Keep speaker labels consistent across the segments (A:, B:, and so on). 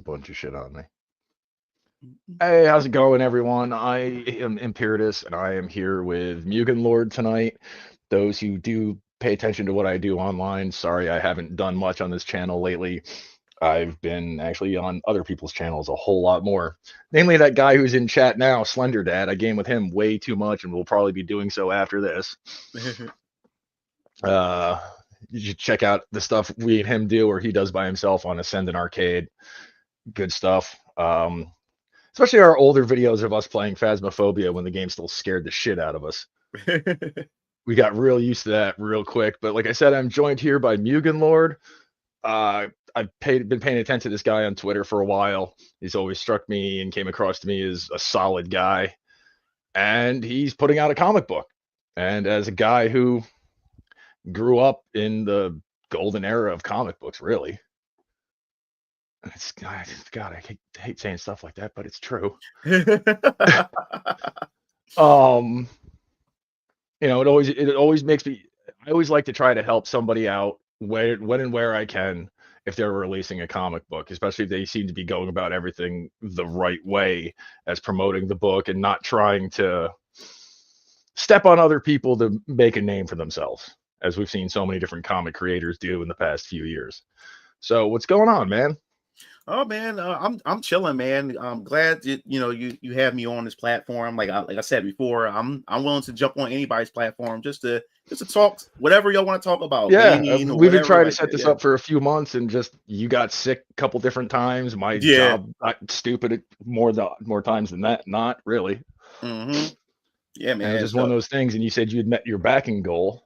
A: bunch of shit on me. Hey, how's it going, everyone? I am Imperatus, and I am here with Mugen Lord tonight. Those who do pay attention to what I do online, sorry I haven't done much on this channel lately. I've been actually on other people's channels a whole lot more. Namely, that guy who's in chat now, Slender Dad. I game with him way too much, and will probably be doing so after this. Uh, you should check out the stuff we and him do, or he does by himself on Ascendant Arcade. Good stuff. Especially our older videos of us playing Phasmophobia when the game still scared the shit out of us. We got real used to that real quick. But like I said, I'm joined here by Mugen Lord. I've been paying attention to this guy on Twitter for a while. He's always struck me and came across to me as a solid guy. And he's putting out a comic book. And as a guy who grew up in the golden era of comic books, really. God, I hate saying stuff like that, but it's true. It always makes me. I always like to try to help somebody out when and where I can if they're releasing a comic book, especially if they seem to be going about everything the right way as promoting the book and not trying to step on other people to make a name for themselves, as we've seen so many different comic creators do in the past few years. So what's going on, man?
B: Oh man, I'm chilling, man. I'm glad that you have me on this platform. Like I said before, I'm willing to jump on anybody's platform just to talk whatever y'all want to talk about.
A: Yeah, we've been trying to set this up for a few months, and just you got sick a couple different times. My job got stupid more times than that. Not really.
B: Mm-hmm. Yeah, man.
A: And it was just one of those things. And you said you had met your backing goal.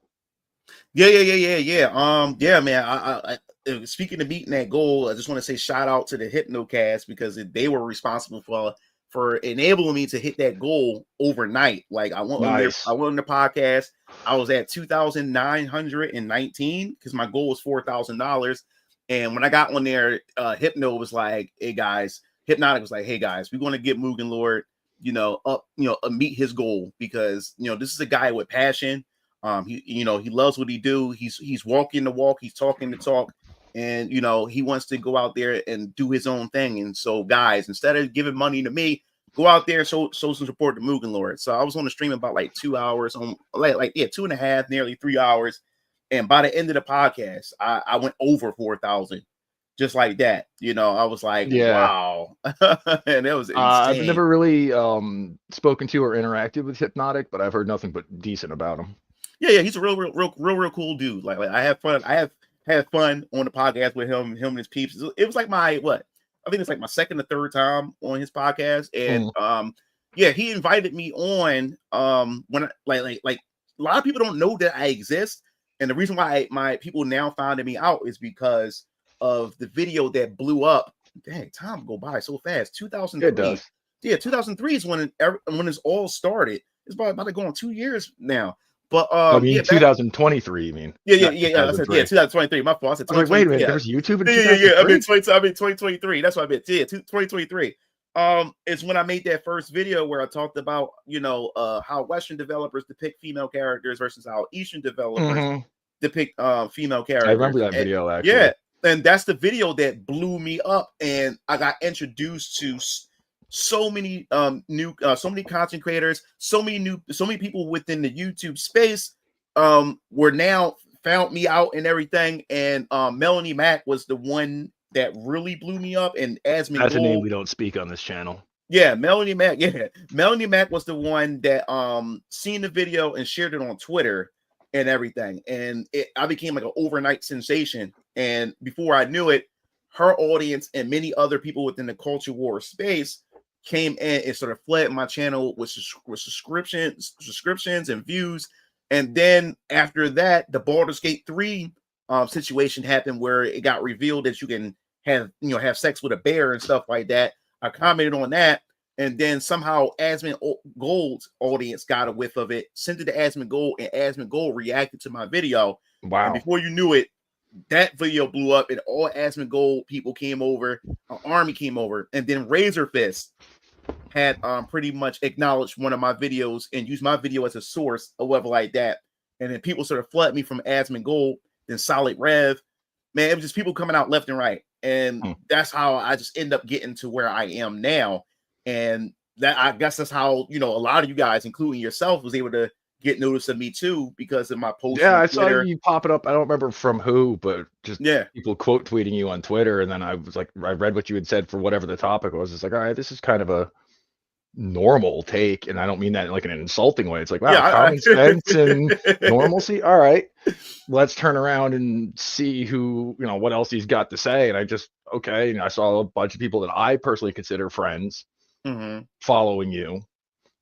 B: Yeah. Yeah, man. I speaking of meeting that goal, I just want to say shout out to the HypnoCast because they were responsible for enabling me to hit that goal overnight. Like I went on the podcast. I was at 2,919 because my goal was $4,000. And when I got on there, Hypno was like, "Hey guys," Hypnotic was like, "Hey guys, we're going to get Mugen Lord, meet his goal because this is a guy with passion. He loves what he do. He's walking the walk. He's talking the talk." And he wants to go out there and do his own thing. And so, guys, instead of giving money to me, go out there and show some support to Mugen Lord. So I was on the stream about like 2 hours, on 2.5, nearly 3 hours. And by the end of the podcast, I went over 4,000, just like that. I was like, wow, and it was insane.
A: I've never really spoken to or interacted with Hypnotic, but I've heard nothing but decent about him.
B: Yeah, he's a real cool dude. Like I have fun. I have had fun on the podcast with him and his peeps. It was like I think it's like my second or third time on his podcast. And he invited me on when like a lot of people don't know that I exist. And the reason why my people now finding me out is because of the video that blew up. Dang, time go by so fast. 2003.
A: It does.
B: Yeah, 2003 is when it's all started. It's about to go on 2 years now. But
A: 2023, you mean?
B: Yeah. I said 2023. My fault. I said 2023.
A: I was like, wait a minute, there was YouTube in 2023?
B: Yeah. I mean 2023. That's what I meant. Yeah, 2023. It's when I made that first video where I talked about how Western developers depict female characters versus how Eastern developers depict female characters.
A: I remember that video actually.
B: Yeah, and that's the video that blew me up, and I got introduced to so many so many content creators, so many people within the YouTube space were now found me out and everything. And Melanie Mack was the one that really blew me up. And that's
A: a name we don't speak on this channel.
B: Yeah, Melanie Mack. Yeah, Melanie Mack was the one that seen the video and shared it on Twitter and everything. And I became like an overnight sensation. And before I knew it, her audience and many other people within the culture war space came in and sort of flooded my channel with subscriptions and views. And then after that, the Baldur's Gate 3 situation happened where it got revealed that you can have sex with a bear and stuff like that. I commented on that, and then somehow Asmund Gold's audience got a whiff of it, sent it to Asmund Gold, and Asmund Gold reacted to my video.
A: Wow.
B: And before you knew it, that video blew up, and all Asmund Gold people came over, an army came over, and then Razor Fist had pretty much acknowledged one of my videos and used my video as a source or whatever like that. And then people sort of flood me from Asmund Gold, then Solid Rev. Man, it was just people coming out left and right. And
A: Hmm.
B: that's how I just end up getting to where I am now. And that, I guess that's how, a lot of you guys, including yourself, was able to get notice of me too, because of my posts
A: Yeah,
B: on
A: I saw
B: Twitter.
A: you pop it up. I don't remember from who, but just
B: Yeah.
A: people quote tweeting you on Twitter, and then I was like, I read what you had said for whatever the topic was. It's like, all right, this is kind of a normal take, and I don't mean that in like an insulting way. It's like, wow,
B: Yeah.
A: common sense and normalcy. All right, let's turn around and see who, what else he's got to say. And I just, okay, I saw a bunch of people that I personally consider friends
B: Mhm.
A: following you.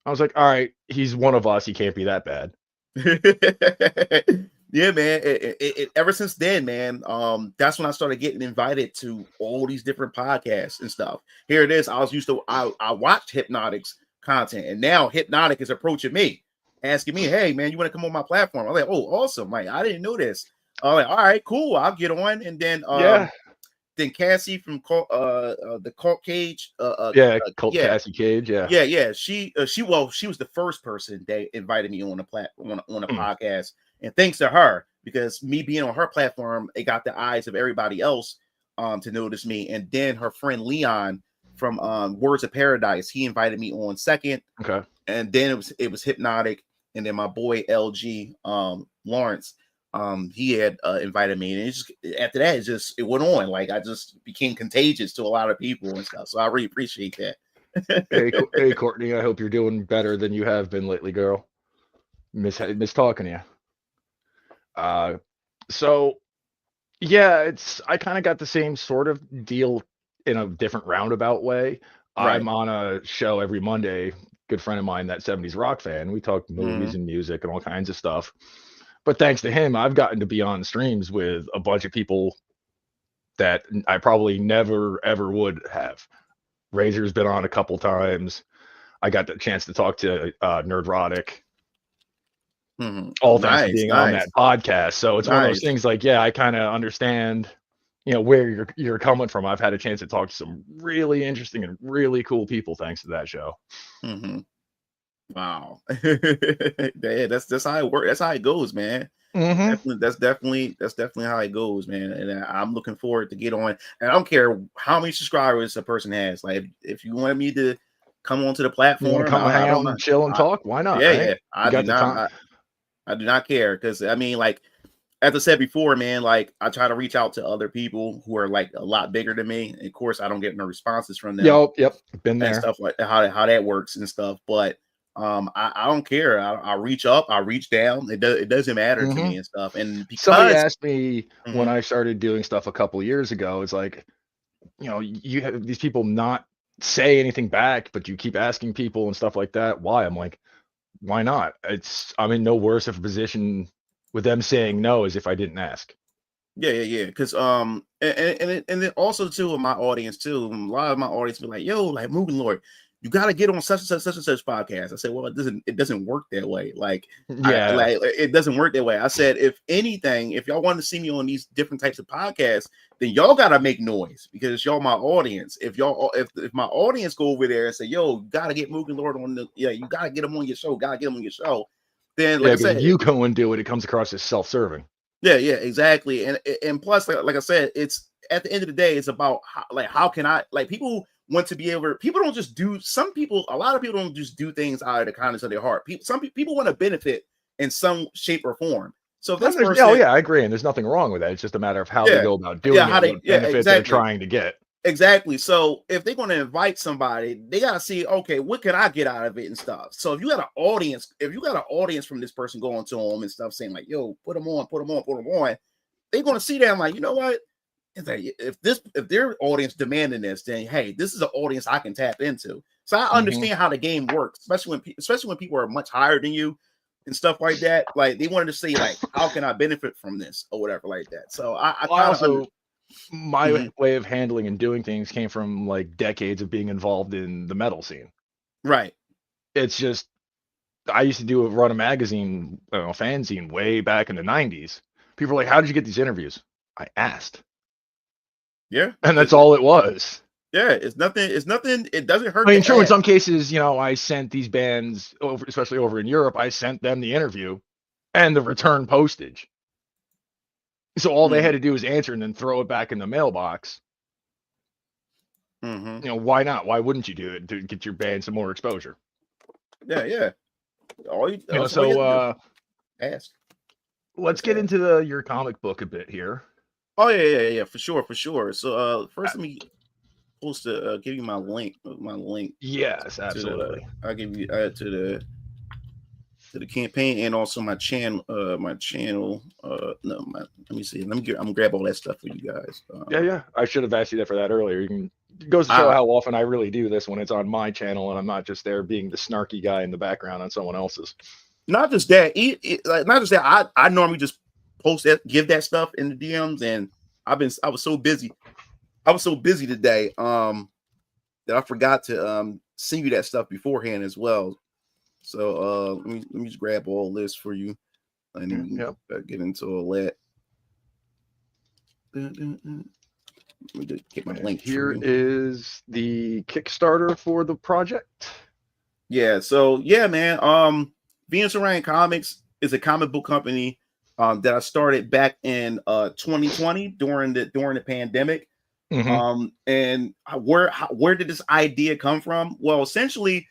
A: I was like, all right, he's one of us. He can't be that bad.
B: Yeah, man. Ever since then, man, that's when I started getting invited to all these different podcasts and stuff. Here it is. I watched Hypnotic's content, and now Hypnotic is approaching me, asking me, "Hey, man, you want to come on my platform?" I'm like, "Oh, awesome! Like, I didn't know this." I'm like, "All right, cool. I'll get on." And
A: Yeah.
B: then Cassie from the Cult Cage,
A: Yeah. Cult
B: yeah,
A: Cassie Cage. Yeah.
B: yeah. She was the first person that invited me on on a
A: Mm.
B: podcast, and thanks to her, because me being on her platform, it got the eyes of everybody else to notice me. And then her friend Leon from Words of Paradise, he invited me on second,
A: Okay.
B: and then it was Hypnotic, and then my boy LG Lawrence, he had invited me, and after that it went on. Like, I just became contagious to a lot of people and stuff. So I really appreciate that.
A: Hey, Courtney. I hope you're doing better than you have been lately, girl. Miss talking to you. Uh, so yeah, I kind of got the same sort of deal in a different roundabout way.
B: Right.
A: I'm on a show every Monday. Good friend of mine, that 70s rock fan. We talk movies
B: Mhm.
A: and music and all kinds of stuff. But thanks to him, I've gotten to be on streams with a bunch of people that I probably never ever would have. Razor's been on a couple times. I got the chance to talk to Nerdrotic,
B: Mhm. Oh,
A: all thanks to
B: nice,
A: being on
B: nice,
A: that podcast. So it's one of those
B: nice.
A: things like, yeah, I kind of understand, where you're coming from. I've had a chance to talk to some really interesting and really cool people thanks to that show.
B: Mhm. Wow. Yeah, that's how it works. That's how it goes, man.
A: Hmm.
B: That's definitely how it goes, man. And I'm looking forward to get on. And I don't care how many subscribers a person has. Like, if you wanted me to come onto the
A: You want to
B: platform,
A: come
B: I
A: hang
B: don't
A: out and
B: mind.
A: chill and
B: I,
A: talk? Why not?
B: yeah,
A: Right?
B: yeah.
A: You
B: I do
A: got the
B: not.
A: time.
B: I do not care, because I mean, like, as I said before, man, like, I try to reach out to other people who are like a lot bigger than me. And of course, I don't get no responses from them
A: Yep. Been
B: and
A: there.
B: stuff like how that works and stuff. But I don't care. I reach up, I reach down. It doesn't matter to
A: Hmm.
B: me and stuff. And
A: Somebody
B: because
A: asked me when
B: Mhm.
A: I started doing stuff a couple years ago, it's like, you have these people not say anything back, but you keep asking people and stuff like that. Why? I'm like, why not? I'm in no worse of a position with them saying no as if I didn't ask.
B: Yeah. Because and then also too, with my audience too, a lot of my audience be like, "Yo, like, Mugen Lord, you got to get on such and such podcast." I said, "Well, it doesn't work that way. Like,
A: Yeah.
B: it doesn't work that way." I said, "If anything, if y'all want to see me on these different types of podcasts, then y'all got to make noise, because y'all my audience. If my audience go over there and say, 'Yo, you got to get Mugen Lord on you got to get him on your show, got to get him on your show,' then, like
A: Yeah,
B: I
A: because
B: said,
A: if you go and do it, it comes across as self-serving.
B: yeah, exactly. And plus, like I said, it's at the end of the day, it's about how can I, like, people want to be able. People don't just do. Some people, a lot of people don't just do things out of the kindness of their heart. People want to benefit in some shape or form. So if this
A: Oh
B: person,
A: yeah, I agree, and there's nothing wrong with that. It's just a matter of how they
B: yeah,
A: go about
B: yeah,
A: doing
B: how
A: it,
B: they,
A: what
B: yeah,
A: benefit they're
B: exactly.
A: trying to get.
B: Exactly. So if they're going to invite somebody, they got to see, okay, what can I get out of it and stuff. So if you got an audience from this person going to them and stuff, saying like, "Yo, put them on, put them on, put them on," they're going to see that. I'm like, you know what? If their audience demanding this, then hey, this is an audience I can tap into. So I
A: Hmm.
B: understand how the game works, especially when people are much higher than you and stuff like that. Like, they wanted to see, like, how can I benefit from this or whatever like that. So I
A: Well, I
B: kind of under.
A: also my
B: Mhm.
A: way of handling and doing things came from like decades of being involved in the metal scene.
B: Right.
A: It's just I used to run a magazine, fanzine way back in the 90s. People were like, "How did you get these interviews?" I asked,
B: Yeah.
A: and that's all it was.
B: Yeah. It's nothing. It's nothing. It doesn't hurt
A: I mean,
B: to
A: true, in
B: ask.
A: some cases, I sent these bands over, especially over in Europe, I sent them the interview and the return postage. So all they
B: Mhm.
A: had to do was answer and then throw it back in the mailbox.
B: Mm-hmm.
A: Why not? Why wouldn't you do it to get your band some more exposure?
B: Yeah, yeah. That's all you
A: So
B: have to do. Ask.
A: let's
B: Just
A: get
B: ask.
A: into your comic book a bit here.
B: Oh yeah, for sure, for sure. So
A: Uh,
B: first let me post give you my link
A: yes,
B: to the
A: absolutely.
B: I'll give you to the campaign and also my channel no my let me see I'm gonna grab all that stuff for you guys.
A: Yeah, yeah. I should have asked you that for that earlier. It goes to show
B: I
A: how often I really do this when it's on my channel and I'm not just there being the snarky guy in the background on someone else's.
B: not just that like not just that I normally just post that give that stuff in the DMs, and I was so busy today that I forgot to send you that stuff beforehand as well. So let me just grab all this for you, and then we
A: Yep.
B: can get into all that. Let me just get my
A: And
B: link for
A: here
B: you.
A: is the Kickstarter for the project.
B: Yeah, so yeah, man. Venus Orion Comics is a comic book company that I started back in 2020 during the pandemic.
A: Mm-hmm.
B: And where did this idea come from? Well, essentially,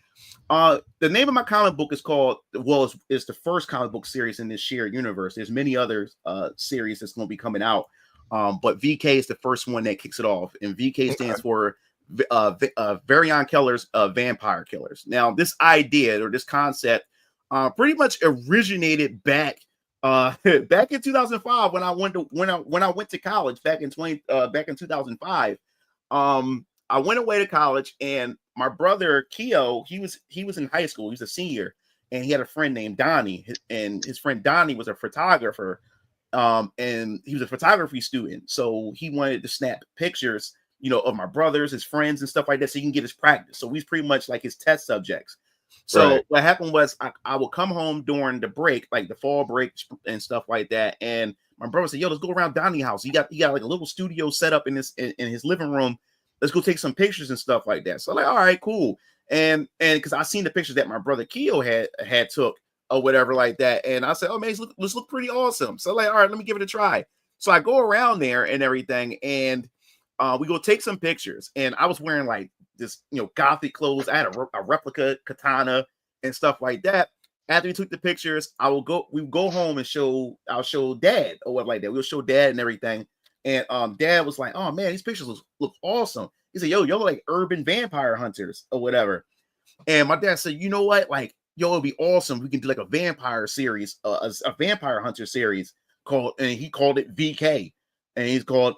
B: the name of my comic book is called it's the first comic book series in this shared universe. There's many other series that's going to be coming out, but VK is the first one that kicks it off, and VK stands
A: Okay.
B: for Varion Keller's Vampire Killers. Now, this idea or this concept pretty much originated back back in 2005 when I went to college back in 2005. I went away to college, and my brother Keo, he was in high school. He was a senior, and he had a friend named Donnie, and his friend Donnie was a photographer. And he was a photography student, so he wanted to snap pictures, of my brothers, his friends, and stuff like that, so he can get his practice. So he's pretty much like his test subjects. So
A: Right.
B: what happened was I would come home during the break, like the fall break and stuff like that, and my brother said, "Yo, let's go around Donnie's house. He got like a little studio set up in his living room. Let's go take some pictures and stuff like that." So I'm like, all right, cool. And because I seen the pictures that my brother Keo had took or whatever like that, and I said, "Oh man, this look pretty awesome." So like, all right, let me give it a try. So I go around there and everything, and we go take some pictures. And I was wearing like this, gothic clothes. I had a replica katana and stuff like that. After we took the pictures, we would go home and I'll show dad or what like that. We'll show dad and everything. And dad was like, "Oh man, these pictures look awesome." He said, "Yo, y'all like urban vampire hunters or whatever." And my dad said, "You know what? Like, yo, it'd be awesome. We can do like a vampire series, a vampire hunter series and he called it VK, and he's called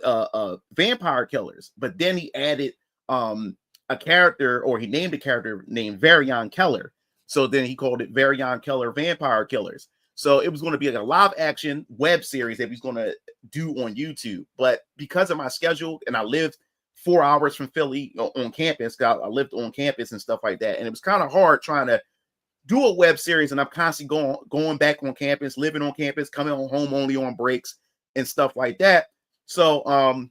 B: Vampire Killers. But then he added a character, or he named a character named Varion Keller. So then he called it Varion Keller Vampire Killers. So it was going to be like a live action web series that he's going to do on YouTube. But because of my schedule, and I lived 4 hours from Philly on campus, I lived on campus and stuff like that, and it was kind of hard trying to do a web series, and I'm constantly going back on campus, living on campus, coming home only on breaks and stuff like that. So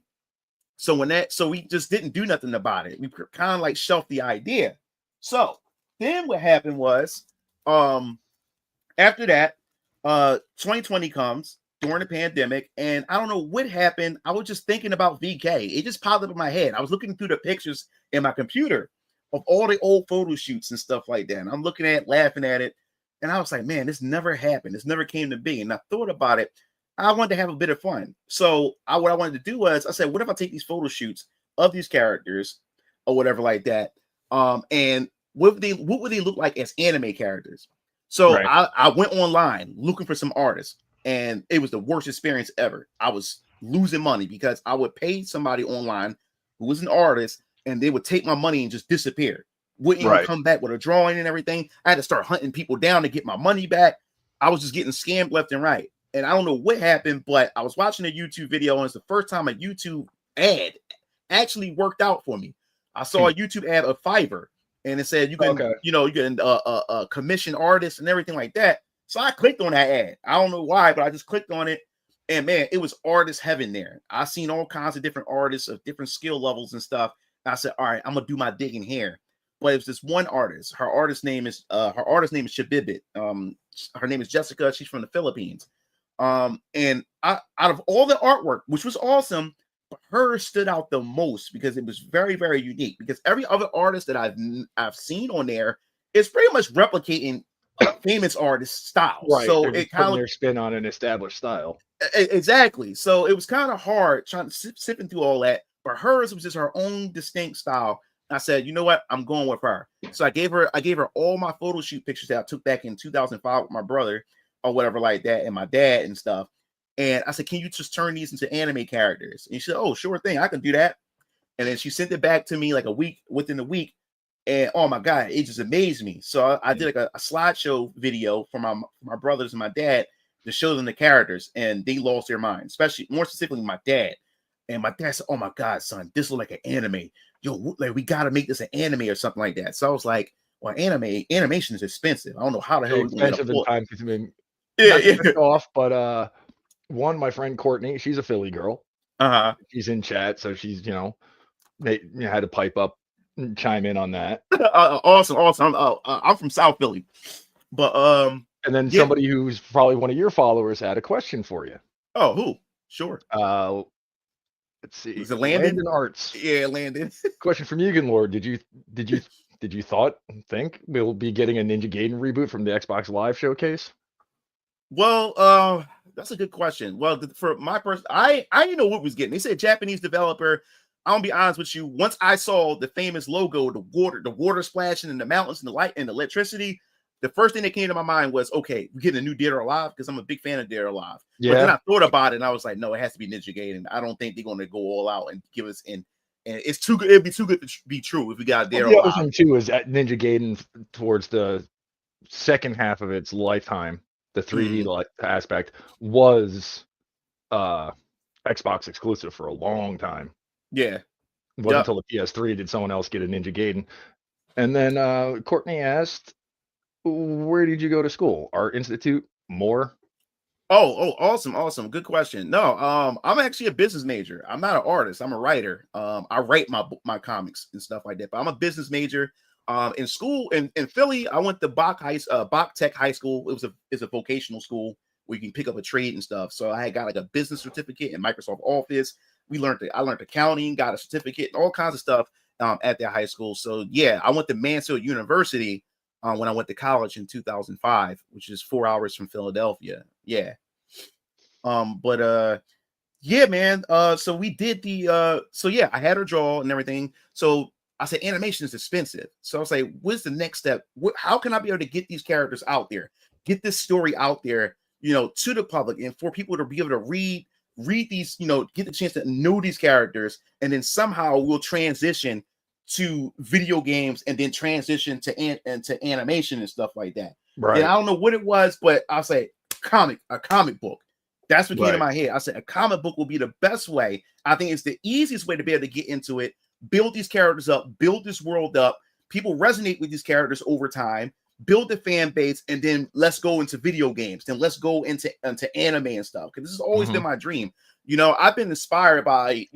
B: so we just didn't do nothing about it. We kind of like shelved the idea. So then what happened was after that 2020 comes during the pandemic, and I don't know what happened. I was just thinking about VK. It just popped up in my head. I was looking through the pictures in my computer of all the old photo shoots and stuff like that. And I'm looking at it, laughing at it. And I was like, man, this never happened. This never came to be. And I thought about it. I wanted to have a bit of fun. So what I wanted to do was, I said, what if I take these photo shoots of these characters or whatever like that? And what would they look like as anime characters? So
A: Right.
B: I went online looking for some artists, and it was the worst experience ever. I was losing money because I would pay somebody online who was an artist, and they would take my money and just disappear. Wouldn't even
A: Right.
B: come back with a drawing and everything. I had to start hunting people down to get my money back. I was just getting scammed left and right. And I don't know what happened, but I was watching a YouTube video, and it's the first time a YouTube ad actually worked out for me. I saw a YouTube ad of Fiverr, and it said you can,
A: Okay.
B: you can commission artists and everything like that. So I clicked on that ad. I don't know why, but I just clicked on it, and man, it was artist heaven there. I seen all kinds of different artists of different skill levels and stuff. And I said, all right, I'm gonna do my digging here. But it was this one artist. Her artist name is Shabibit. Her name is Jessica. She's from the Philippines. And out of all the artwork, which was awesome, But hers stood out the most because it was very, very unique. Because every other artist that I've seen on there is pretty much replicating famous artist styles.
A: Right.
B: So
A: They're
B: it
A: just
B: kind
A: putting
B: of
A: their spin on an established style.
B: exactly. So it was kind of hard trying to sipping through all that. But hers was just her own distinct style. I said, you know what? I'm going with her. So I gave her all my photo shoot pictures that I took back in 2005 with my brother or whatever like that, and my dad and stuff. And I said, can you just turn these into anime characters? And she said, oh, sure thing, I can do that. And then she sent it back to me like within a week. And oh my God, it just amazed me. So I did like a slideshow video for my brothers and my dad to show them the characters, and they lost their mind, especially more specifically my dad. And my dad said, oh my God, son, this looks like an anime. Yo, like we got to make this an anime or something like that. So I was like, well, animation is expensive. I don't know how the hell
A: So
B: we're gonna get
A: expensive and time consuming.
B: Yeah,
A: Not to
B: yeah.
A: piss off, but one, my friend Courtney, she's a Philly girl.
B: Uh-huh.
A: She's in chat, so she's had to pipe up and chime in on that.
B: Awesome. I'm from South Philly, but
A: And then
B: yeah.
A: somebody who's probably one of your followers had a question for you.
B: Oh, who? Sure.
A: Let's see.
B: Is it Landon?
A: Arts.
B: Yeah, Landon.
A: Question from Mugen Lord. Did you think we'll be getting a Ninja Gaiden reboot from the Xbox Live showcase?
B: Well, that's a good question. Well, for my person, I didn't know what was getting. They said Japanese developer. I'll be honest with you. Once I saw the famous logo, the water splashing in the mountains and the light and the electricity, the first thing that came to my mind was, okay, we're getting a new Dead or Alive because I'm a big fan of Dead or Alive.
A: Yeah.
B: But then I thought about it and I was like, no, it has to be Ninja Gaiden. I don't think they're going to go all out and give us and it's too good. It'd be too good to be true if we got Dead or
A: The other
B: Alive.
A: thing too is that Ninja Gaiden towards the second half of its lifetime, the 3D aspect was Xbox exclusive for a long time.
B: Yeah.
A: It wasn't until the PS3 did someone else get a Ninja Gaiden. And then Courtney asked, where did you go to school? Art Institute? More?
B: Oh, awesome. Good question. No, I'm actually a business major. I'm not an artist. I'm a writer. I write my comics and stuff like that. But I'm a business major. In school in Philly, I went to Bach Tech High School. It's a vocational school where you can pick up a trade and stuff. So I got like a business certificate in Microsoft Office. I learned accounting, got a certificate, and all kinds of stuff at that high school. So yeah, I went to Mansfield University when I went to college in 2005, which is 4 hours from Philadelphia. Yeah. Yeah, man. So we did I had her draw and everything. So I said animation is expensive. So I was like, what's the next step? How can I be able to get these characters out there, get this story out there, to the public and for people to be able to read these, get the chance to know these characters, and then somehow we'll transition to video games and then transition to animation and stuff like that.
A: Right.
B: And I don't know what it was, but I'll say a comic book. That's what came to my head. I said a comic book will be the best way. I think it's the easiest way to be able to get into it, build these characters up, build this world up. People resonate with these characters over time, build the fan base, and then let's go into video games. Then let's go into anime and stuff. Because this has always been my dream. I've been inspired by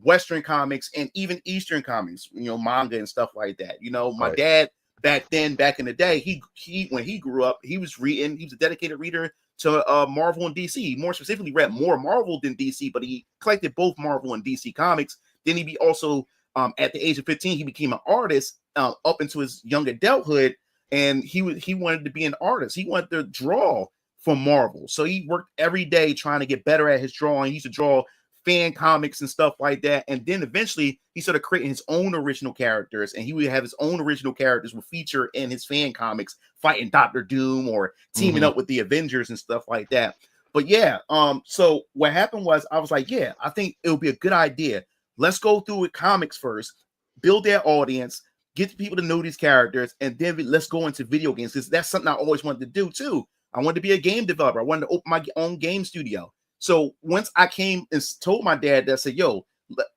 B: Western comics and even Eastern comics, manga and stuff like that. My dad back in the day, he when he grew up, he was a dedicated reader to Marvel and DC. More specifically, read more Marvel than DC, but he collected both Marvel and DC comics. Then he also at the age of 15, he became an artist up into his young adulthood, and he wanted to be an artist. He wanted to draw for Marvel, so he worked every day trying to get better at his drawing. He used to draw fan comics and stuff like that, and then eventually he started creating his own original characters, and he would have his own original characters would feature in his fan comics fighting Doctor Doom or teaming up with the Avengers and stuff like that. But yeah, so what happened was I was like, yeah, I think it would be a good idea. Let's go through with comics first, build their audience, get people to know these characters, and then let's go into video games, because that's something I always wanted to do too. I wanted to be a game developer. I wanted to open my own game studio. So once I came and told my dad that, I said, yo,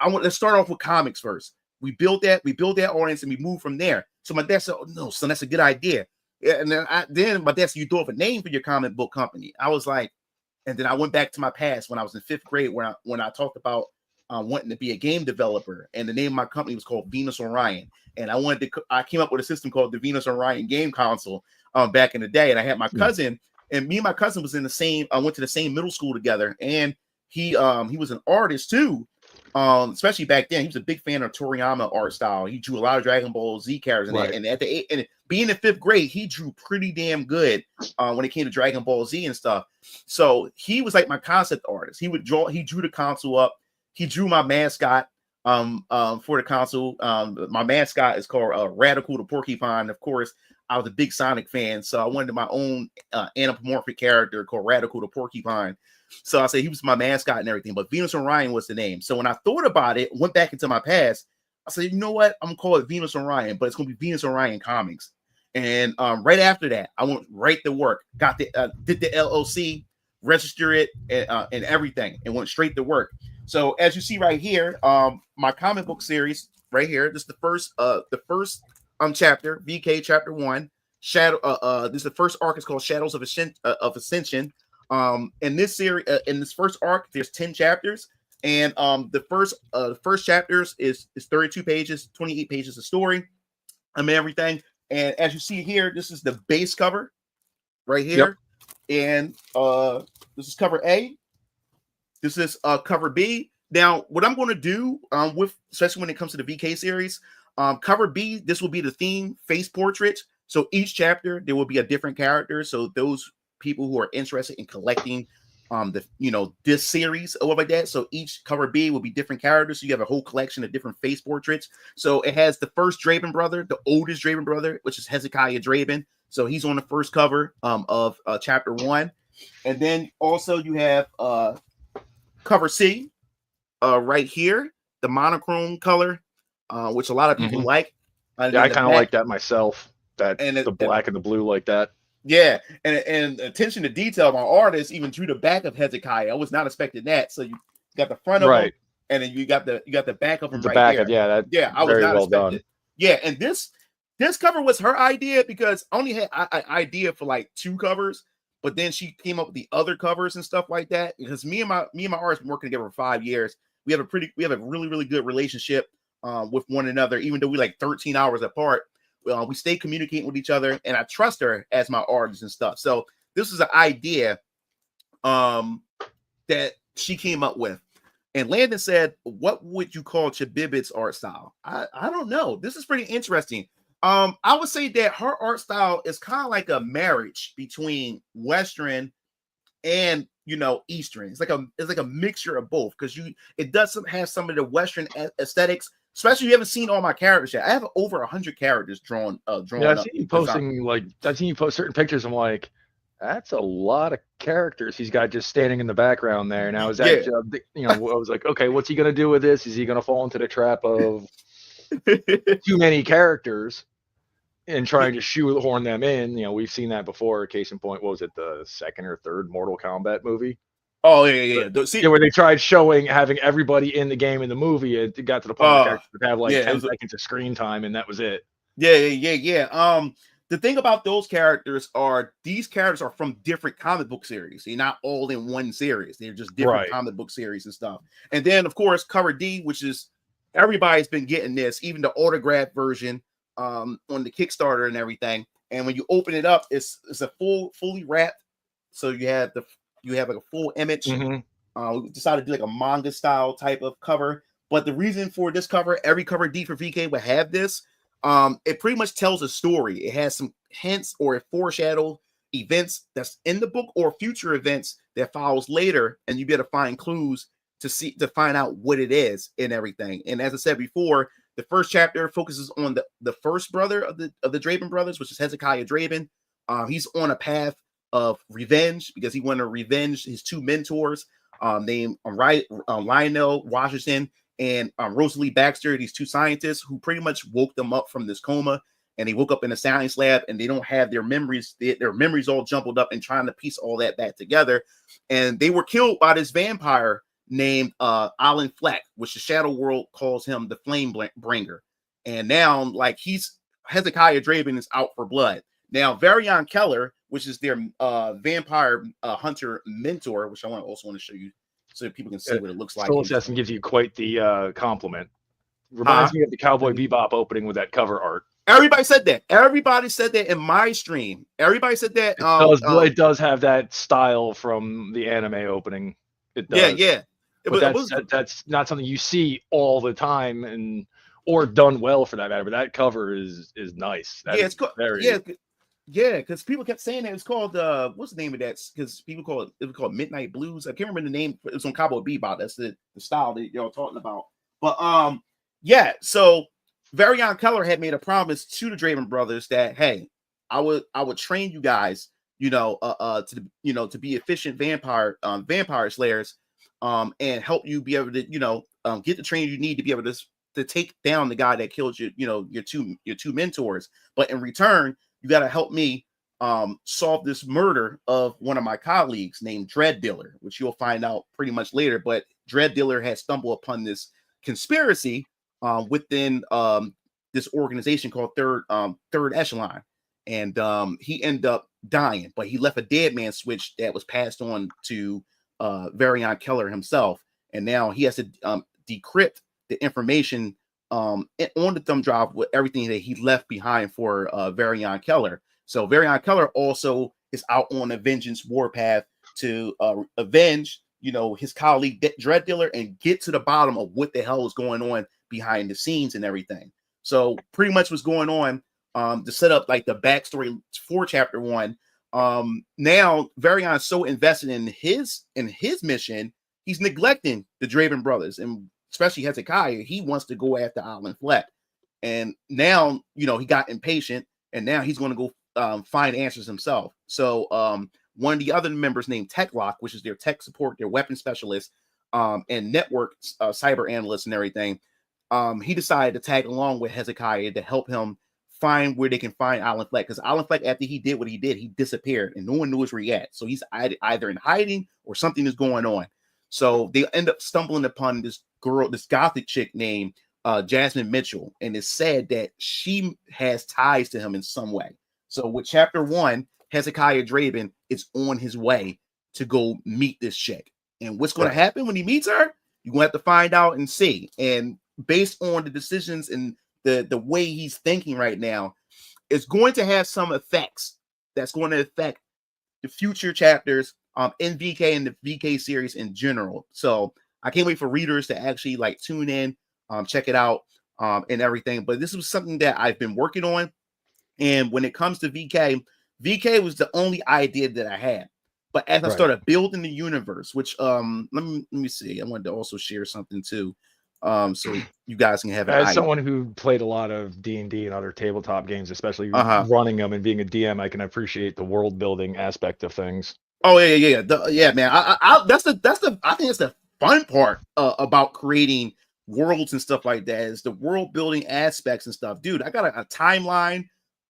B: let's start off with comics first. We built that audience, and we moved from there. So my dad said, oh, no, son, that's a good idea. Yeah, and then my dad said, you throw up a name for your comic book company. I was like, and then I went back to my past when I was in 5th grade, when I talked about wanting to be a game developer, and the name of my company was called Venus Orion. And I came up with a system called the Venus Orion game console back in the day. And I had my cousin, and me and my cousin was in the same, I went to the same middle school together, and he was an artist too. Especially back then, he was a big fan of Toriyama art style. He drew a lot of Dragon Ball Z characters, and at the and being in 5th grade, he drew pretty damn good when it came to Dragon Ball Z and stuff. So he was like my concept artist. He drew the console up. He drew my mascot for the console. My mascot is called Radical the Porcupine. Of course, I was a big Sonic fan, so I wanted my own anthropomorphic character called Radical the Porcupine. So I said he was my mascot and everything, but Venus Orion was the name. So when I thought about it, went back into my past, I said, you know what? I'm gonna call it Venus Orion, but it's gonna be Venus Orion Comics. And right after that, I went right to work, got the did the LLC, register it, and everything, and went straight to work. So as you see right here, my comic book series right here. This is the first chapter, VK chapter 1. Shadow. This is the first arc. It's called Shadows of Ascension. In this series, in this first arc, there's 10 chapters, and the first chapters is 32 pages, 28 pages of story, everything. And as you see here, this is the base cover right here, and this is cover A. This is cover B. Now, what I'm going to do with, especially when it comes to the VK series, cover B, this will be the theme face portrait. So each chapter there will be a different character. So those people who are interested in collecting this series or like that. So each cover B will be different characters. So you have a whole collection of different face portraits. So it has the first Draven brother, the oldest Draven brother, which is Hezekiah Draven. So he's on the first cover of chapter 1. And then also you have cover C right here, the monochrome color, which a lot of people like.
A: I kind of like that myself. The black and the blue like that.
B: Yeah, and attention to detail. My artist even drew the back of Hezekiah. I was not expecting that. So you got the front of him, and then you got the back of him right here. I was not expecting. Yeah, and this cover was her idea because I only had an idea for like 2 covers, but then she came up with the other covers and stuff like that. Because me and my artist been working together for 5 years. We have a really, really good relationship with one another, even though we like 13 hours apart. We stay communicating with each other, and I trust her as my artist and stuff. So this is an idea that she came up with. And Landon said, what would you call Chibibit's art style? I don't know. This is pretty interesting. I would say that her art style is kind of like a marriage between Western and Eastern. It's like a mixture of both, because it does have some of the Western aesthetics. Especially, you haven't seen all my characters yet. I have over 100 characters drawn.
A: Yeah, I've seen you posting I've seen you post certain pictures. I'm like, that's a lot of characters he's got just standing in the background there. Now is that I was like, okay, what's he gonna do with this? Is he gonna fall into the trap of too many characters and trying to shoehorn them in? We've seen that before. Case in point, what was it, the 2nd or 3rd Mortal Kombat movie?
B: Oh yeah.
A: Where they tried having everybody in the game in the movie. It got to the point where characters would have 10 seconds of screen time, and that was it.
B: Yeah. The thing about those characters are these characters are from different comic book series. They're not all in one series. They're just different comic book series and stuff. And then of course cover D, which is everybody's been getting this, even the autograph version on the Kickstarter and everything. And when you open it up, it's a fully wrapped. So you have like a full image. We decided to do like a manga style type of cover. But the reason for this cover, every cover D for VK would have this. It pretty much tells a story. It has some hints or it foreshadows events that's in the book or future events that follows later, and you better find clues to find out what it is and everything. And as I said before, the first chapter focuses on the first brother of the Draven brothers, which is Hezekiah Draven. He's on a path of revenge because he wanted to revenge his 2 mentors, named Lionel Washington and Rosalie Baxter, these 2 scientists who pretty much woke them up from this coma, and they woke up in a science lab and they don't have their memories. Their memories all jumbled up and trying to piece all that back together. And they were killed by this vampire named Alan Fleck, which the Shadow World calls him the Flame Bringer. And now Hezekiah Draven is out for blood. Now, Varian Keller, which is their vampire hunter mentor, which I also want to show you so people can see what it looks like.
A: Soul Assassin gives you quite the compliment. Reminds me of the Cowboy Bebop opening with that cover art.
B: Everybody said that. Everybody said that in my stream. Everybody said that.
A: It does have that style from the anime opening. It
B: Yeah,
A: does.
B: yeah.
A: But
B: It was
A: that's not something you see all the time, and or done well for that matter. But that cover is nice. That
B: yeah,
A: is
B: it's called
A: very
B: yeah, because people kept saying it. It's called what's the name of that? Because people call it was called Midnight Blues. I can't remember the name. It was on Cowboy Bebop. That's the style that y'all talking about. But yeah. So Varian Keller had made a promise to the Draven brothers that hey, I would train you guys, to to be efficient vampire slayers, and help you be able to get the training you need to be able to take down the guy that killed your two mentors. But in return, you got to help me solve this murder of one of my colleagues named Dread Dealer, which you'll find out pretty much later. But Dread Dealer has stumbled upon this conspiracy within this organization called Third Echelon, and he ended up dying, but he left a dead man switch that was passed on to Varian Keller himself, and now he has to decrypt the information on the thumb drive with everything that he left behind for Varian Keller. So Varian Keller also is out on a vengeance warpath to avenge, his colleague Dread Dealer and get to the bottom of what the hell is going on behind the scenes and everything. So pretty much what's going on to set up like the backstory for chapter 1. Now Varian's so invested in his mission, he's neglecting the Draven brothers, and especially Hezekiah. He wants to go after Alan Fleck, and now he got impatient, and now he's going to go find answers himself. So one of the other members named Techlock, which is their tech support, their weapon specialist, and network cyber analyst and everything, he decided to tag along with Hezekiah to help him find where they can find Alan Fleck, because Alan Fleck, after he did what he did, he disappeared and no one knows where he at. So he's either in hiding or something is going on. So they end up stumbling upon this girl, this gothic chick named Jasmine Mitchell, and it's said that she has ties to him in some way. So with chapter 1, Hezekiah Draven is on his way to go meet this chick. And what's going to happen when he meets her, you're going to have to find out and see. And based on the decisions and the way he's thinking right now, it's going to have some effects that's going to affect the future chapters in VK and the VK series in general. So I can't wait for readers to actually like tune in, check it out, and everything. But this was something that I've been working on. And when it comes to VK was the only idea that I had. But as I started building the universe, which let me see, I wanted to also share something too. So you guys can have an
A: as someone who played a lot of D&D and other tabletop games, especially running them and being a DM, I can appreciate the world building aspect of things.
B: Oh yeah, man. I think it's the fun part about creating worlds and stuff like that, is the world building aspects and stuff. Dude, I got a timeline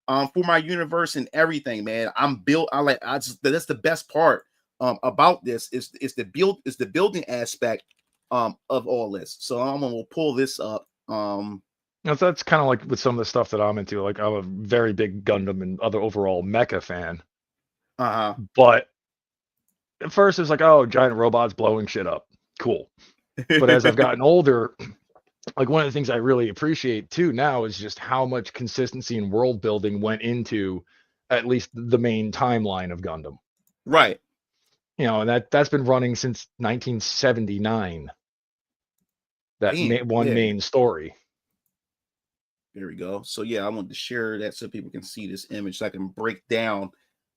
B: for my universe and everything, man. That's the best part about this is the building aspect of all this. So I'm gonna pull this up.
A: That's kind of like with some of the stuff that I'm into. Like I'm a very big Gundam and other overall mecha fan. But at first it's like, oh, giant robots blowing shit up. Cool. But as I've gotten older, like one of the things I really appreciate too now is just how much consistency and world building went into at least the main timeline of Gundam.
B: Right.
A: And that's been running since 1979. That main story.
B: There we go. So yeah, I want to share that so people can see this image, so I can break down.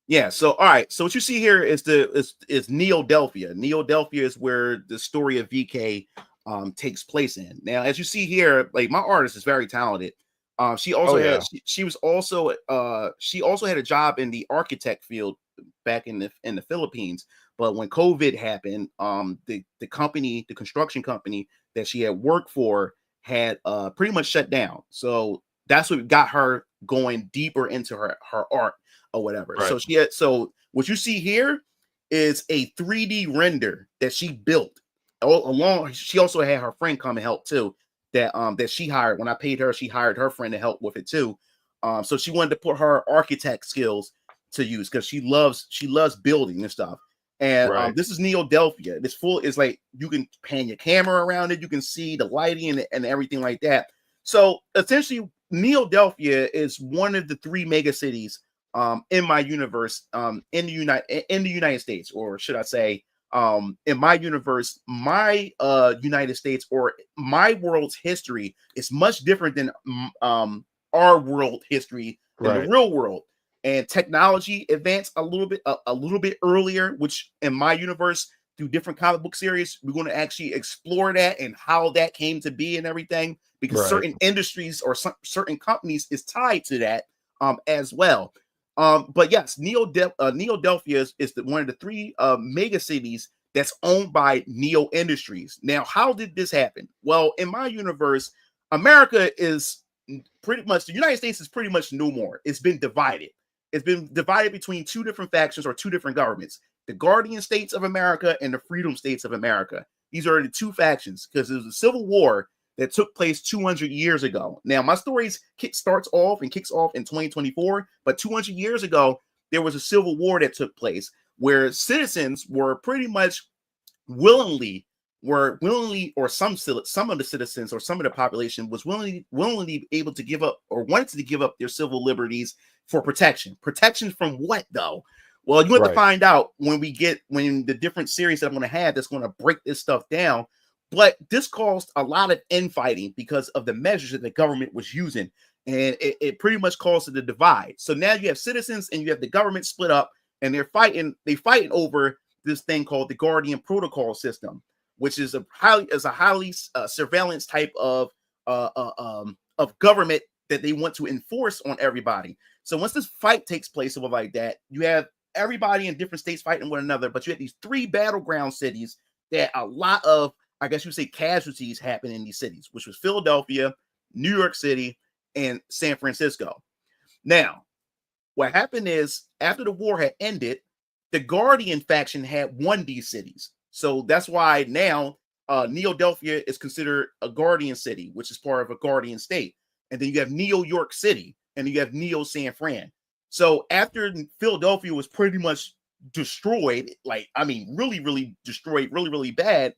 B: Yeah. So all right. So what you see here is Neo-Delphia. Neo-Delphia is where the story of VK takes place in. Now, as you see here, like my artist is very talented. She also had a job in the architect field back in the Philippines. But when COVID happened, the construction company that she had worked for had pretty much shut down. So that's what got her going deeper into her art or whatever. Right. So what you see here is a 3D render that she built. She also had her friend come and help too. That she hired. When I paid her, she hired her friend to help with it too. So she wanted to put her architect skills to use because she loves building and stuff. And this is Neo-Delphia. This is like you can pan your camera around it. You can see the lighting and everything like that. So essentially, Neo-Delphia is one of the 3 mega cities in my universe in the United States, or should I say in my universe, my United States or my world's history is much different than our world history in the real world. And technology advanced a little bit earlier, which in my universe, through different comic book series, we're going to actually explore that and how that came to be and everything, because certain industries or certain companies is tied to that as well. But yes, Neo-Delphia is one of the three mega cities that's owned by Neo Industries. Now, how did this happen? Well, in my universe, America is pretty much, the United States is pretty much no more. It's been divided. It's been divided between two different factions or two different governments, the Guardian States of America and the Freedom States of America. These are the two factions because there was a civil war that took place 200 years ago. Now, my stories kicks off in 2024, but 200 years ago, there was a civil war that took place where citizens were pretty much willingly, or some of the citizens or some of the population was willingly able to give up or wanted to give up their civil liberties for protection. Protection from what, though? Well, you have to find out when the different series that I'm going to have that's going to break this stuff down. But this caused a lot of infighting because of the measures that the government was using. And it pretty much caused a divide. So now you have citizens and you have the government split up, and they're fighting over this thing called the Guardian Protocol system, which is a highly surveillance type of government that they want to enforce on everybody. So once this fight takes place or like that, you have everybody in different states fighting one another, but you have these three battleground cities that a lot of, I guess you would say, casualties happen in these cities, which was Philadelphia, New York City, and San Francisco. Now, what happened is after the war had ended, the Guardian faction had won these cities. So that's why now Neo-Delphia is considered a Guardian city, which is part of a Guardian state. And then you have Neo York City and you have Neo San Fran. So after Philadelphia was pretty much destroyed, really, really destroyed, really, really bad,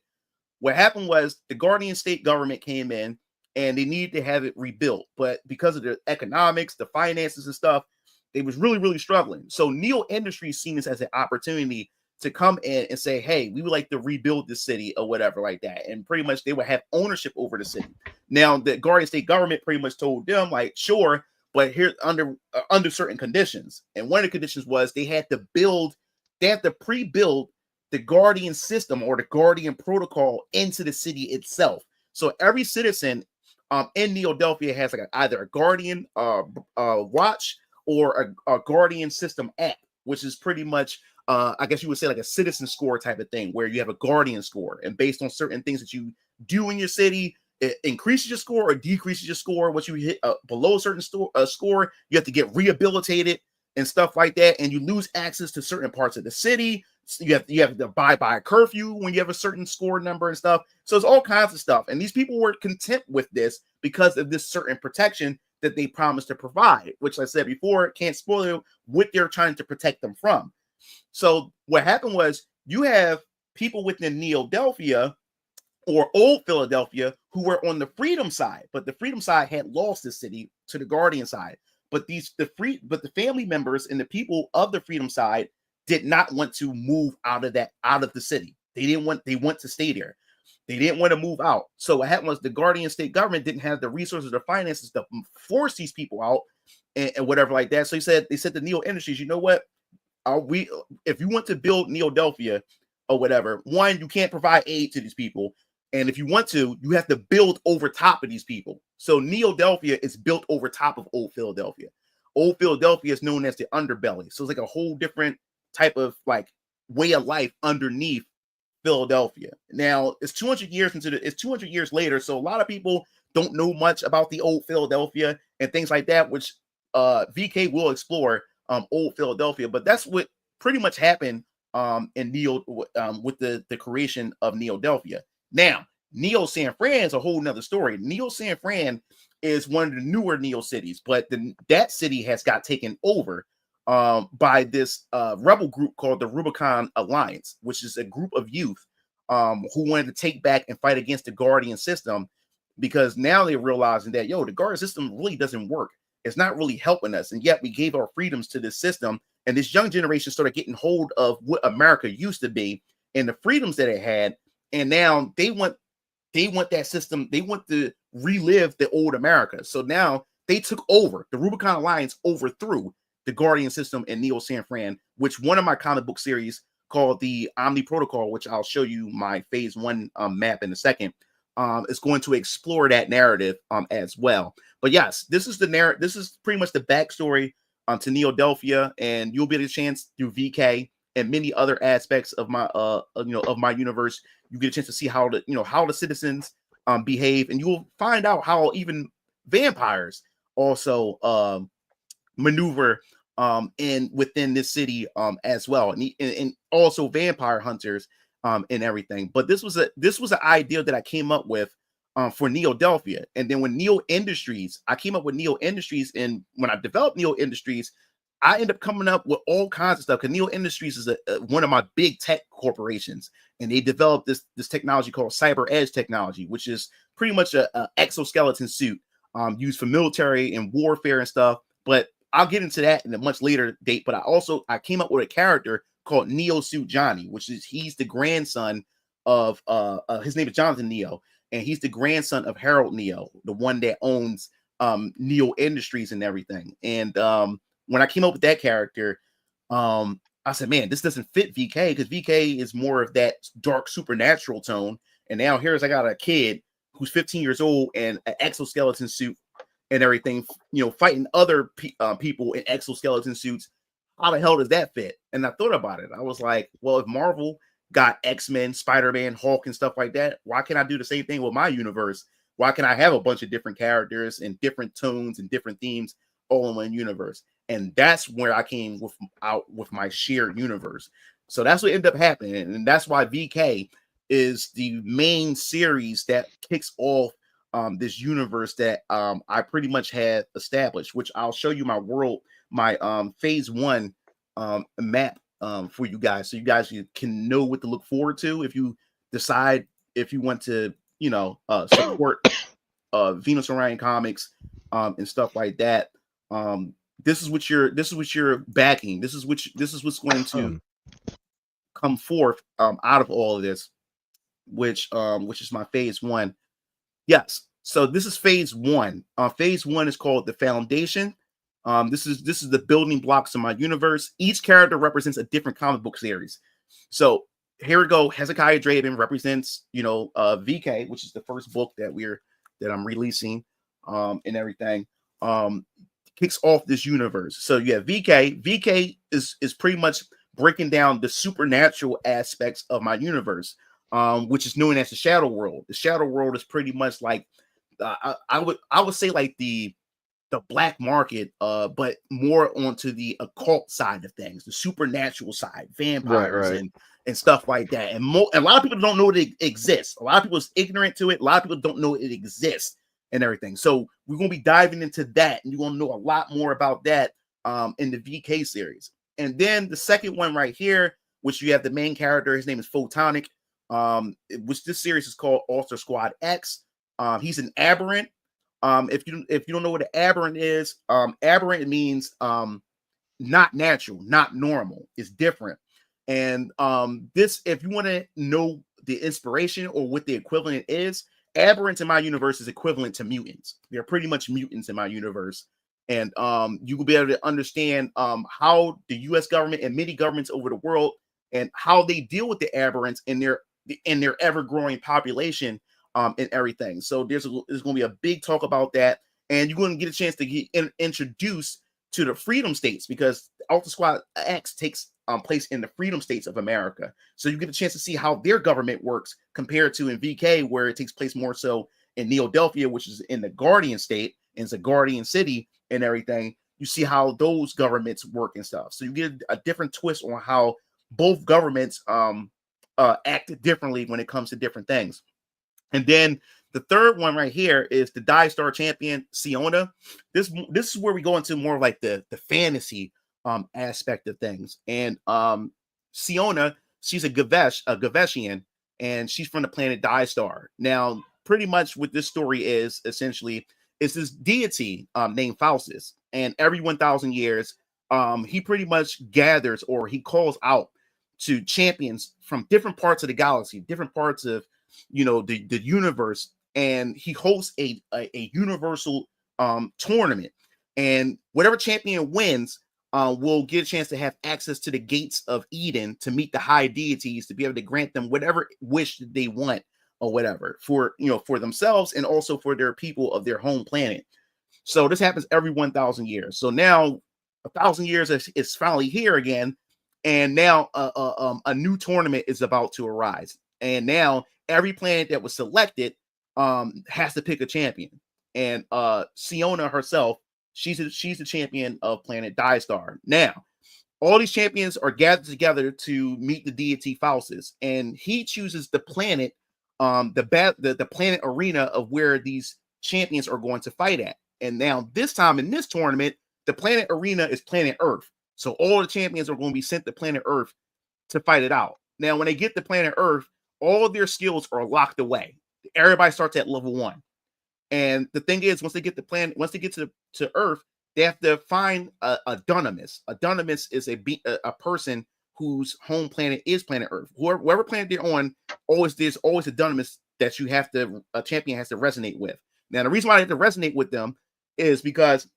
B: what happened was the Guardian state government came in and they needed to have it rebuilt. But because of the economics, the finances and stuff, they was really, really struggling. So Neo Industries seen this as an opportunity to come in and say, hey, we would like to rebuild the city or whatever like that. And pretty much they would have ownership over the city. Now, the Guardian state government pretty much told them, like, sure, but here under certain conditions. And one of the conditions was they had to pre-build the Guardian system or the Guardian protocol into the city itself. So every citizen in Neo-Delphia has either a Guardian watch or a Guardian system app, which is pretty much, I guess you would say, like a citizen score type of thing, where you have a Guardian score, and based on certain things that you do in your city, it increases your score or decreases your score. Once you hit below a certain score, you have to get rehabilitated and stuff like that, and you lose access to certain parts of the city. So you have to abide by a curfew when you have a certain score number and stuff. So it's all kinds of stuff, and these people were content with this because of this certain protection that they promised to provide, which I said before, can't spoil what they're trying to protect them from. So what happened was you have people within Neo-Delphia or Old Philadelphia who were on the freedom side, but the freedom side had lost the city to the Guardian side. But the family members and the people of the freedom side did not want to move out of the city. They want to stay there. They didn't want to move out. So what happened was the Guardian state government didn't have the resources or finances to force these people out and whatever like that. So they said to Neo Industries, you know what? If you want to build Neo-Delphia or whatever, one, you can't provide aid to these people. And if you want to, you have to build over top of these people. So Neo-Delphia is built over top of Old Philadelphia. Old Philadelphia is known as the underbelly. So it's like a whole different type of like way of life underneath Philadelphia. Now it's 200 years later. So a lot of people don't know much about the Old Philadelphia and things like that, which VK will explore Old Philadelphia. But that's what pretty much happened in with the creation of Neo-Delphia. Now, Neo San Fran is a whole nother story. Neo San Fran is one of the newer Neo cities, but that city has got taken over by this rebel group called the Rubicon Alliance, which is a group of youth who wanted to take back and fight against the Guardian system, because now they're realizing that, the Guardian system really doesn't work. It's not really helping us. And yet we gave our freedoms to this system, and this young generation started getting hold of what America used to be. and the freedoms that it had, and now they want that system. They want to relive the old America. So now they took over. The Rubicon Alliance overthrew the Guardian system in Neo San Fran, which one of my comic book series called the Omni Protocol, which I'll show you my phase 1 map in a second, is going to explore that narrative as well. But yes, this is the narrative. This is pretty much the backstory to Neo-Delphia, and you'll get a chance through VK and many other aspects of my of my universe. You get a chance to see how the citizens behave, and you will find out how even vampires also maneuver in within this city as well, and also vampire hunters and everything. But this was an idea that I came up with for Neo-Delphia. And then when Neo Industries, I came up with Neo Industries, and when I developed Neo Industries, I ended up coming up with all kinds of stuff, because Neo Industries is one of my big tech corporations, and they developed this technology called Cyber Edge technology, which is pretty much a exoskeleton suit used for military and warfare and stuff. But I'll get into that in a much later date. But I came up with a character called Neo Suit Johnny, which is he's the grandson of his name is Jonathan Neo, and he's the grandson of Harold Neo, the one that owns Neo Industries and everything. And when I came up with that character, I said, man, this doesn't fit VK, because VK is more of that dark supernatural tone. And now I got a kid who's 15 years old and an exoskeleton suit and everything, fighting other people in exoskeleton suits. How the hell does that fit? And I thought about it. I was like, well, if Marvel got X-Men, Spider-Man, Hulk, and stuff like that, why can't I do the same thing with my universe? Why can't I have a bunch of different characters and different tones and different themes all in one universe? And that's where I came with my shared universe. So that's what ended up happening. And that's why VK is the main series that kicks off this universe that I pretty much had established, which I'll show you my phase 1 map for you guys, so you guys can know what to look forward to if you decide if you want to support Venus Orion Comics and stuff like that. This is what you're backing. This is what's going to come forth out of all of this, which is my phase 1. Yes. So this is phase 1. Phase 1 is called the Foundation. This is the building blocks of my universe. Each character represents a different comic book series. So here we go. Hezekiah Draven represents, VK, which is the first book that I'm releasing, and everything. Kicks off this universe. So yeah, VK is pretty much breaking down the supernatural aspects of my universe, which is known as the Shadow World. The Shadow World is pretty much like I would say like the black market, but more onto the occult side of things, the supernatural side, vampires
A: right.
B: and stuff like that. And a lot of people don't know it exists. A lot of people is ignorant to it. A lot of people don't know it exists and everything. So we're going to be diving into that, and you're going to know a lot more about that in the VK series. And then the second one right here, which you have the main character, his name is Photonic, which this series is called Ultra Squad X. He's an aberrant. If you don't know what an aberrant is, aberrant means not natural, not normal. It's different. And this, if you want to know the inspiration or what the equivalent is, aberrants in my universe is equivalent to mutants. They're pretty much mutants in my universe. And you will be able to understand how the U.S. government and many governments over the world and how they deal with the aberrants in their ever-growing population and everything. So there's going to be a big talk about that, and you're going to get a chance to get introduced to the Freedom States, because Ultra Squad X takes place in the Freedom States of America. So you get a chance to see how their government works compared to in VK, where it takes place more so in Neo-Delphia, which is in the Guardian State, and it's a Guardian City and everything. You see how those governments work and stuff. So you get a different twist on how both governments act differently when it comes to different things. And then the third one right here is the Die Star champion, Siona. This is where we go into more like the fantasy aspect of things. And Siona, she's a Gaveshian, and she's from the planet Die Star. Now, pretty much what this story is essentially is this deity named Faustus. And every 1,000 years, he pretty much gathers, or he calls out to champions from different parts of the galaxy, different parts of the universe, and he hosts a universal tournament, and whatever champion wins will get a chance to have access to the gates of Eden to meet the high deities, to be able to grant them whatever wish they want or whatever for themselves and also for their people of their home planet. So this happens every 1,000 years. So now 1,000 years is finally here again, and now a new tournament is about to arise. And now every planet that was selected has to pick a champion. And Siona herself, she's the champion of planet Dystar. Now, all these champions are gathered together to meet the deity Faustus, and he chooses the planet, the planet arena of where these champions are going to fight at. And now this time in this tournament, the planet arena is planet Earth. So all the champions are going to be sent to planet Earth to fight it out. Now, when they get to planet Earth, all of their skills are locked away. Everybody starts at level 1. And the thing is, once they get to Earth, they have to find a Dunamis. A Dunamis is a person whose home planet is planet Earth. Whoever planet they're on, there's always a Dunamis that a champion has to resonate with. Now, the reason why they have to resonate with them is because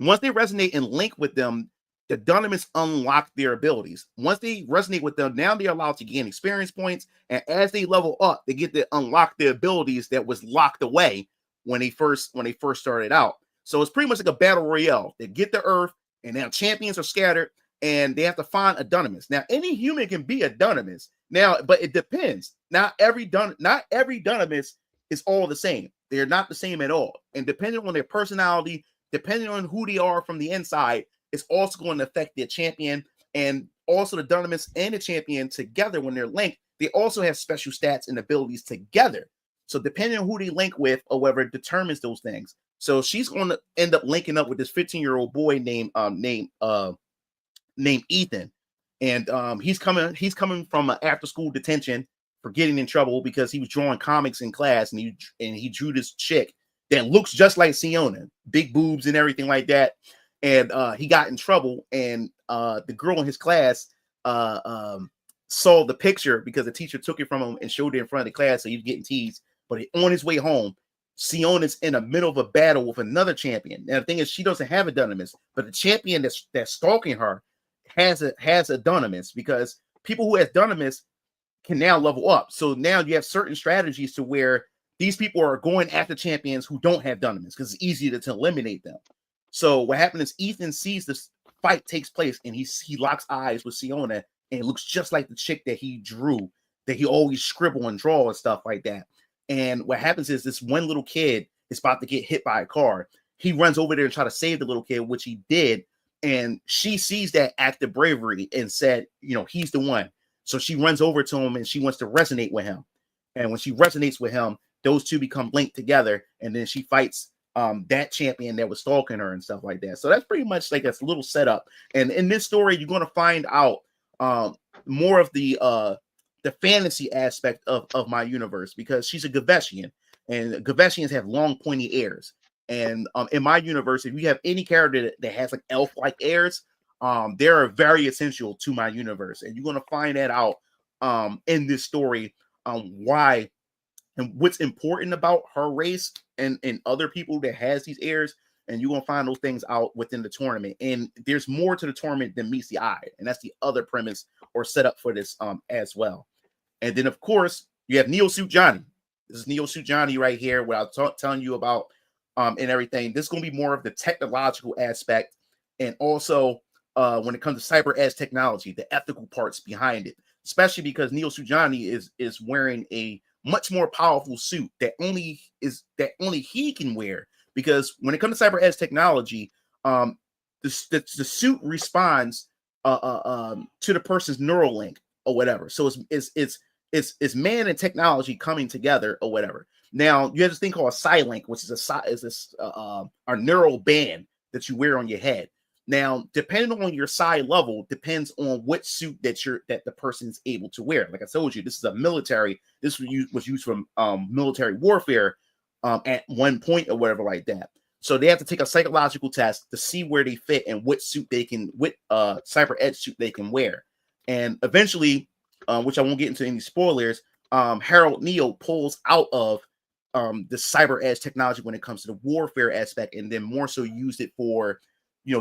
B: once they resonate and link with them, the Dunamis unlock their abilities. Once they resonate with them, now they're allowed to gain experience points. And as they level up, they get to unlock the abilities that was locked away when they first started out. So it's pretty much like a battle royale. They get to Earth, and now champions are scattered, and they have to find a Dunamis. Now, any human can be a Dunamis. Now, but it depends. Not every Dunamis is all the same. They're not the same at all. And depending on their personality, depending on who they are from the inside, it's also going to affect their champion. And also the Dunamis and the champion together, when they're linked, they also have special stats and abilities together. So depending on who they link with or whatever determines those things. So she's going to end up linking up with this 15-year-old boy named Ethan. And he's coming from an after-school detention for getting in trouble because he was drawing comics in class, and he drew this chick that looks just like Siona, big boobs and everything like that. And he got in trouble, and the girl in his class saw the picture because the teacher took it from him and showed it in front of the class, so he was getting teased. But on his way home, Siona's in the middle of a battle with another champion. Now the thing is, she doesn't have a Dunamis, but the champion that's stalking her has a Dunamis, because people who have Dunamis can now level up. So now you have certain strategies to where these people are going after champions who don't have Dunamis because it's easier to eliminate them. So what happened is Ethan sees this fight takes place, and he locks eyes with Siona, and it looks just like the chick that he drew, that he always scribble and draw and stuff like that. And what happens is this one little kid is about to get hit by a car. He runs over there and try to save the little kid, which he did. And she sees that act of bravery and said, he's the one. So she runs over to him and she wants to resonate with him. And when she resonates with him, those two become linked together. And then she fights that champion that was stalking her and stuff like that. So that's pretty much like a little setup. And in this story, you're going to find out more of the fantasy aspect of my universe, because she's a Gaveshian, and Gaveshians have long pointy ears. And in my universe, if you have any character that has like elf-like ears, they're very essential to my universe. And you're going to find that out in this story, why and what's important about her race and other people that has these ears. And you're going to find those things out within the tournament. And there's more to the tournament than meets the eye. And that's the other premise or setup for this as well. And then, of course, you have Neo Suit Johnny. This is Neo Suit Johnny right here, what I was telling you about and everything. This is going to be more of the technological aspect. And also, when it comes to cyber edge technology, the ethical parts behind it. Especially because Neo Suit Johnny is wearing a much more powerful suit that only he can wear. Because when it comes to cyber edge technology, the suit responds to the person's neural link or whatever. So it's man and technology coming together or whatever. Now you have this thing called a Psylink, which is a neural band that you wear on your head. Now, depending on your psi level, depends on what suit that the person's able to wear. Like I told you, this is a military. This was used from military warfare at one point or whatever like that. So they have to take a psychological test to see where they fit and what suit they can, what cyber edge suit they can wear. And eventually, which I won't get into any spoilers, Harold Neo pulls out of the cyber edge technology when it comes to the warfare aspect, and then more so used it for,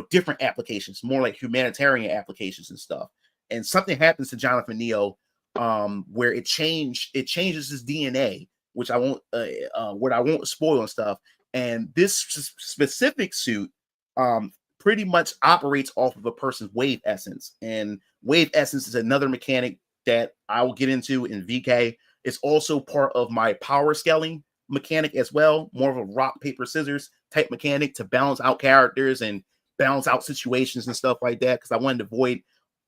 B: different applications, more like humanitarian applications and stuff. And something happens to Jonathan Neo, where it changes his DNA, which I won't, what I won't spoil and stuff. And this specific suit, pretty much operates off of a person's wave essence, and wave essence is another mechanic that I will get into in VK. It's also part of my power scaling mechanic as well, more of a rock, paper, scissors type mechanic to balance out characters and balance out situations and stuff like that, because I wanted to avoid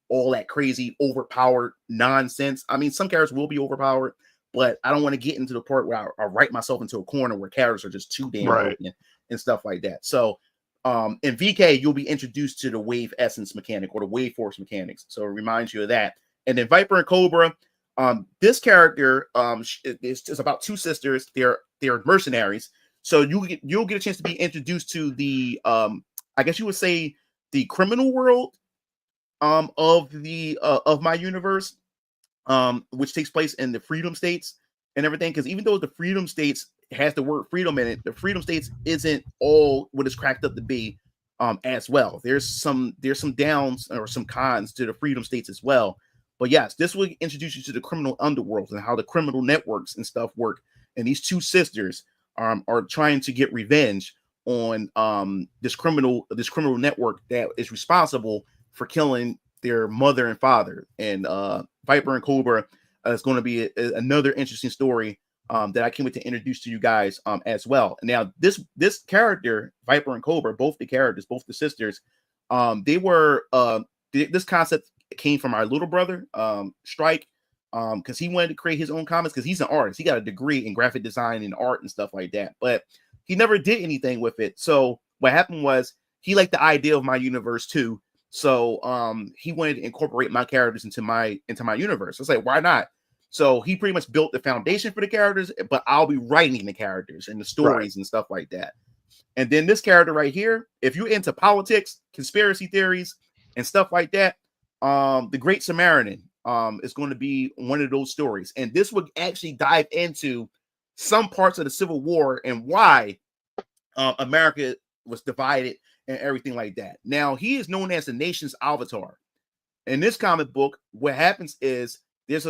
B: all that crazy overpowered nonsense. I mean, some characters will be overpowered, but I don't want to get into the part where I write myself into a corner where characters are just too damn broken and stuff like that. So in VK, you'll be introduced to the wave essence mechanic or the wave force mechanics. So it reminds you of that. And then Viper and Cobra, this character is about two sisters. They're mercenaries. So you'll get a chance to be introduced to the I guess you would say the criminal world of my universe, which takes place in the Freedom States and everything. Because even though the Freedom States has the word freedom in it, the Freedom States isn't all what it's cracked up to be as well. There's some downs or some cons to the Freedom States as well. But yes, this will introduce you to the criminal underworld and how the criminal networks and stuff work. And these two sisters are trying to get revenge on this criminal network that is responsible for killing their mother and father. And Viper and Cobra is going to be another interesting story that I can't wait to introduce to you guys as well. Now, this character, Viper and Cobra, both the characters, both the sisters, they were this concept came from our little brother, Strike, because he wanted to create his own comics because he's an artist. He got a degree in graphic design and art and stuff like that, but he never did anything with it. So what happened was he liked the idea of my universe too. So he wanted to incorporate my characters into my universe. I was like, why not? So he pretty much built the foundation for the characters, but I'll be writing the characters and the stories and stuff like that. And then this character right here, if you're into politics, conspiracy theories, and stuff like that, the Great Samaritan is going to be one of those stories. And this would actually dive into some parts of the Civil War and why America was divided and everything like that. Now, he is known as the nation's avatar. In this comic book, what happens is there's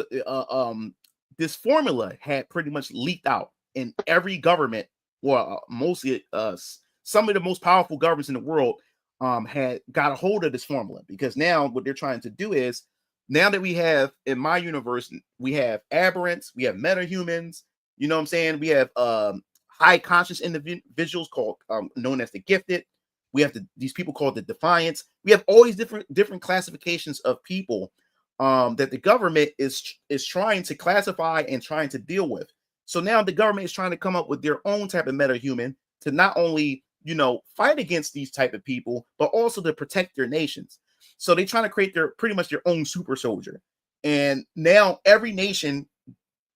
B: this formula had pretty much leaked out, and every government, well, mostly some of the most powerful governments in the world had got a hold of this formula, because now what they're trying to do is, now that we have in my universe, we have aberrants, we have metahumans, you know what I'm saying? We have high conscious individuals called known as the gifted. We have these people called the defiants. We have all these different classifications of people that the government is trying to classify and trying to deal with. So now the government is trying to come up with their own type of metahuman to not only, fight against these type of people, but also to protect their nations. So they're trying to create pretty much their own super soldier. And now every nation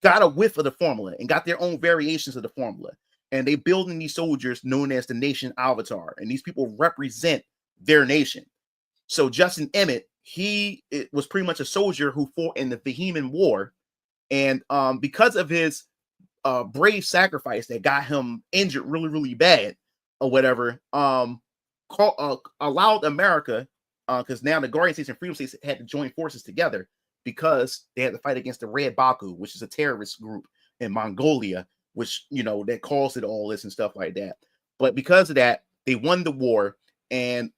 B: got a whiff of the formula and got their own variations of the formula. And they building these soldiers known as the nation avatar. And these people represent their nation. So Justin Emmett, it was pretty much a soldier who fought in the Bohemian War. And because of his brave sacrifice that got him injured really, really bad or whatever, allowed America, because now the Guardian States and Freedom States had to join forces together because they had to fight against the Red Baku, which is a terrorist group in Mongolia, which, that caused it all this and stuff like that. But because of that, they won the war. And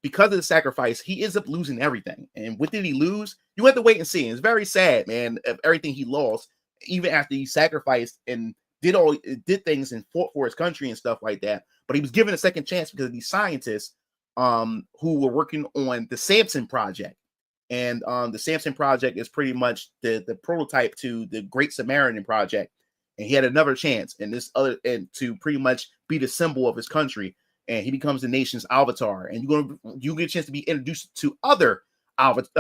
B: because of the sacrifice, he ends up losing everything. And what did he lose? You have to wait and see. And it's very sad, man, of everything he lost, even after he sacrificed and did things and fought for his country and stuff like that. But he was given a second chance because of these scientists who were working on the Samson Project. And the Samson Project is pretty much the prototype to the Great Samaritan Project. And he had another chance and to pretty much be the symbol of his country. And he becomes the nation's avatar. And you get a chance to be introduced to other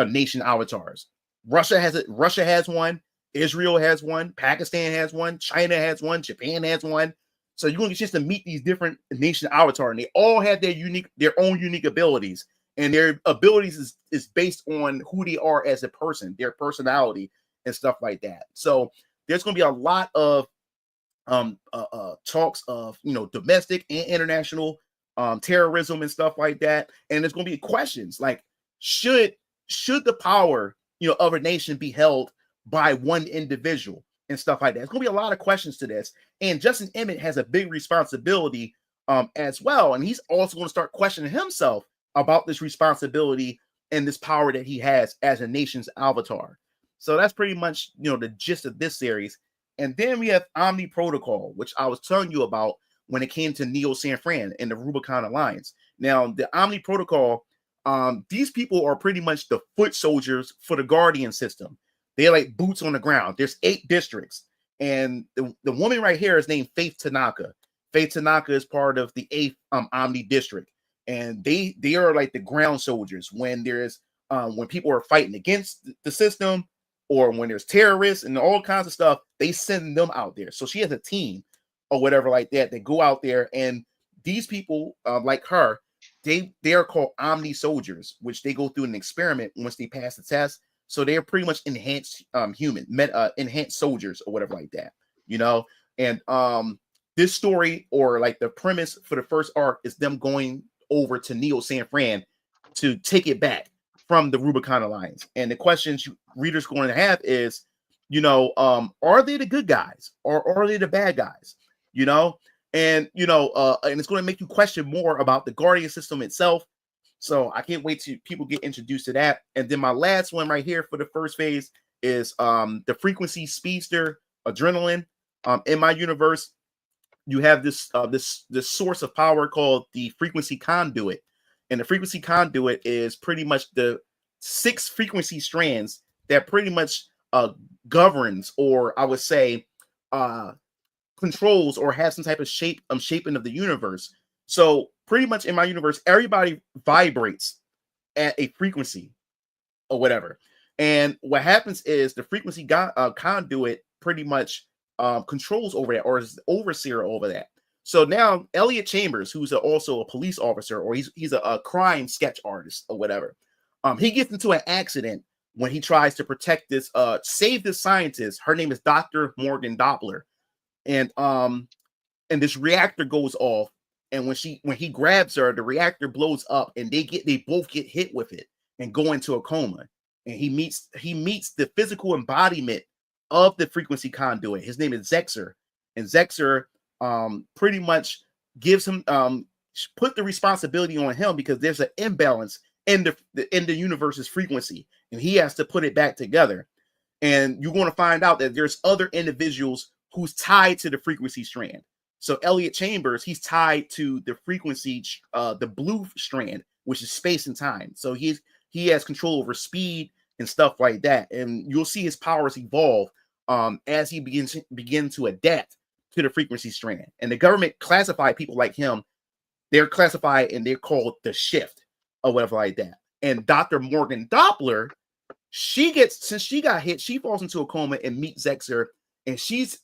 B: nation avatars. Russia has one. Israel has one. Pakistan has one. China has one. Japan has one. So you're going to get a chance to meet these different nation avatars. And they all have their own unique abilities and their abilities is based on who they are as a person, their personality and stuff like that. So there's going to be a lot of talks of, you know, domestic and international terrorism and stuff like that. And there's going to be questions like, should the power, you know, of a nation be held by one individual and stuff like that? There's going to be a lot of questions to this. And Justin Emmett has a big responsibility as well. And he's also going to start questioning himself about this responsibility and this power that he has as a nation's avatar. So that's pretty much, you know, the gist of this series. And then we have Omni Protocol, which I was telling you about when it came to Neo San Fran and the Rubicon Alliance. Now, the Omni Protocol, these people are pretty much the foot soldiers for the Guardian system. They're like boots on the ground. There's 8 districts. And the woman right here is named Faith Tanaka. Faith Tanaka is part of the 8th Omni District. And they are like the ground soldiers when there's when people are fighting against the system, or when there's terrorists and all kinds of stuff, they send them out there. So she has a team or whatever like that. They go out there, and these people like her, they are called Omni soldiers, which they go through an experiment once they pass the test. So they're pretty much enhanced enhanced soldiers or whatever like that, you know. And this story, or like the premise for the first arc, is them going over to Neo San Fran to take it back from the Rubicon Alliance. And the questions readers going to have is, you know, are they the good guys or are they the bad guys? You know, and you know, and it's going to make you question more about the Guardian system itself. So I can't wait till people get introduced to that. And then my last one right here for the first phase is the Frequency Speedster Adrenaline. In my universe, you have this source of power called the Frequency Conduit. And the Frequency Conduit is pretty much the 6 frequency strands that pretty much governs, or I would say controls, or has some type of shaping of the universe. So pretty much in my universe, everybody vibrates at a frequency or whatever. And what happens is the Frequency Conduit pretty much controls over that, or is the overseer over that. So now Elliot Chambers, who's also a police officer, or he's a crime sketch artist or whatever, he gets into an accident when he tries to protect this, save this scientist. Her name is Dr. Mugen Doppler, and this reactor goes off, and when he grabs her, the reactor blows up, and they both get hit with it and go into a coma. And he meets the physical embodiment of the Frequency Conduit. His name is Zexer, and Zexer pretty much gives him put the responsibility on him, because there's an imbalance in the universe's frequency, and he has to put it back together. And you're going to find out that there's other individuals who's tied to the frequency strand. So Elliot Chambers, he's tied to the frequency, the blue strand, which is space and time. So he has control over speed and stuff like that. And you'll see his powers evolve as he begins to adapt to the frequency strand. And the government classified people like him. They're classified and they're called the shift or whatever like that. And Dr. Mugen Doppler, since she got hit, she falls into a coma and meets Zexer, and she's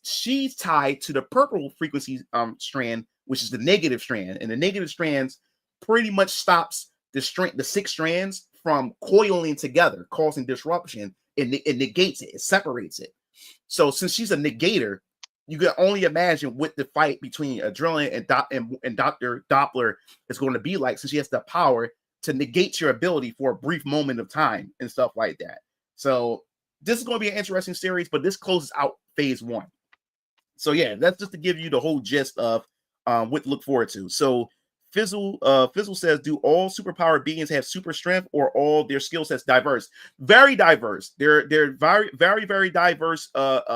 B: tied to the purple frequency strand, which is the negative strand. And the negative strands pretty much stops the 6 strands from coiling together, causing disruption. It negates it, it separates it. So since she's a negator, you can only imagine what the fight between Adrenaline and Dr. Doppler is going to be like, since she has the power to negate your ability for a brief moment of time and stuff like that. So this is going to be an interesting series, but this closes out phase 1. So yeah, that's just to give you the whole gist of what to look forward to. So Fizzle says, do all superpowered beings have super strength, or all their skill sets diverse? Very diverse. They're very, very, very diverse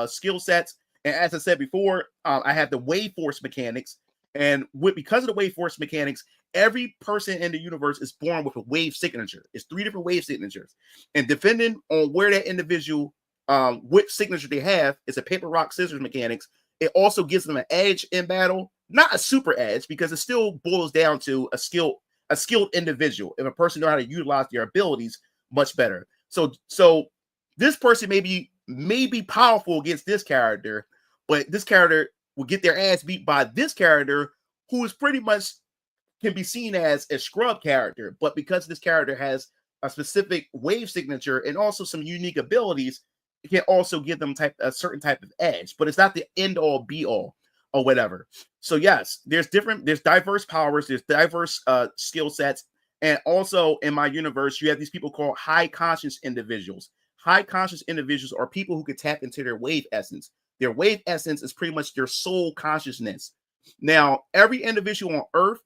B: skill sets. And as I said before, I have the wave force mechanics, and because of the wave force mechanics, every person in the universe is born with a wave signature. It's 3 different wave signatures, and depending on where that individual, which signature they have, it's a paper rock scissors mechanics. It also gives them an edge in battle, not a super edge, because it still boils down to a skilled individual. If a person knows how to utilize their abilities much better, so this person may be powerful against this character, but this character will get their ass beat by this character, who is pretty much can be seen as a scrub character, but because this character has a specific wave signature and also some unique abilities, it can also give them a certain type of edge, but it's not the end all be all or whatever. So yes, there's diverse powers, there's diverse skill sets, and also in my universe, you have these people called high conscious individuals. High conscious individuals are people who can tap into their wave essence. Their wave essence is pretty much their soul consciousness. Now, every individual on Earth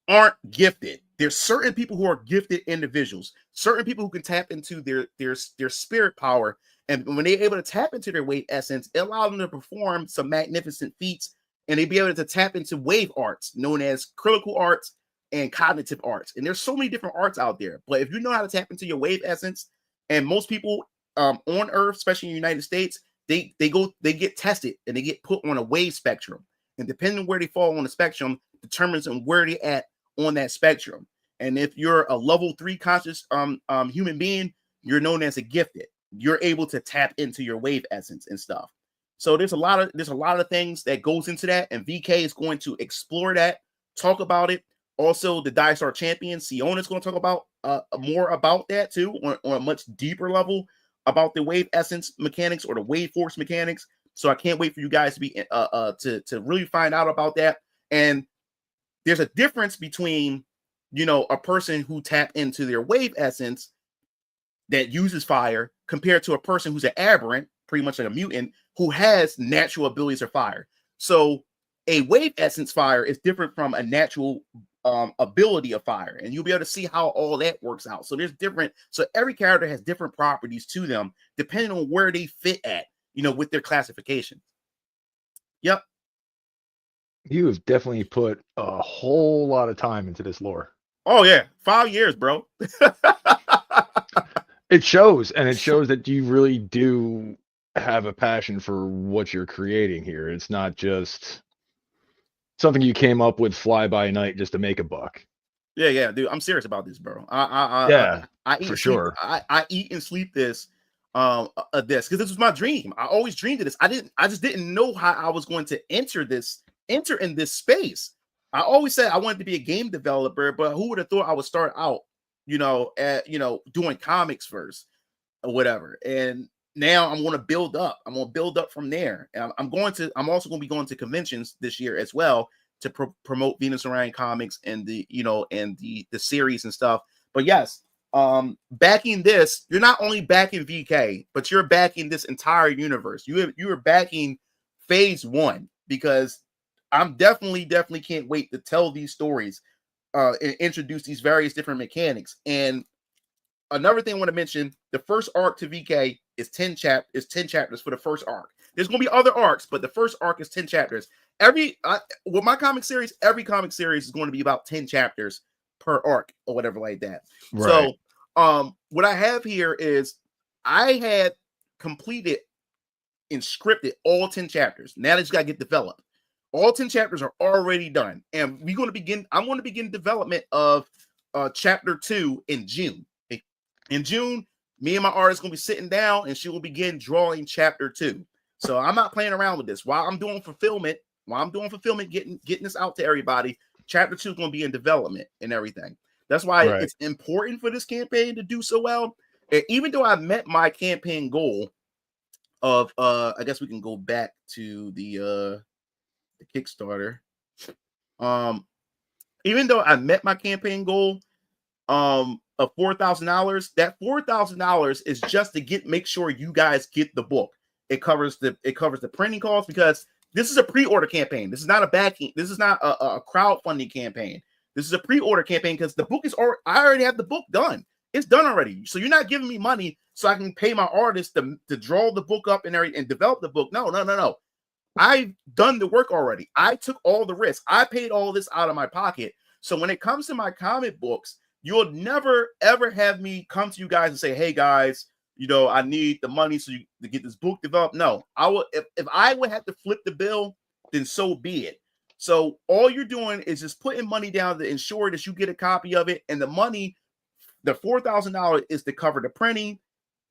B: aren't gifted. There's certain people who are gifted individuals, certain people who can tap into their spirit power. And when they're able to tap into their wave essence, it allows them to perform some magnificent feats, and they be able to tap into wave arts known as critical arts and cognitive arts. And there's so many different arts out there. But if you know how to tap into your wave essence, and most people on Earth, especially in the United States, they get tested and they get put on a wave spectrum. And depending on where they fall on the spectrum determines on where they're at on that spectrum. And if you're a level 3 conscious human being, you're known as a gifted. You're able to tap into your wave essence and stuff. So there's a lot of things that goes into that, and VK is going to explore that, talk about it. Also, the Die Star champion Siona is going to talk about more about that too, on a much deeper level about the wave essence mechanics or the wave force mechanics. So I can't wait for you guys to be to really find out about that. And there's a difference between, a person who tapped into their wave essence that uses fire compared to a person who's an aberrant, pretty much like a mutant, who has natural abilities of fire. So a wave essence fire is different from a natural ability of fire, and you'll be able to see how all that works out. So so every character has different properties to them depending on where they fit at, with their classification. Yep.
A: You have definitely put a whole lot of time into this lore.
B: Oh yeah, 5 years, bro.
A: It shows, and it shows that you really do have a passion for what you're creating here. It's not just something you came up with fly by night just to make a buck.
B: Yeah, dude, I'm serious about this, bro.
A: I
B: eat
A: for sure.
B: I eat and sleep this because this was my dream. I always dreamed of this. I just didn't know how I was going to enter in this space. I always said I wanted to be a game developer, but who would have thought I would start out, doing comics first or whatever. And now I'm going to build up. I'm going to build up from there. And I'm also going to be going to conventions this year as well to promote Venus Orion Comics and the series and stuff. But yes, backing this, you're not only backing VK, but you're backing this entire universe. You are backing phase 1, because I'm definitely can't wait to tell these stories and introduce these various different mechanics. And another thing I want to mention, the first arc to VK is 10 chapters for the first arc. There's going to be other arcs, but the first arc is 10 chapters. With my comic series, every comic series is going to be about 10 chapters per arc or whatever like that. Right. So what I have here is I had completed and scripted all 10 chapters. Now they just got to get developed. All 10 chapters are already done. And I'm going to begin development of chapter 2 in June. In June, me and my artist going to be sitting down, and she will begin drawing chapter 2. So I'm not playing around with this. While I'm doing fulfillment, getting this out to everybody, chapter 2 is going to be in development and everything. That's why It's important for this campaign to do so well. And even though I met my campaign goal of I guess we can go back to the Kickstarter. Even though I met my campaign goal of $4,000, that $4,000 is just to make sure you guys get the book. It covers the printing costs, because this is a pre-order campaign. This is not a crowdfunding campaign. This is a pre-order campaign because the book I already have the book done. It's done already. So you're not giving me money so I can pay my artist to draw the book up and develop the book. No. I've done the work already. I took all the risks. I paid all this out of my pocket. So when it comes to my comic books, you'll never, ever have me come to you guys and say, hey, guys, I need the money to get this book developed. No, I will. If I would have to flip the bill, then so be it. So all you're doing is just putting money down to ensure that you get a copy of it. And the money, the $4,000 is to cover the printing,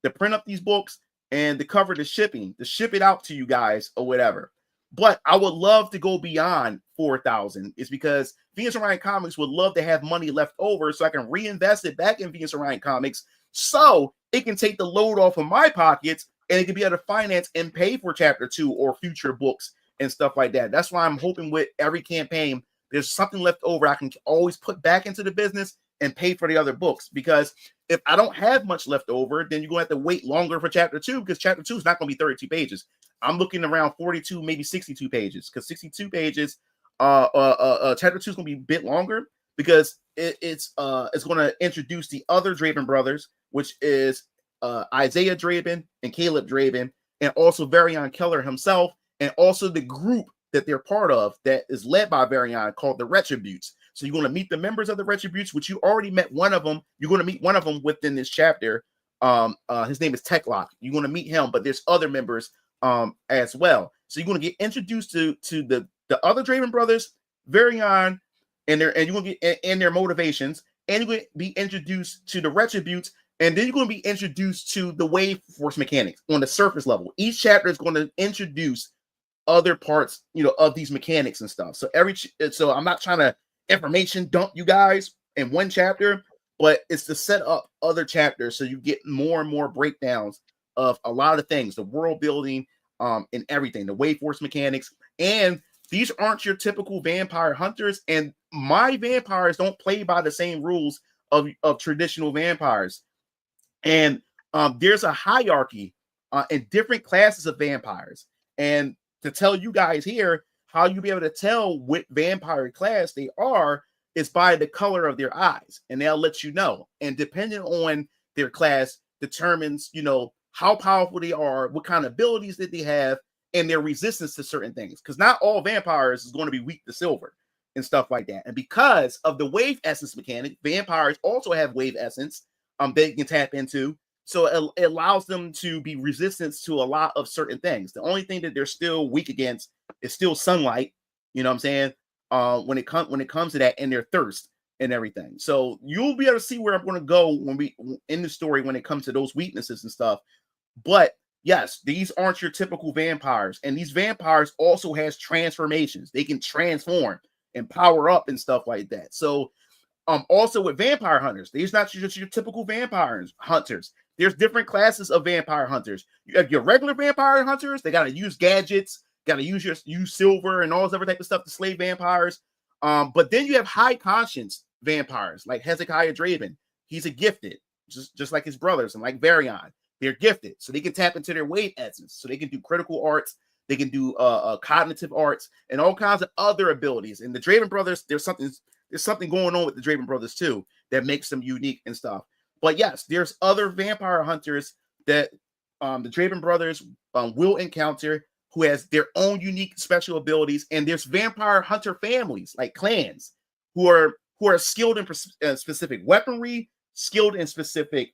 B: to print up these books, and to cover the shipping, to ship it out to you guys or whatever. But I would love to go beyond 4,000. Is because Venus Orion Comics would love to have money left over so I can reinvest it back in Venus Orion Comics so it can take the load off of my pockets and it can be able to finance and pay for chapter 2 or future books and stuff like that. That's why I'm hoping with every campaign, there's something left over I can always put back into the business and pay for the other books. Because if I don't have much left over, then you're going to have to wait longer for chapter 2 because chapter 2 is not going to be 32 pages. I'm looking around 42, maybe 62 pages because 62 pages, chapter 2 is going to be a bit longer because it's going to introduce the other Draven brothers, which is Isaiah Draven and Caleb Draven, and also Varian Keller himself, and also the group that they're part of that is led by Varian called the Retributes. So you're going to meet the members of the Retributes, which you already met one of them. You're going to meet one of them within this chapter. His name is Techlock. You're going to meet him, but there's other members as well. So you're going to get introduced to the other Draven brothers, Varian, and you're going to get in their motivations, and you're going to be introduced to the Retributes, and then you're going to be introduced to the Wave Force mechanics on the surface level. Each chapter is going to introduce other parts, of these mechanics and stuff. So I'm not trying to information dump you guys in one chapter, but it's to set up other chapters so you get more and more breakdowns of a lot of things, the world building, and everything, the Wave Force mechanics. And these aren't your typical vampire hunters, and my vampires don't play by the same rules of traditional vampires. And there's a hierarchy in different classes of vampires. And to tell you guys here how you be able to tell what vampire class they are is by the color of their eyes, and they'll let you know. And depending on their class determines, how powerful they are, what kind of abilities that they have, and their resistance to certain things. Because not all vampires is going to be weak to silver and stuff like that. And because of the wave essence mechanic, vampires also have wave essence they can tap into. So it allows them to be resistant to a lot of certain things. The only thing that they're still weak against is still sunlight. You know what I'm saying? When it comes to that, and their thirst and everything. So you'll be able to see where I'm going to go when we in the story when it comes to those weaknesses and stuff. But yes, these aren't your typical vampires, and these vampires also has transformations. They can transform and power up and stuff like that. So also with vampire hunters, these not just your typical vampire hunters. There's different classes of vampire hunters. You have your regular vampire hunters. They got to use gadgets, got to use silver and all this other type of stuff to slay vampires. But then you have high conscience vampires like Hezekiah Draven. He's a gifted, just like his brothers, and like Varian. They're gifted, so they can tap into their wave essence. So they can do critical arts, they can do cognitive arts, and all kinds of other abilities. And the Draven brothers, there's something going on with the Draven brothers too that makes them unique and stuff. But yes, there's other vampire hunters that the Draven brothers will encounter who has their own unique special abilities, and there's vampire hunter families like clans who are skilled in specific weaponry, skilled in specific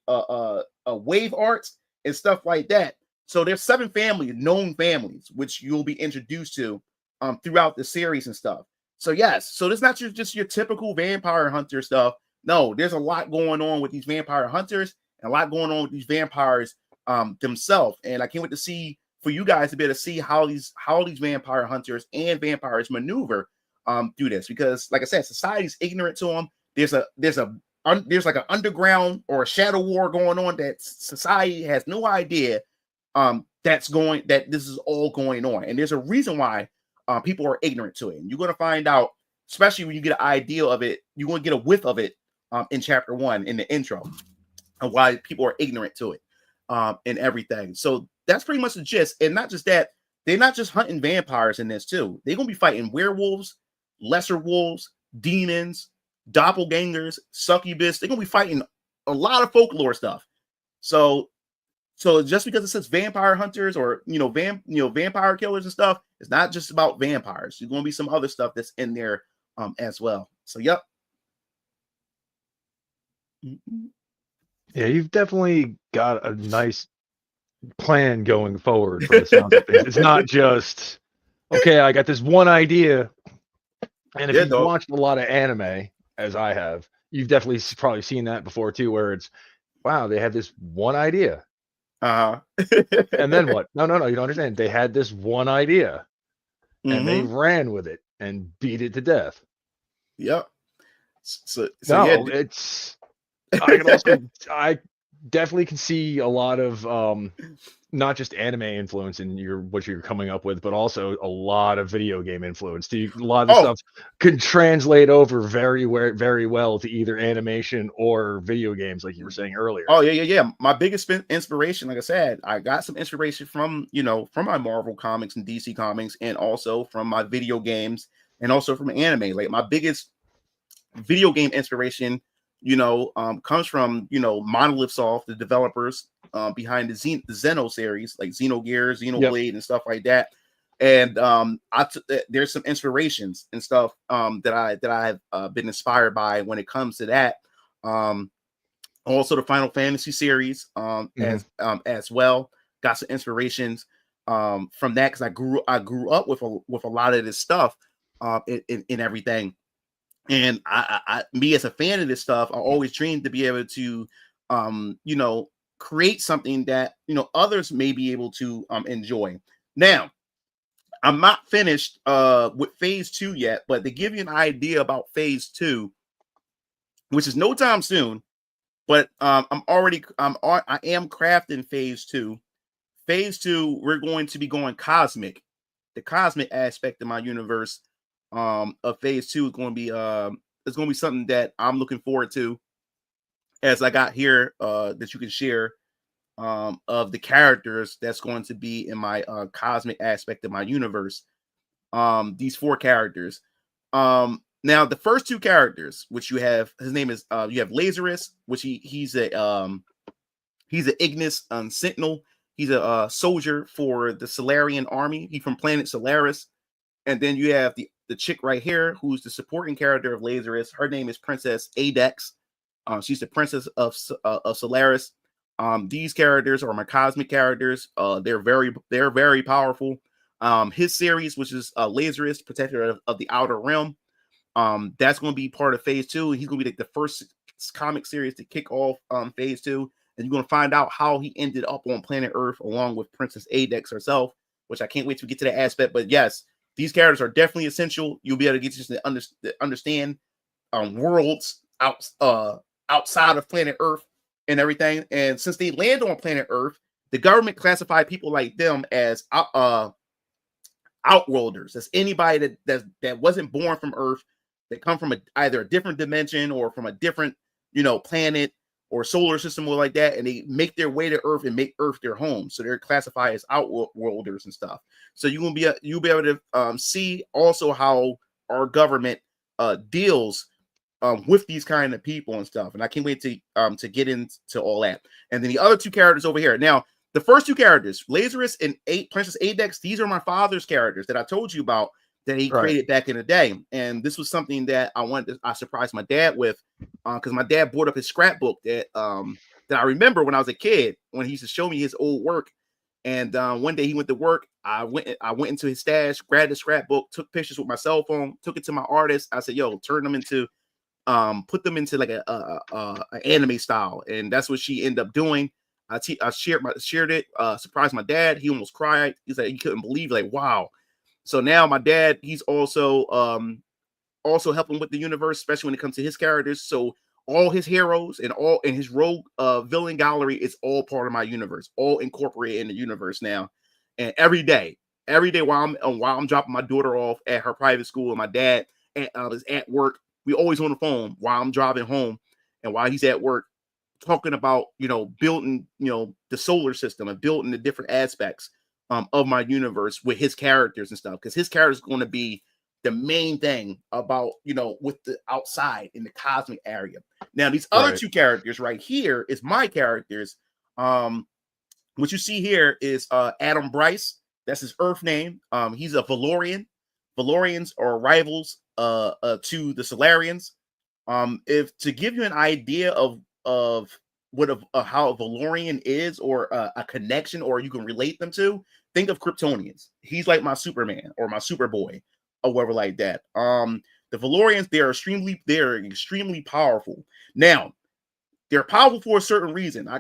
B: wave arts and stuff like that. So there's 7 known families, which you'll be introduced to throughout the series and stuff. So yes, so it's not just your typical vampire hunter stuff. No, there's a lot going on with these vampire hunters and a lot going on with these vampires themselves. And I can't wait to see for you guys to be able to see how these vampire hunters and vampires maneuver through this, because like I said, society's ignorant to them. There's like an underground or a shadow war going on that society has no idea that this is all going on. And there's a reason why people are ignorant to it. And you're going to find out, especially when you get an idea of it, you're going to get a whiff of it in chapter 1 in the intro, and why people are ignorant to it and everything. So that's pretty much the gist. And not just that, they're not just hunting vampires in this too. They're going to be fighting werewolves, lesser wolves, demons, doppelgangers, succubus. They're going to be fighting a lot of folklore stuff. So just because it says vampire hunters or vampire killers and stuff, it's not just about vampires. There's going to be some other stuff that's in there as well. So yep.
A: Yeah, you've definitely got a nice plan going forward for the sounds of things. It's not just, okay, I got this one idea. And if you've watched a lot of anime, as I have, you've definitely probably seen that before too, where it's, wow, they have this one idea. And then what? No, you don't understand. They had this one idea. and they
B: Mm-hmm.
A: ran with it and beat it to death.
B: Yep. So yeah.
A: No, it's I definitely can see a lot of not just anime influence in what you're coming up with, but also a lot of video game influence. A lot of the
B: Oh,
A: stuff can translate over very well to either animation or video games, like you were saying earlier.
B: oh yeah. My biggest inspiration, like I said, I got some inspiration from from my Marvel comics and DC comics, and also from my video games, and also from anime. Like my biggest video game inspiration, comes from Monolith Soft, the developers behind the Xeno series, like Xenogears,
A: Yep.
B: Xenoblade, and stuff like that. And there's some inspirations and stuff that I've been inspired by when it comes to that. Um, Also the Final Fantasy series as well. Got some inspirations from that because I grew up with a lot of this stuff in everything. And me as a fan of this stuff, I always dreamed to be able to create something that others may be able to enjoy. Now, I'm not finished with phase 2 yet, but to give you an idea about phase 2, which is no time soon, but I am crafting phase 2. Phase 2, we're going to be going cosmic. The cosmic aspect of my universe of phase 2 is going to be it's going to be something that I'm looking forward to, as I got here that you can share of the characters that's going to be in my cosmic aspect of my universe. These 4 characters. Now the first 2 characters, which you have, his name is you have Lazarus, which he's an Ignis Sentinel. He's a soldier for the Solarian army. He's from planet Solaris. And then you have the chick right here, who's the supporting character of Lazarus. Her name is Princess Adex. She's the princess of Solaris. These characters are my cosmic characters. They're very powerful. His series, which is Lazarus, Protector of the Outer Realm, that's going to be part of phase 2. He's going to be like the first comic series to kick off phase 2. And you're going to find out how he ended up on planet Earth along with Princess Adex herself, which I can't wait to get to that aspect. But yes, these characters are definitely essential. You'll be able to get to understand worlds outside of planet Earth and everything. And since they land on planet Earth, the government classified people like them as outworlders. That's anybody that wasn't born from Earth, that come from either a different dimension or from a different planet or solar system or like that, and they make their way to Earth and make Earth their home. So they're classified as outworlders and stuff. So you'll be able to see also how our government deals with these kind of people and stuff. And I can't wait to get into all that. And then the other 2 characters over here. Now, the first 2 characters, Lazarus and Princess Adex, these are my father's characters that I told you about that he created back in the day. And this was something that I surprised my dad with, because my dad brought up his scrapbook that I remember when I was a kid, when he used to show me his old work. And one day he went to work. I went into his stash, grabbed the scrapbook, took pictures with my cell phone, took it to my artist. I said, "Yo, turn them into, put them into like a anime style." And that's what she ended up doing. I shared it, surprised my dad. He almost cried. He said he couldn't believe, like, wow. So now my dad, he's also helping with the universe, especially when it comes to his characters. So all his heroes and his rogue villain gallery is all part of my universe, all incorporated in the universe now. And every day while I'm dropping my daughter off at her private school, and my dad is at work, we always on the phone while I'm driving home and while he's at work, talking about building the solar system and building the different aspects of my universe with his characters and stuff, because his character is going to be the main thing about with the outside in the cosmic area. Now these other 2 characters right here is my characters. What you see here is Adam Bryce. That's his Earth name. He's a Valorian. Valorians are rivals to the Solarians. If to give you an idea of how a Valorian is, or a connection, or you can relate them to, think of Kryptonians. He's like my Superman or my Superboy or whatever like that. The Valorians, they're extremely powerful. Now, they're powerful for a certain reason. I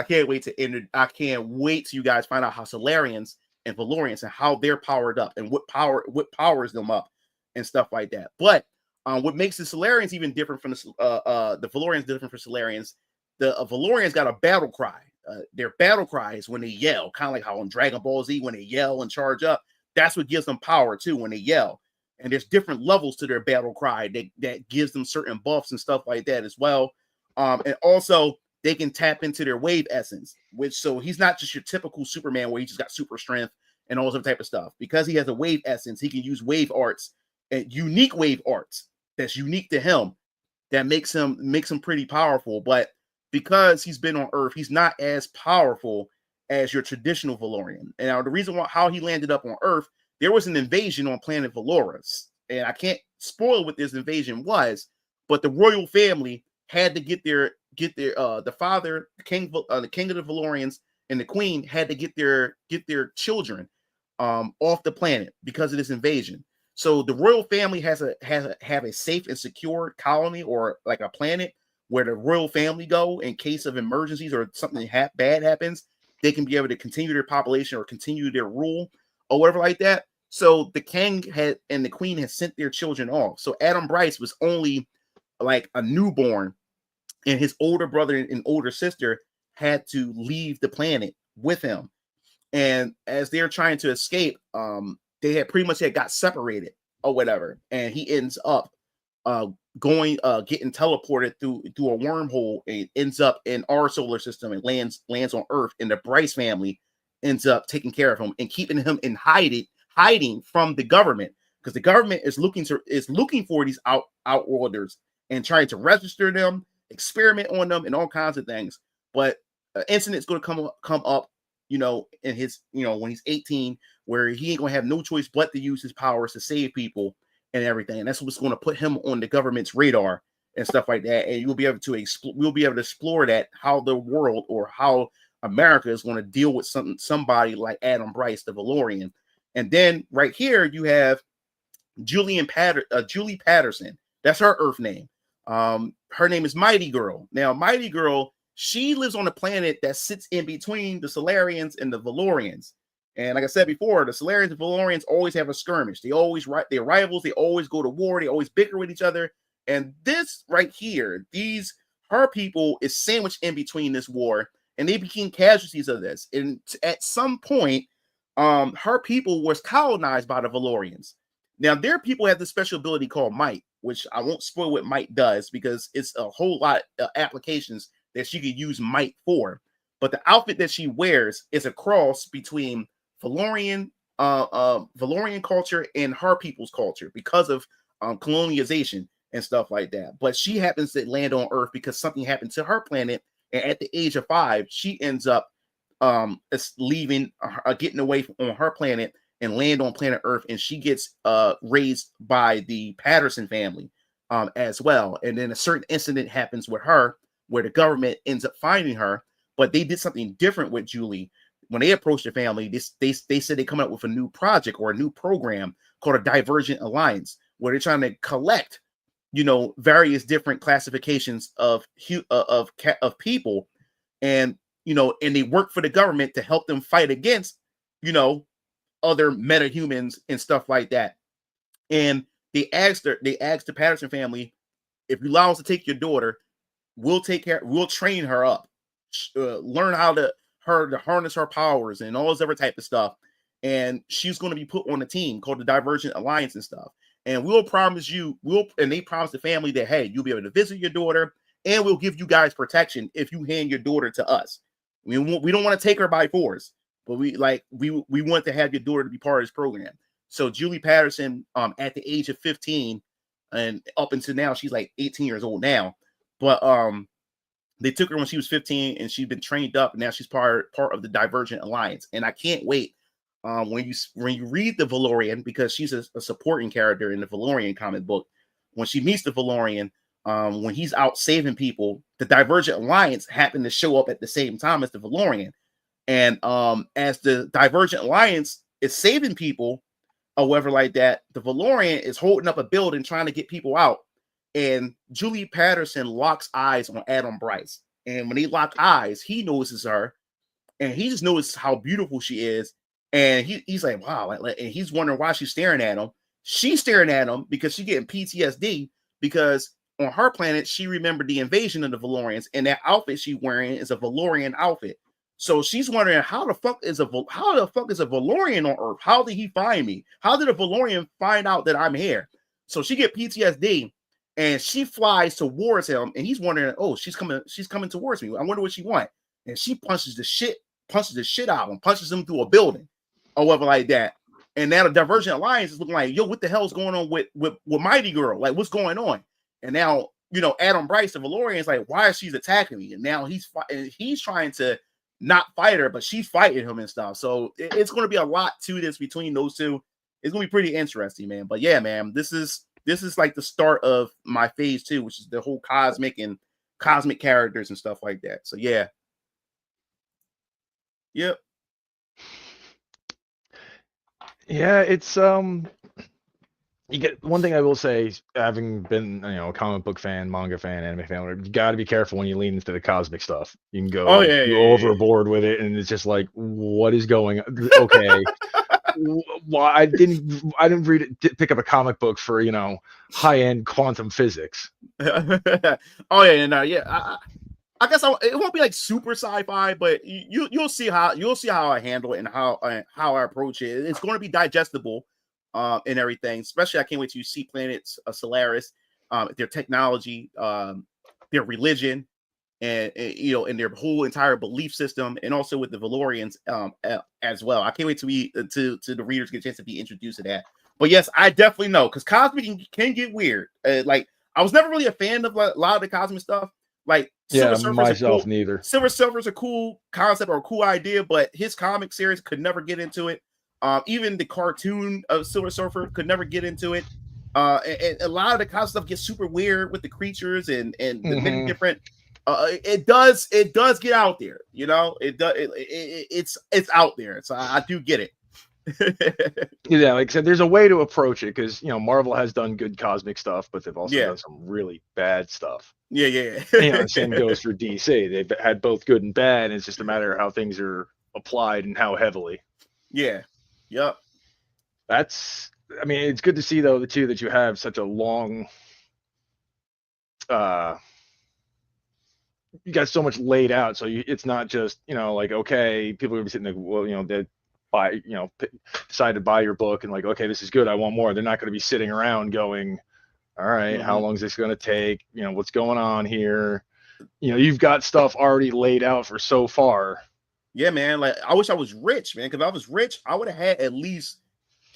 B: can't wait till you guys find out how Solarians and Valorians and how they're powered up and what powers them up and stuff like that. But what makes the Solarians even different from the Valorians different from Solarians, the Valorians got a battle cry. Their battle cry is when they yell, kind of like how on Dragon Ball Z, when they yell and charge up, that's what gives them power too, when they yell. And there's different levels to their battle cry that gives them certain buffs and stuff like that as well. And also they can tap into their wave essence, so he's not just your typical Superman where he just got super strength and all that type of stuff. Because he has a wave essence, he can use wave arts and unique wave arts that's unique to him that makes him pretty powerful. But because he's been on Earth, he's not as powerful as your traditional Valorian. And now the reason how he landed up on Earth, there was an invasion on planet Valoris, and I can't spoil what this invasion was, but the royal family had to get their the father, the king of the Valorians, and the queen had to get their children off the planet because of this invasion. So the royal family have a safe and secure colony, or like a planet where the royal family go in case of emergencies or something bad happens. They can be able to continue their population or continue their rule or whatever like that. So the king and the queen had sent their children off. So Adam Bryce was only like a newborn, and his older brother and older sister had to leave the planet with him. And as they're trying to escape, they had pretty much got separated or whatever. And he ends up getting teleported through a wormhole, and ends up in our solar system and lands on Earth. And the Bryce family ends up taking care of him and keeping him in hiding from the government, because the government is looking for these outworlders and trying to register them, experiment on them, and all kinds of things. But an incident's going to come up, in his, when he's 18, where he ain't going to have no choice but to use his powers to save people and everything. And that's what's going to put him on the government's radar and stuff like that. And we'll be able to explore that, how the world, or how America is going to deal with somebody like Adam Bryce, the Valorian. And then right here you have Julie Patterson. That's her Earth name. Her name is Mighty Girl. Now, Mighty Girl, she lives on a planet that sits in between the Solarians and the Valorians. And like I said before, the Solarians and Valorians always have a skirmish. They're rivals. They always go to war. They always bicker with each other. And this right here, her people is sandwiched in between this war, and they became casualties of this. And at some point, her people was colonized by the Valorians. Now, their people have this special ability called Might, which I won't spoil what Might does, because it's a whole lot of applications that she could use Might for. But the outfit that she wears is a cross between Valorian culture and her people's culture, because of colonization and stuff like that. But she happens to land on Earth because something happened to her planet, and at the age of 5, she ends up leaving, getting away on her planet and land on planet Earth, and she gets raised by the Patterson family as well. And then a certain incident happens with her where the government ends up finding her, but they did something different with Julie. When they approached the family, they said they're coming up with a new project or a new program called a Divergent Alliance, where they're trying to collect, various different classifications of people, and and they work for the government to help them fight against, other metahumans and stuff like that. And they asked the Patterson family, if you allow us to take your daughter, we'll train her up, learn how to harness her powers and all this other type of stuff. And she's going to be put on a team called the Divergent Alliance and stuff. And they promise the family that, hey, you'll be able to visit your daughter, and we'll give you guys protection if you hand your daughter to us. We don't want to take her by force, but we want to have your daughter to be part of this program. So Julie Patterson, at the age of 15, and up until now, she's like 18 years old now, but they took her when she was 15, and she's been trained up, and now she's part of the Divergent Alliance. And I can't wait when you read the Valorian, because she's a supporting character in the Valorian comic book. When she meets the Valorian, when he's out saving people, the Divergent Alliance happened to show up at the same time as the Valorian. And as the Divergent Alliance is saving people or whatever like that, the Valorian is holding up a building trying to get people out. And Julie Patterson locks eyes on Adam Bryce. And when they lock eyes, he notices her, and he just notices how beautiful she is. And he's like, wow, and he's wondering why she's staring at him. She's staring at him because she's getting PTSD because on her planet she remembered the invasion of the Valorians, and that outfit she's wearing is a Valorian outfit. So she's wondering how the fuck is a Valorian on Earth? How did he find me? How did a Valorian find out that I'm here? So she get PTSD and she flies towards him, and he's wondering, oh, she's coming towards me. I wonder what she want. And she punches the shit out of him, punches him through a building or whatever like that. And now the Divergent Alliance is looking like, yo, what the hell's going on with Mighty Girl? Like, what's going on? And now, Adam Bryce, the Valorian, is like, why is she attacking me? And now he's trying to not fight her, but she's fighting him and stuff. So it's going to be a lot to this between those two. It's going to be pretty interesting, man. But yeah, man, this is like the start of my phase 2, which is the whole cosmic characters and stuff like that. So yeah. Yep.
A: Yeah, it's you get one thing I will say, having been a comic book fan, manga fan, anime fan, you got to be careful when you lean into the cosmic stuff. You can go overboard with it, and it's just like, what is going on? Okay. Why I didn't read it, pick up a comic book for high-end quantum physics.
B: Oh yeah. I guess it won't be like super sci-fi, but you'll see how I handle it and how I approach it. It's going to be digestible, and everything. Especially, I can't wait to see planets Solaris, their technology, their religion, and and their whole entire belief system, and also with the Valorians as well. I can't wait to the readers get a chance to be introduced to that. But yes, I definitely know, because cosmic can get weird. Like, I was never really a fan of a lot of the cosmic stuff. Like,
A: neither.
B: Silver Surfer's a cool concept or a cool idea, but his comic series could never get into it. Even the cartoon of Silver Surfer could never get into it. And a lot of the cosmic stuff gets super weird with the creatures and the many different. It does get out there, it's out there. So I do get it.
A: Yeah, like I said, there's a way to approach it, because Marvel has done good cosmic stuff, but they've also done some really bad stuff.
B: Yeah.
A: Same goes for DC. They've had both good and bad, and it's just a matter of how things are applied and how heavily.
B: Yeah. Yep.
A: It's good to see, though, that you have such a long you got so much laid out, so it's not just like, okay, people are gonna be sitting there, well, they buy, decide to buy your book and like, okay, this is good, I want more. They're not going to be sitting around going, all right, how long is this going to take? What's going on here? You've got stuff already laid out for so far.
B: Yeah, man. Like, I wish I was rich, man, because if I was rich, I would have had at least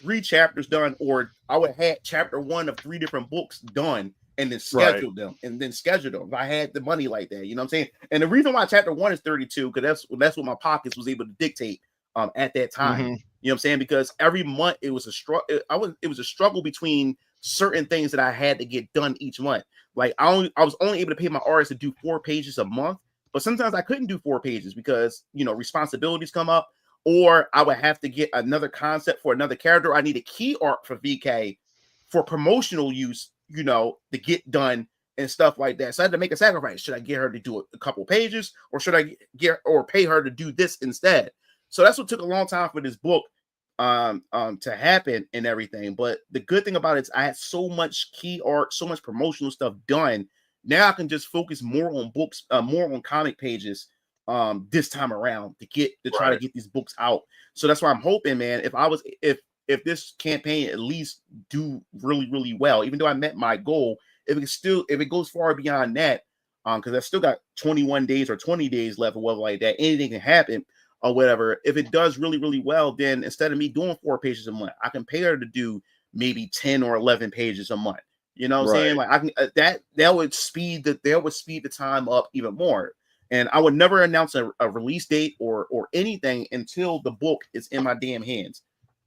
B: 3 chapters done, or I would have had chapter 1 of 3 different books done, and then scheduled them, If I had the money like that, you know what I'm saying? And the reason why chapter 1 is 32, because that's what my pockets was able to dictate at that time. You know what I'm saying? Because every month it was a struggle. It was a struggle between certain things that I had to get done each month. Like, I was only able to pay my artists to do 4 pages a month, but sometimes I couldn't do 4 pages because responsibilities come up, or I would have to get another concept for another character. I need a key art for VK for promotional use, to get done and stuff like that. So I had to make a sacrifice. Should I get her to do a couple pages, or should I pay her to do this instead? So that's what took a long time for this book to happen and everything. But the good thing about it is I had so much key art, so much promotional stuff done. Now I can just focus more on books, more on comic pages this time around to try to get these books out. So that's why I'm hoping, man, if this campaign at least do really, really well, even though I met my goal, if it goes far beyond that, because I still got 21 days or 20 days left or whatever like that, anything can happen or whatever. If it does really, really well, then instead of me doing 4 pages a month, I can pay her to do maybe 10 or 11 pages a month. You know what I'm saying? Like, I can that would speed the time up even more. And I would never announce a release date or anything until the book is in my damn hands.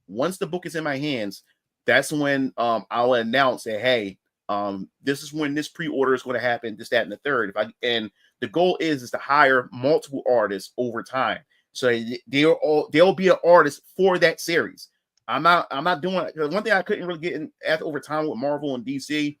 B: Once the book is in my hands, that's when I'll announce that, hey, this is when this pre-order is going to happen, this, that, and the third. And the goal is to hire multiple artists over time, so they'll be an artist for that series. I'm not doing it. One thing I couldn't really get over time with Marvel and DC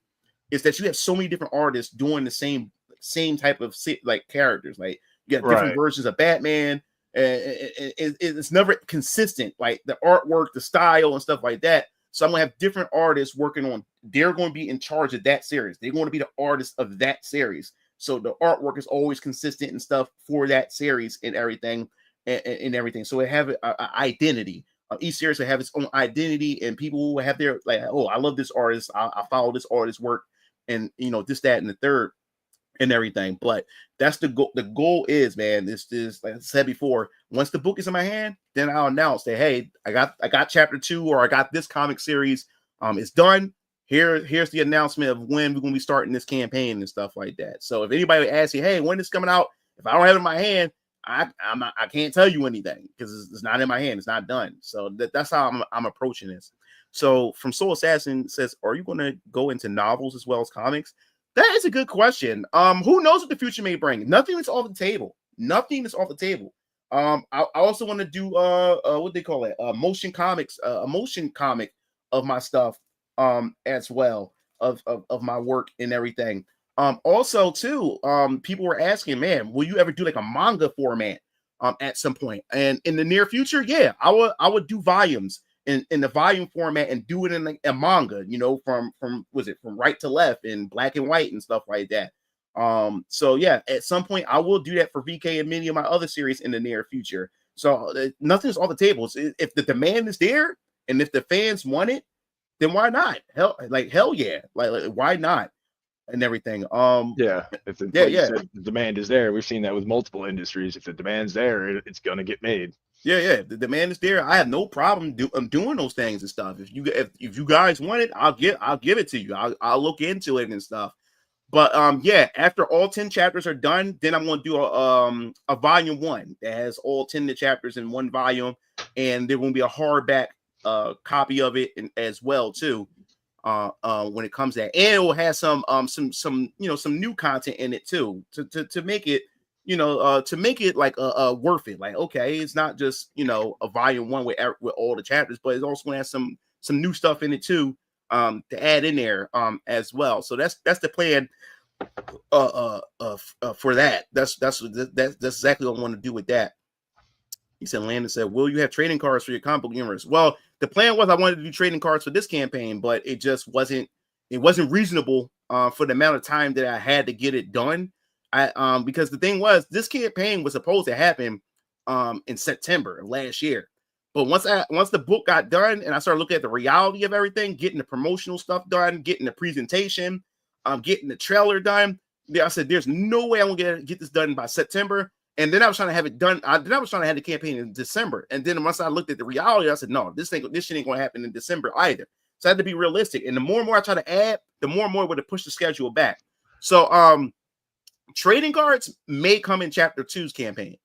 B: is that you have so many different artists doing the same type of like characters. Like, you got different versions of Batman, It's never consistent, like the artwork, the style, and stuff like that. So I'm gonna have different artists working on. They're going to be in charge of that series. They're going to be the artists of that series. So the artwork is always consistent and stuff for that series and everything, and everything. So it have an identity. Each series will have its own identity, and people will have their like, oh, I love this artist. I follow this artist's work, and this, that, and the third, and everything. But that's the goal. The goal is, man, this is, like I said before, once the book is in my hand, then I'll announce that, hey, I got chapter 2, or I got this comic series. It's done. Here's the announcement of when we're gonna be starting this campaign and stuff like that. So if anybody asks you, hey, when it's coming out, if I don't have it in my hand, I can't tell you anything because it's not in my hand. It's not done. So that's how I'm approaching this. So from Soul Assassin says, are you going to go into novels as well as comics? That is a good question. Who knows what the future may bring? Nothing is off the table. Nothing is off the table. I also want to do what they call it, motion comics, a motion comic of my stuff, as well, of my work and everything. Also too, people were asking, man, will you ever do like a manga format at some point? And in the near future, yeah, I would do volumes in the volume format and do it in like a manga, from right to left in black and white and stuff like that. So yeah, at some point I will do that for VK and many of my other series in the near future. So nothing's off the table. If the demand is there and if the fans want it, then why not? Hell yeah, like why not? And everything.
A: Yeah, if the, like you said, the demand is there. We've seen that with multiple industries. If the demand's there, it's gonna get made.
B: Yeah. If the demand is there, I have no problem doing those things and stuff. If you guys want it, I'll give it to you. I'll look into it and stuff. But yeah, after all 10 chapters are done, then I'm gonna do a volume 1 that has all 10 of the chapters in one volume, and there will be a hardback copy of it as well too. When it comes to that, and it will have some new content in it too, to make it like worth it. Like, okay, it's not just a volume 1 with all the chapters, but it's also going to have some new stuff in it too, to add in there as well. So that's the plan for that. That's exactly what I want to do with that. He said, Landon said, will you have trading cards for your comic book universe? Well, the plan was I wanted to do trading cards for this campaign, but it just wasn't reasonable for the amount of time that I had to get it done. Because the thing was, this campaign was supposed to happen in September of last year. But once the book got done and I started looking at the reality of everything, getting the promotional stuff done, getting the presentation, getting the trailer done, I said, there's no way I'm gonna get this done by September. And then I was trying to have it done. Then I was trying to have the campaign in December. And then once I looked at the reality, I said, no, this shit ain't going to happen in December either. So I had to be realistic. And the more and more I try to add, the more and more it would have pushed the schedule back. So trading cards may come in chapter 2's campaign.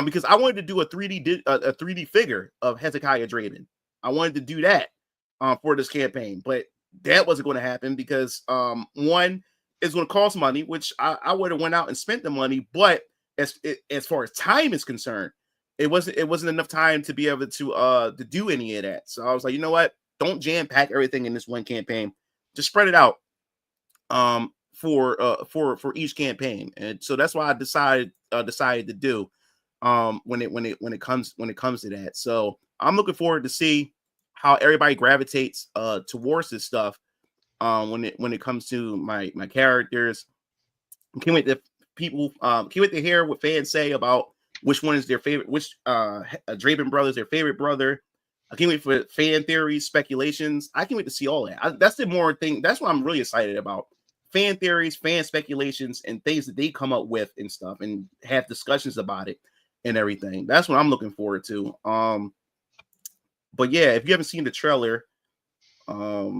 B: Because I wanted to do a 3D figure of Hezekiah Draven. I wanted to do that for this campaign. But that wasn't going to happen because one, it's going to cost money, which I would have went out and spent the money, but as far as time is concerned, it wasn't enough time to be able to do any of that. So I was like, you know what? Don't jam pack everything in this one campaign. Just spread it out for each campaign. And so that's why I decided to do when it comes to that. So I'm looking forward to see how everybody gravitates towards this stuff when it comes to my characters. I can't wait to hear what fans say about which one is their favorite, which Draven brother is their favorite brother. I can't wait for fan theories, speculations. I can't wait to see all that. That's the more thing. That's what I'm really excited about. Fan theories, fan speculations, and things that they come up with and stuff, and have discussions about it and everything. That's what I'm looking forward to. But yeah, if you haven't seen the trailer, let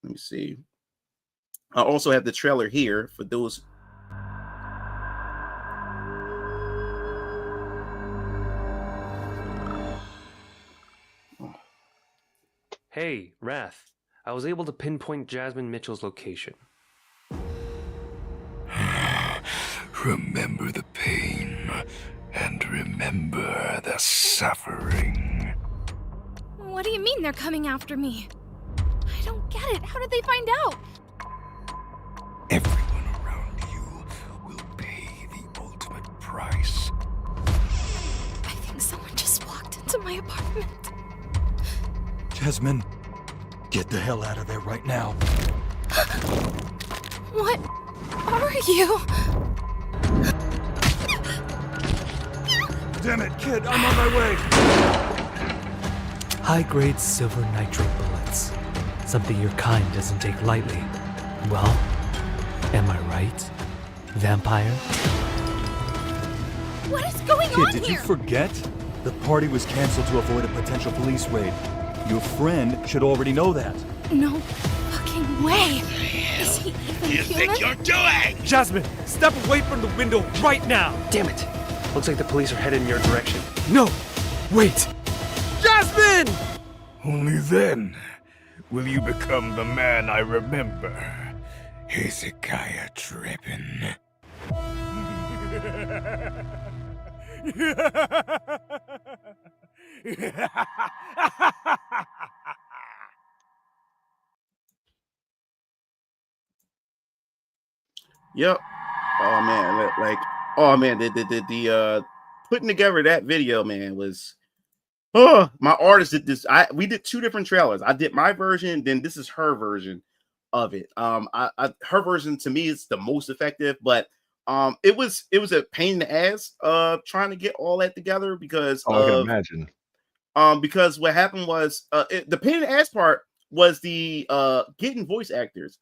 B: me see. I also have the trailer here for those.
C: Hey, Wrath. I was able to pinpoint Jasmine Mitchell's location.
D: Remember the pain, and remember the suffering.
E: What do you mean they're coming after me? I don't get it. How did they find out?
D: Everyone around you will pay the ultimate price.
E: apartment.
F: Jasmine, get the hell out of there right now.
E: What are you?
F: Damn it, kid, I'm on my way. High-grade silver nitrate bullets. Something your kind doesn't take lightly. Well, am I right, vampire?
E: What is going
F: Kid,
E: on
F: did
E: here?
F: you forget? The party was canceled to avoid a potential police raid. Your friend should already know that.
E: No fucking way. Is he even human?
D: doing?
F: Jasmine, step away from the window right now!
C: Damn it! Looks like the police are headed in your direction.
F: No! Wait! Jasmine!
D: Only then will you become the man I remember. Hezekiah Drippin.
B: Yep. Oh man, oh man, the putting together that video, man, was my artist did this. We did two different trailers. I did my version, then this is her version of it. Her version to me is the most effective, but it was a pain in the ass trying to get all that together because
A: I can imagine.
B: Because what happened was the pain in the ass part was the getting voice actors.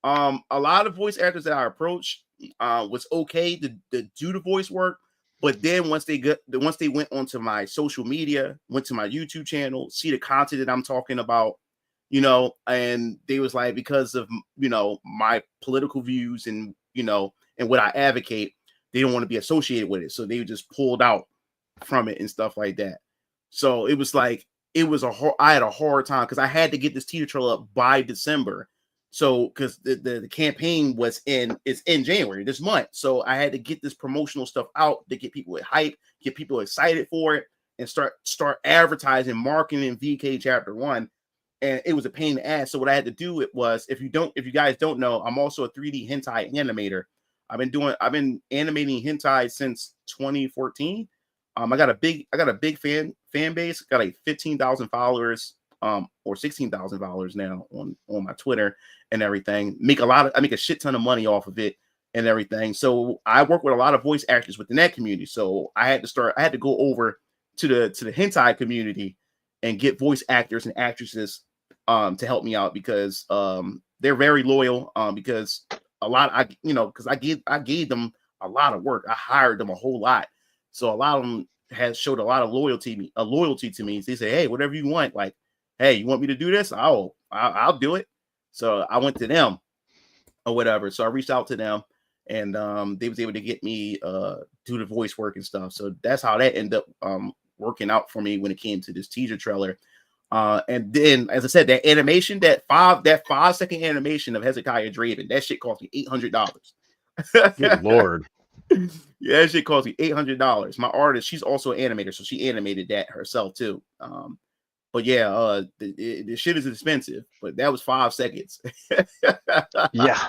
B: A lot of voice actors that I approached was okay to do the voice work, but then once they went onto my social media, went to my YouTube channel, see the content that I'm talking about, you know, and they was like, because of, you know, my political views and, you know, and what I advocate, they don't want to be associated with it, so they just pulled out from it and stuff like that. So it was like I had a hard time because I had to get this teaser trailer up by December. So, because the campaign is in January this month, so I had to get this promotional stuff out to get people hype, get people excited for it, and start advertising, marketing VK Chapter 1. And it was a pain in the ass. So what I had to do was, if you guys don't know, I'm also a 3D hentai animator. I've been animating hentai since 2014. I got a big fan base. Got like 15,000 followers. Or 16,000 followers now on my Twitter and everything. I make a shit ton of money off of it and everything. So I work with a lot of voice actors within that community. So I had to go over to the hentai community and get voice actors and actresses to help me out because they're very loyal. Because because I gave them a lot of work. I hired them a whole lot. So a lot of them has showed a lot of loyalty to me. They say, hey, whatever you want, like, hey, you want me to do this? I'll do it. So I went to them or whatever. So I reached out to them and they was able to get me do the voice work and stuff. So that's how that ended up working out for me when it came to this teaser trailer. And then, as I said, that animation, that 5-second animation of Hezekiah Draven, that shit cost me $800.
A: Good Lord.
B: Yeah, that shit cost me $800. My artist, she's also an animator, so she animated that herself too. But yeah, the shit is expensive, but that was 5 seconds.
A: Yeah.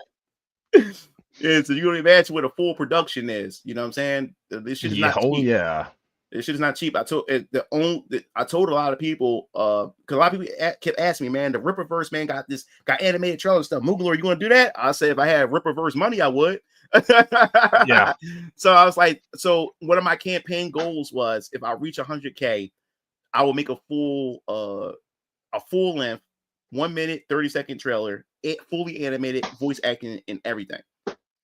B: Yeah, so you can imagine what a full production is. You know what I'm saying? This shit is not cheap.
A: Oh yeah.
B: This shit is not cheap. I told a lot of people, because a lot of people kept asking me, man, the Ripperverse man got animated trailer and stuff. Mugen Lord, you want to do that? I said, if I had Ripperverse money, I would.
A: Yeah.
B: So I was like, so one of my campaign goals was, if I reach 100K, I will make a full length 1 minute 30-second trailer, fully animated, voice acting and everything.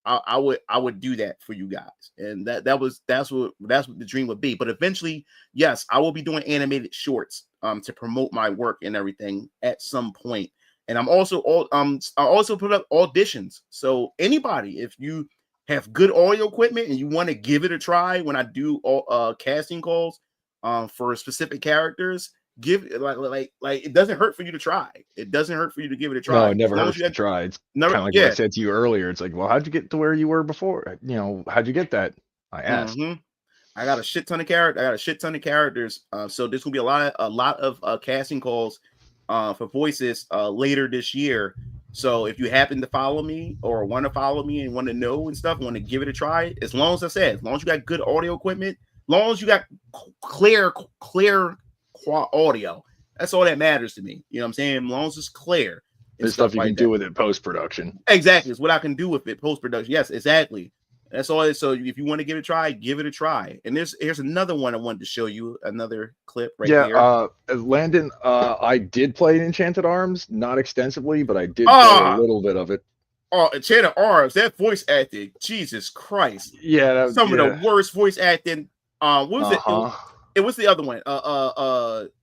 B: I would do that for you guys, and that's what the dream would be. But eventually, yes, I will be doing animated shorts to promote my work and everything at some point. And I also put up auditions. So anybody, if you have good audio equipment and you want to give it a try when I do casting calls for specific characters, give like it doesn't hurt for you to try. It doesn't hurt for you to give it a try.
A: No, it never hurts to try. It's kind of like what I said to you earlier. It's like, well, how'd you get to where you were before? You know, how'd you get that? I asked.
B: I got a shit ton of characters. So there's gonna be a lot of casting calls for voices later this year. So if you happen to follow me or want to follow me and want to know and stuff, want to give it a try, as long as you got good audio equipment, as long as you got clear audio. That's all that matters to me. You know what I'm saying? As long as it's clear.
A: There's stuff you can do with it post-production.
B: Exactly. It's what I can do with it post-production. Yes, exactly. That's all it is. So if you want to give it a try, give it a try. And here's another one I wanted to show you, another clip right here.
A: Landon, I did play Enchanted Arms, not extensively, but I did play a little bit of it.
B: Oh, Enchanted Arms, that voice acting, Jesus Christ.
A: Yeah,
B: some of the worst voice acting. What was it? It was the other one.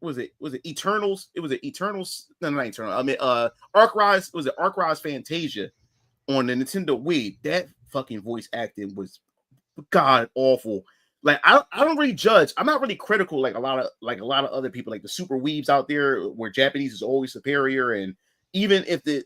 B: Was it Eternals? It was it Eternals? No, not Eternal. I mean, Arc-Rise. Was it Arc-Rise Fantasia on the Nintendo Wii? That fucking voice acting was god awful. Like I don't really judge. I'm not really critical like a lot of other people, like the super weebs out there, where Japanese is always superior, and even if the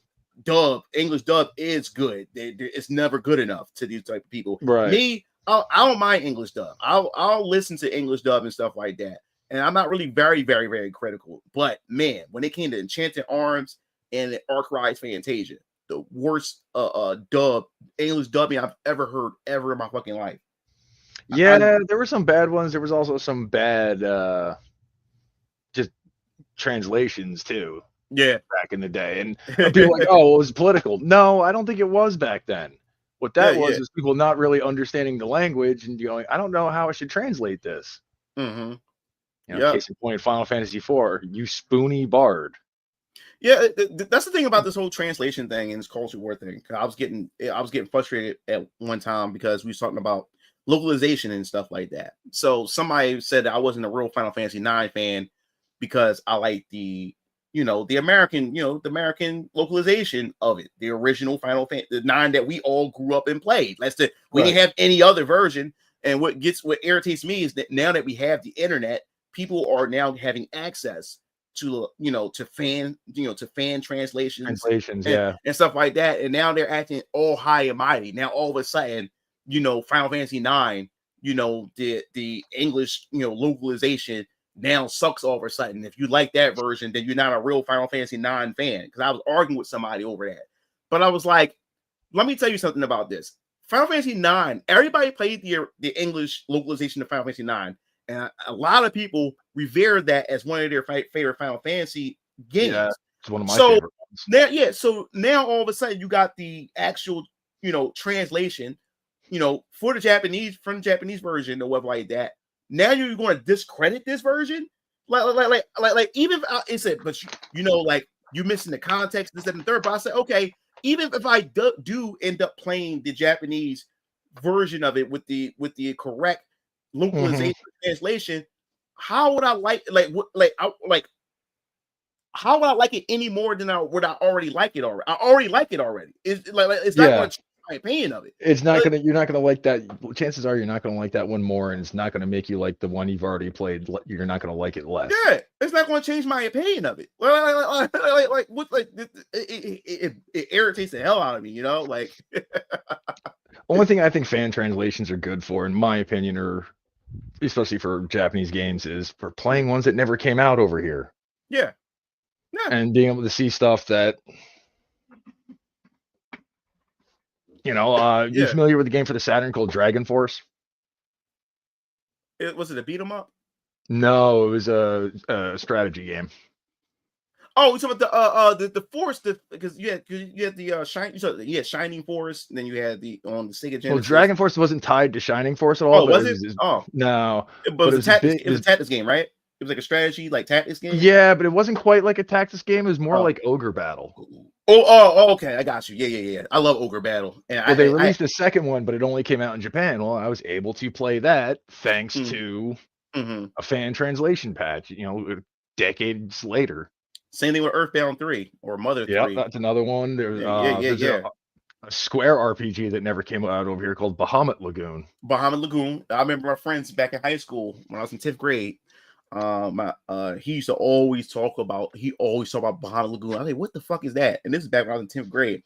B: English dub is good, it's never good enough to these type of people.
A: Right.
B: Me, I don't mind English dub. I'll listen to English dub and stuff like that. And I'm not really very, very, very critical. But man, when it came to Enchanted Arms and Arc-Rise Fantasia, the worst English dubbing I've ever heard ever in my fucking life.
A: Yeah, there were some bad ones. There was also some bad just translations too.
B: Yeah,
A: back in the day. And people were like, oh, it was political. No, I don't think it was back then. What that was is people not really understanding the language and going, I don't know how I should translate this.
B: Mm-hmm.
A: You know, case in point, Final Fantasy IV, you spoony bard.
B: Yeah, that's the thing about this whole translation thing and this culture war thing. I was getting frustrated at one time because we were talking about localization and stuff like that. So somebody said that I wasn't a real Final Fantasy IX fan because I like the American localization of it, the original Final Fantasy, the 9 that we all grew up and played. We didn't have any other version. And what irritates me is that now that we have the internet, people are now having access to fan translations and stuff like that. And now they're acting all high and mighty. Now all of a sudden, Final Fantasy 9, the English localization now sucks all of a sudden. If you like that version, then you're not a real Final Fantasy 9 fan. Because I was arguing with somebody over that. But I was like, let me tell you something about this. Final Fantasy 9, everybody played the English localization of Final Fantasy 9. And a lot of people revere that as one of their favorite Final Fantasy games. Yeah,
A: it's one of my favorite ones.
B: So now all of a sudden you got the actual, translation, for the Japanese, from the Japanese version or whatever like that. Now you're going to discredit this version, like even if I said, but like you're missing the context, this and the third. But I said, okay, even if I do end up playing the Japanese version of it with the correct localization translation, how would I how would I like it any more than I already like it already? I already like it already. It's not going to change my opinion of it.
A: It's not gonna. You're not gonna like that. Chances are you're not gonna like that one more, and it's not gonna make you like the one you've already played. You're not gonna like it less.
B: Yeah, it's not going to change my opinion of it. It irritates the hell out of me.
A: Only thing I think fan translations are good for, in my opinion, or especially for Japanese games, is for playing ones that never came out over here.
B: Yeah.
A: And being able to see stuff that, you familiar with the game for the Saturn called Dragon Force?
B: Was it a beat 'em up?
A: No, it was a strategy game.
B: Oh, so the Force, because you had the Shining Force, and then you had on the Sega Genesis.
A: Well, Dragon Force wasn't tied to Shining Force at all.
B: Oh, was it?
A: No,
B: but it was a tactics game, right? It was like a strategy, like tactics game.
A: Yeah, but it wasn't quite like a tactics game. It was more like Ogre Battle.
B: Oh, okay, I got you. Yeah. I love Ogre Battle. And
A: they released a second one, but it only came out in Japan. Well, I was able to play that thanks to a fan translation patch. Decades later.
B: Same thing with Earthbound 3 or Mother 3.
A: Yeah, that's another one. There's a Square RPG that never came out over here called Bahamut Lagoon.
B: I remember my friends back in high school when I was in 10th grade. He used to always talk about Bahamut Lagoon. I was like, what the fuck is that? And this is back when I was in 10th grade.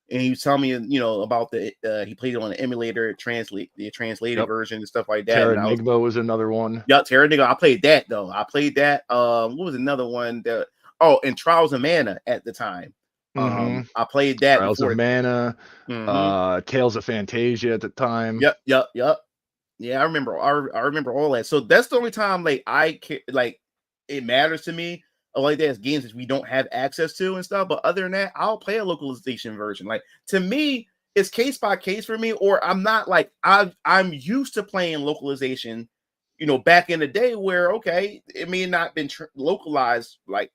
B: And he was telling me, about he played it on the emulator, the translated version and stuff like that.
A: Terranigma was another one.
B: Yeah, Terranigma. I played that though. What was another one that? Oh, and Trials of Mana at the time. I played that.
A: Trials of Mana, Tales of Fantasia at the time.
B: Yep. Yeah, I remember all that. So that's the only time I it matters to me. Like there's games that we don't have access to and stuff. But other than that, I'll play a localization version. Like to me, it's case by case for me. Or I'm not like I'm used to playing localization. You know, back in the day where it may not been localized like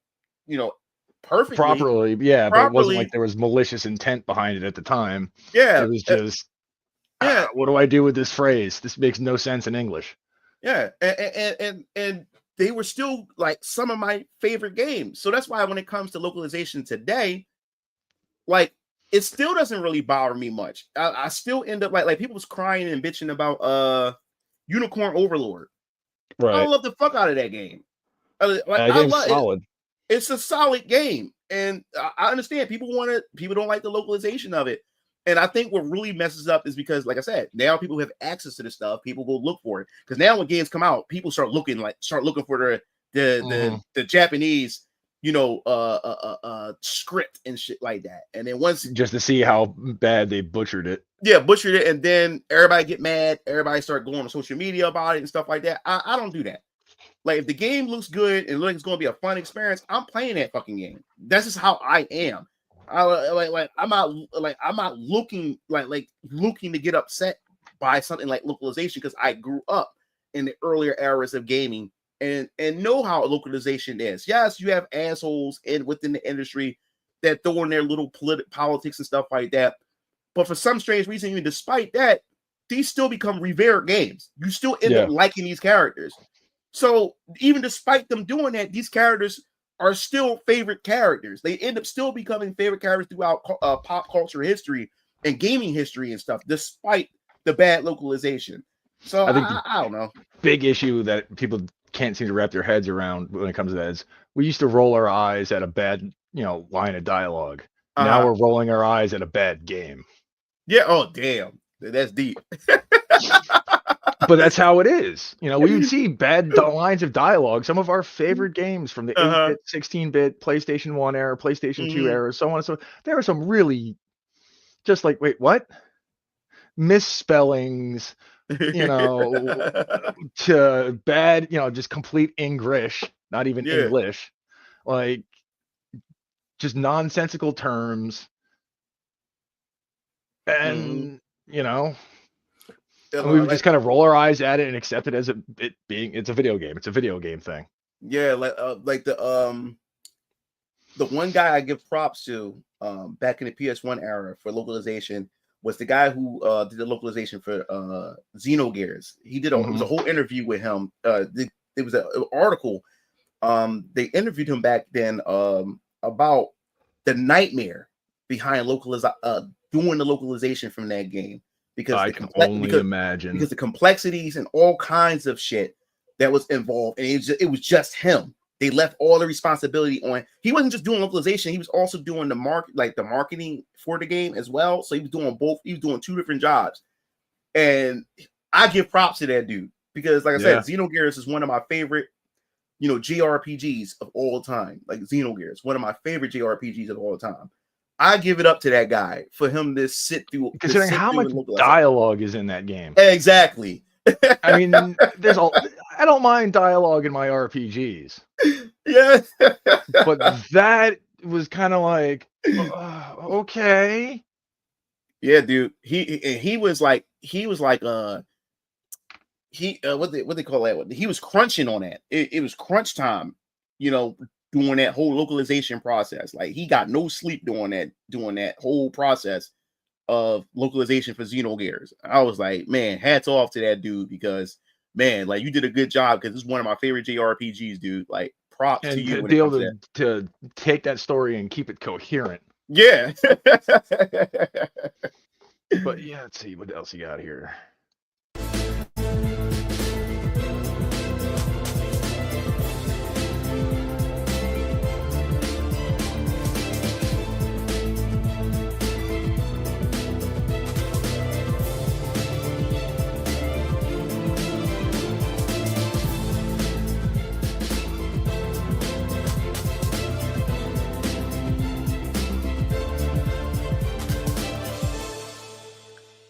B: perfectly
A: properly, yeah, but it wasn't like there was malicious intent behind it at the time.
B: Yeah,
A: it was just
B: yeah.
A: What do I do with this phrase? This makes no sense in English.
B: Yeah, and they were still like some of my favorite games. So that's why when it comes to localization today, like it still doesn't really bother me much. I still end up like people was crying and bitching about Unicorn Overlord.
A: Right.
B: I love the fuck out of that game. I
A: love solid.
B: It's a solid game, and I understand people don't like the localization of it. And I think what really messes up is because, like I said, now people have access to this stuff. People go look for it because now when games come out, people start looking for the Japanese, script and shit like that. And then once
A: just to see how bad they butchered it.
B: Yeah, butchered it, and then everybody get mad. Everybody start going on social media about it and stuff like that. I don't do that. Like if the game looks good and looks like it's going to be a fun experience, I'm playing that fucking game. That's just how I am. I'm not looking to get upset by something like localization because I grew up in the earlier eras of gaming and know how localization is. Yes, you have assholes within the industry that throw in their little politics and stuff like that. But for some strange reason, even despite that, these still become revered games. You still end up liking these characters. So even despite them doing that, these characters are still favorite characters. They end up still becoming favorite characters throughout pop culture history and gaming history and stuff, despite the bad localization. So I think I don't know.
A: Big issue that people can't seem to wrap their heads around when it comes to that is we used to roll our eyes at a bad, line of dialogue. Now we're rolling our eyes at a bad game.
B: Yeah. Oh, damn. That's deep.
A: But that's how it is. We would see bad lines of dialogue. Some of our favorite games from the 8-bit, 16-bit, PlayStation 1 era, PlayStation 2 era, so on and so on. There are some really just like, wait, what? Misspellings, to bad, just complete English, not even English. Like just nonsensical terms. And, and we would just kind of roll our eyes at it and accept it as it's a video game. It's a video game thing.
B: Yeah, like the one guy I give props to back in the PS1 era for localization was the guy who did the localization for Xenogears. He did it was a whole interview with him. It was an article. They interviewed him back then about the nightmare behind doing the localization from that game. Because
A: I can only imagine.
B: Because the complexities and all kinds of shit that was involved, and it was just him. They left all the responsibility on. He wasn't just doing localization; he was also doing the marketing for the game as well. So he was doing both. He was doing two different jobs, and I give props to that dude because, like I said, Xenogears is one of my favorite, JRPGs of all time. Like Xenogears, one of my favorite JRPGs of all time. I give it up to that guy for him to sit through.
A: Considering how much dialogue is in that game.
B: Exactly.
A: I mean, I don't mind dialogue in my RPGs.
B: Yeah.
A: But that was kind of like, okay.
B: Yeah, dude. He was like what they call that? He was crunching on that. It was crunch time, doing that whole localization process. Like he got no sleep doing that whole process of localization for Xenogears. I was like, man, hats off to that dude because man, like you did a good job because it's one of my favorite JRPGs, dude. Like props to you.
A: To be able to take that story and keep it coherent.
B: Yeah.
A: But yeah, let's see what else you got here.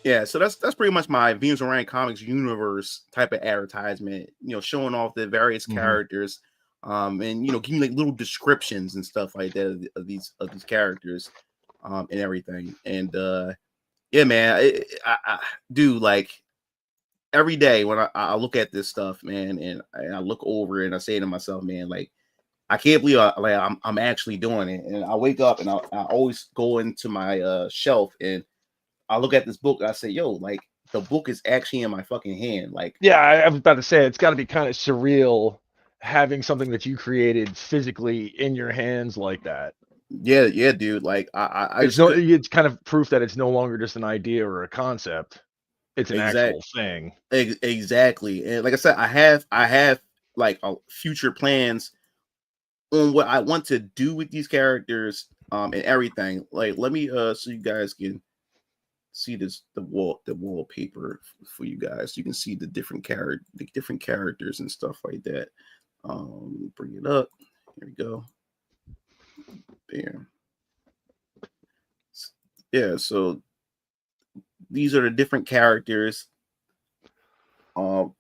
B: Yeah, so that's pretty much my Venus Orion Comics universe type of advertisement, showing off the various characters and give me like little descriptions and stuff like that of these characters, and everything. And yeah, man, I do like every day when I look at this stuff, man, and I look over it and I say to myself, man, like I can't believe I'm actually doing it. And I wake up and I always go into my shelf and I look at this book and I say, yo, like the book is actually in my fucking hand. Like,
A: yeah, I was about to say it's got to be kind of surreal having something that you created physically in your hands like that.
B: yeah, dude. Like
A: It's kind of proof that it's no longer just an idea or a concept. It's an actual thing.
B: Exactly. And like I said, I have like future plans on what I want to do with these characters, and everything. Like, let me so you guys can see the wallpaper for you guys. You can see the different characters and stuff like that. Bring it up. Here we go. Bam. Yeah, so these are the different characters from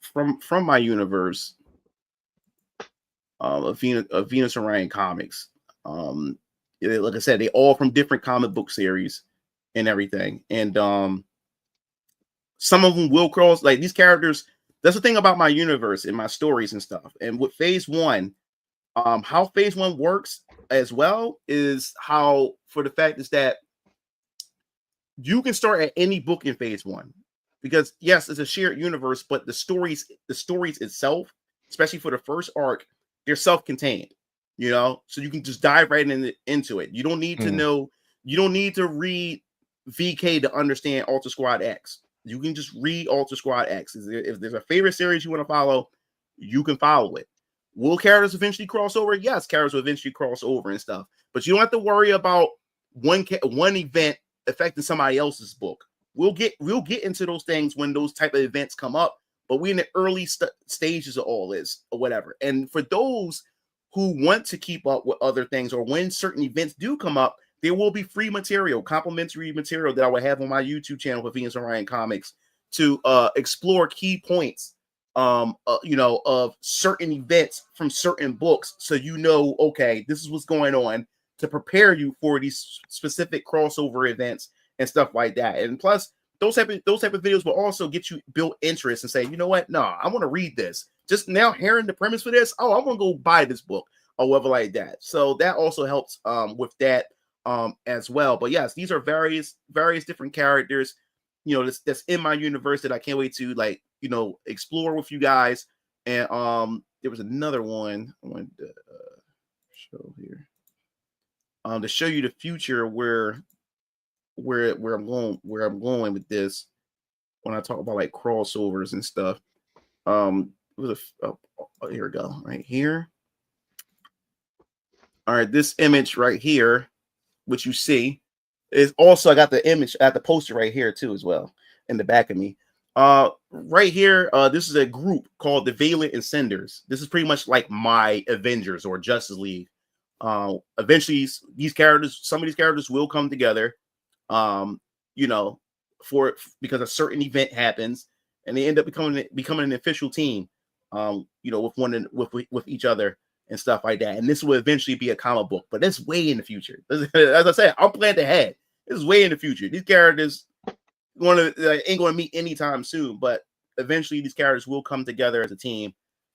B: my universe of Venus Orion comics. Like I said, they all from different comic book series and everything. And some of them will cross, like these characters. That's the thing about my universe and my stories and stuff. And with phase one, how phase one works as well is how, for the fact is that you can start at any book in phase one, because yes, it's a shared universe, but the stories itself, especially for the first arc, they're self-contained, so you can just dive right into it. You don't need to know, you don't need to read VK to understand Alter Squad X. You can just read Alter Squad X. If there's a favorite series you want to follow, you can follow it. Will characters eventually cross over? Yes, characters will eventually cross over and stuff, but you don't have to worry about one event affecting somebody else's book. We'll get into those things when those type of events come up, but we're in the early stages of all this or whatever. And for those who want to keep up with other things, or when certain events do come up, there will be free material, complimentary material that I will have on my YouTube channel for Venus Orion Comics to explore key points, of certain events from certain books, so okay, this is what's going on, to prepare you for these specific crossover events and stuff like that. And plus, those type of videos will also get you build interest and say, you know what? No, I want to read this. Just now hearing the premise for this, I want to go buy this book or whatever like that. So that also helps with that as well. But yes, these are various different characters, that's in my universe that I can't wait to explore with you guys. And there was another one I wanted to show here. To show you the future where I'm going with this when I talk about like crossovers and stuff. Here we go, right here. All right, this image right here, which you see, is also, I got the image at the poster right here too as well in the back of me. Right here, this is a group called the Valiant Ascenders. This is pretty much like my Avengers or Justice League. Eventually some of these characters will come together, because a certain event happens and they end up becoming an official team, with each other and stuff like that. And this will eventually be a comic book, but that's way in the future. As I said, I'm planning ahead. This is way in the future. These characters ain't going to meet anytime soon, but eventually these characters will come together as a team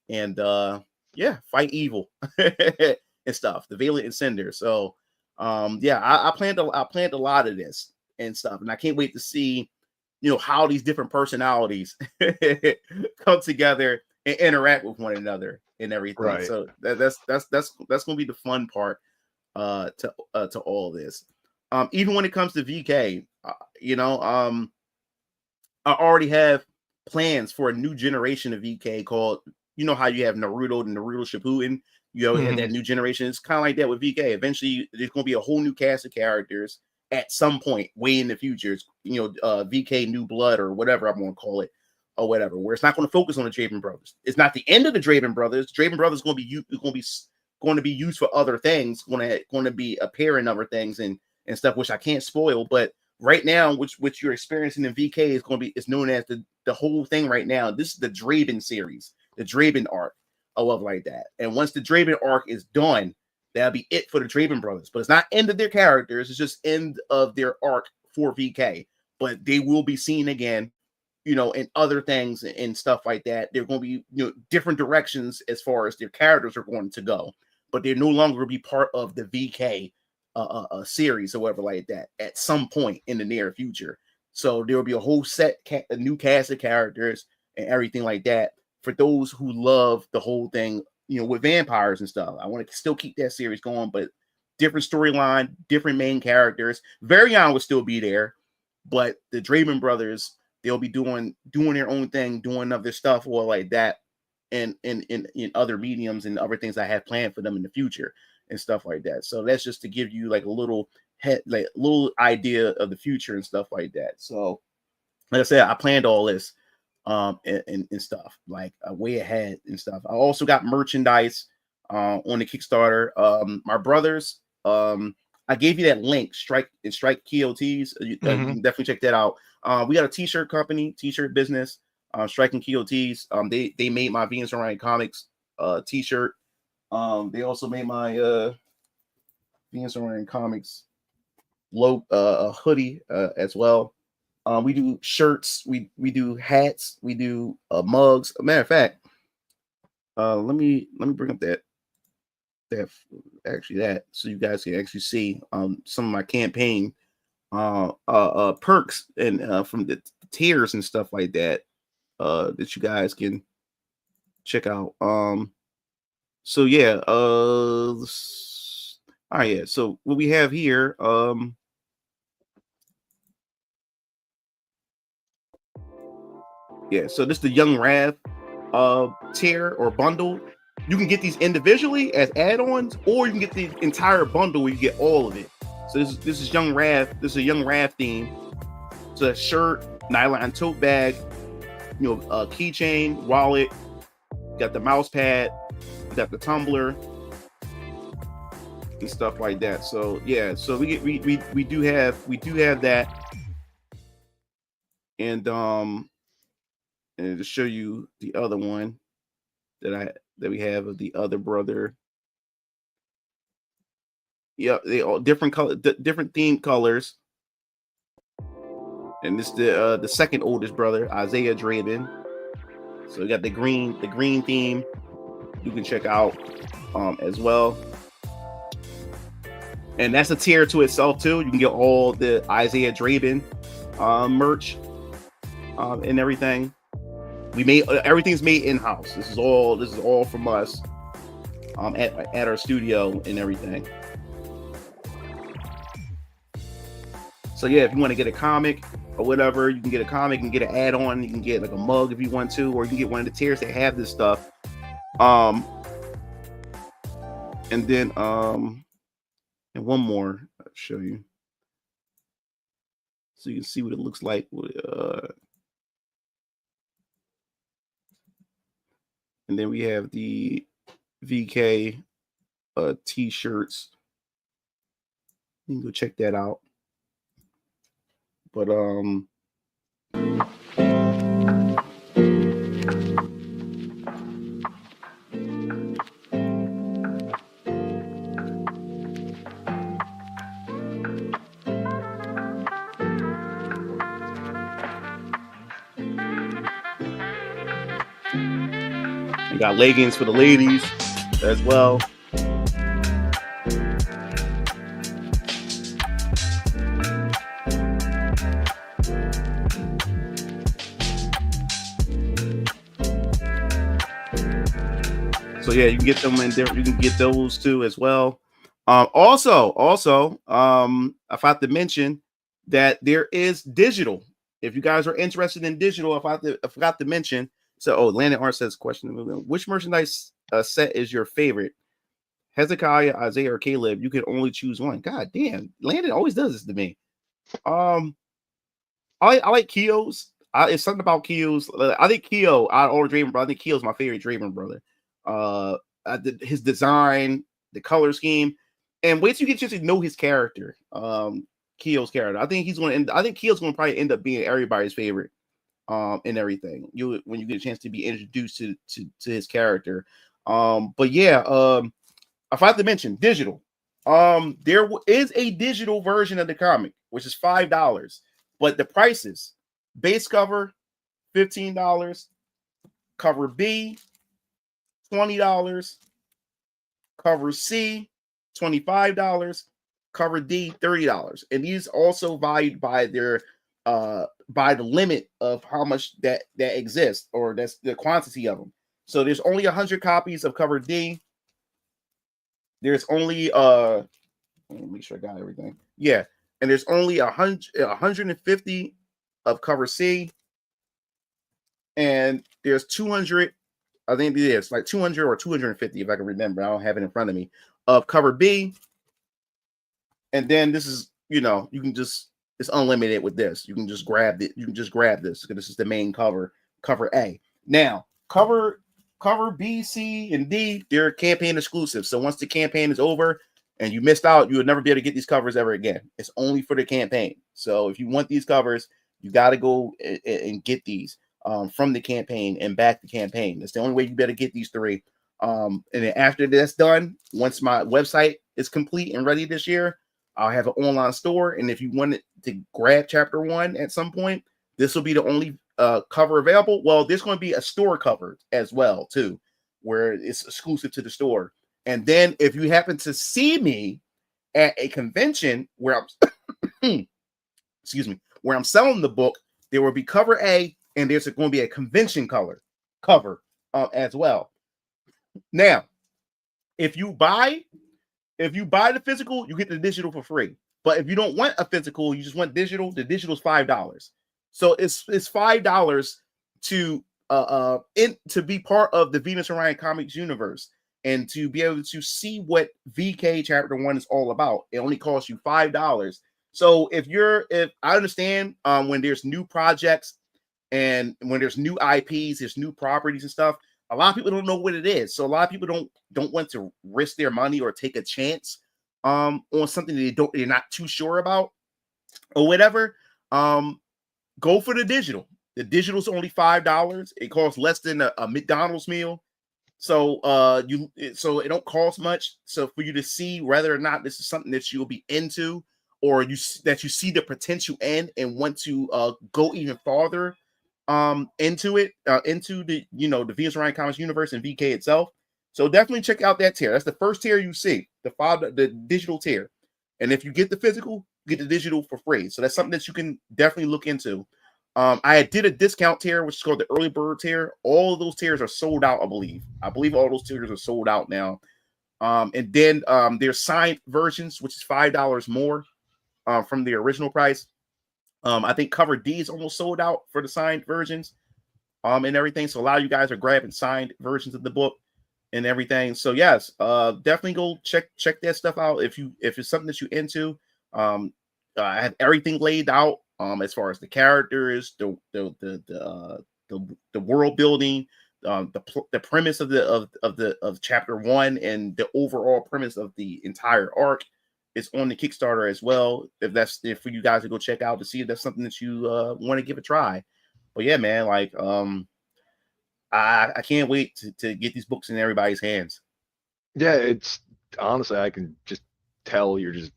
B: and fight evil. And stuff, the Valiant Ascender. So I planned a lot of this and stuff, and I can't wait to see how these different personalities come together and interact with one another and everything. Right. So that's gonna be the fun part to all this. Even when it comes to VK, I already have plans for a new generation of VK called, how you have Naruto and Naruto Shippuden. And that new generation. It's kind of like that with VK. Eventually, there's going to be a whole new cast of characters at some point way in the future. It's, VK New Blood or whatever I'm going to call it, or whatever. Where it's not going to focus on the Draven brothers. It's not the end of the Draven brothers. Draven brothers is going to be used for other things. Going to be appearing other things and stuff, which I can't spoil. But right now, which you're experiencing in VK is known as the whole thing right now. This is the Draven series, the Draven arc. or whatever like that. And once the Draven arc is done, that'll be it for the Draven brothers. But it's not end of their characters; it's just end of their arc for VK. But they will be seen again, in other things and stuff like that. They're going to be, different directions as far as their characters are going to go. But they're no longer be part of the VK series or whatever like that at some point in the near future. So there will be a whole a new cast of characters and everything like that for those who love the whole thing, with vampires and stuff. I want to still keep that series going, but different storyline, different main characters. Varian will still be there, but the Draven brothers, they'll be doing their own thing, doing other stuff or like that, and in other mediums and other things I have planned for them in the future and stuff like that. So that's just to give you like a little idea of the future and stuff like that. So like I said, I planned all this and stuff like way ahead and stuff. I also got merchandise on the Kickstarter. My brothers, I gave you that link, Strike KOTs. You can definitely check that out. We got a t-shirt company, t-shirt business, Strike and KOTs. They made my Venus Orion Comics t-shirt. They also made my Venus Orion Comics hoodie as well. We do shirts, we do hats, we do mugs. As a matter of fact, let me bring up that so you guys can actually see some of my campaign perks and from the tiers and stuff like that that you guys can check out. So yeah, all right, yeah. So what we have here, yeah, so this is the Young Wrath tier or bundle. You can get these individually as add-ons, or you can get the entire bundle where you get all of it. So this is Young Wrath. This is a Young Wrath theme. So a shirt, nylon tote bag, keychain, wallet. Got the mouse pad, got the tumbler, and stuff like that. So yeah, so we do have that, and to show you the other one that we have of the other brother. Yeah, they all different color, different theme colors. And this is the second oldest brother, Isaiah Draven. So we got the green theme. You can check out as well. And that's a tier to itself too. You can get all the Isaiah Draven merch and everything. We made everything's made in-house. This is all from us at our studio and everything. So yeah, if you want to get a comic or whatever, you can get a comic and get an add-on. You can get like a mug if you want to, or you can get one of the tiers that have this stuff. And then and one more I'll show you, so you can see what it looks like. And then we have the VK t-shirts. You can go check that out. But you got leggings for the ladies as well. So yeah, you can get them in there. You can get those too as well. Also, I forgot to mention that there is digital. If you guys are interested in digital, I forgot to mention. So, Landon Art says, question: which merchandise set is your favorite? Hezekiah, Isaiah, or Caleb? You can only choose one. God damn, Landon always does this to me. I like Keo's. It's something about Keo's. I think Keo out of all Draven brother. I think Keo's my favorite Draven brother. His design, the color scheme, and wait till you get a chance to know his character. Keo's character. I think Keo's going to probably end up being everybody's favorite. And everything. When you get a chance to be introduced to his character. But yeah, I forgot to mention digital. There is a digital version of the comic, which is $5, but the prices: base cover $15, cover B $20, cover C $25, cover D $30, and these also valued by their by the limit of how much that exists, or that's the quantity of them. So there's only 100 copies of cover D. There's only let me make sure I got everything. Yeah, and there's only 150 of cover C, and there's 200. I think it is like 200 or 250 if I can remember. I don't have it in front of me, of cover B. And then this is, you can just, it's unlimited with this. You can just grab it. You can just grab this because this is the main cover A. Now, cover B, C, and D, they're campaign exclusive. So once the campaign is over and you missed out, you will never be able to get these covers ever again. It's only for the campaign. So if you want these covers, you got to go and get these from the campaign and back the campaign. That's the only way you better get these 3. And then after that's done, once my website is complete and ready this year, I'll have an online store. And if you wanted to grab chapter 1 at some point, this will be the only cover available. Well, there's going to be a store cover as well, too, where it's exclusive to the store. And then if you happen to see me at a convention where I'm excuse me, where I'm selling the book, there will be cover A, and there's going to be a convention cover as well. Now, if you buy the physical, you get the digital for free. But if you don't want a physical, you just want digital, the digital is $5. So it's $5 to be part of the Venus Orion Comics universe and to be able to see what VK Chapter 1 is all about. It only costs you $5. So if I understand when there's new projects and when there's new IPs, there's new properties and stuff, a lot of people don't know what it is. So a lot of people don't want to risk their money or take a chance on something that they're not too sure about or whatever. Go for the digital. The digital's only $5. It costs less than a McDonald's meal. So so it don't cost much. So for you to see whether or not this is something that you'll be into, or that you see the potential in and want to go even farther into it, into the the Venus Orion Comics universe and VK itself. So definitely check out that tier. That's the first tier you see, the digital tier. And if you get the physical, you get the digital for free. So that's something that you can definitely look into. I did a discount tier, which is called the early bird tier. All of those tiers are sold out, I believe. I believe all those tiers are sold out now. And then there's signed versions, which is $5 more from the original price. I think cover D is almost sold out for the signed versions and everything. So a lot of you guys are grabbing signed versions of the book and everything. So yes, definitely go check that stuff out if it's something that you're into. I have everything laid out as far as the characters, the world building, the premise of chapter 1 and the overall premise of the entire arc. It's on the Kickstarter as well. If for you guys to go check out to see if that's something that you want to give a try. But yeah, man, like I can't wait to get these books in everybody's hands.
A: Yeah, it's honestly, I can just tell you're just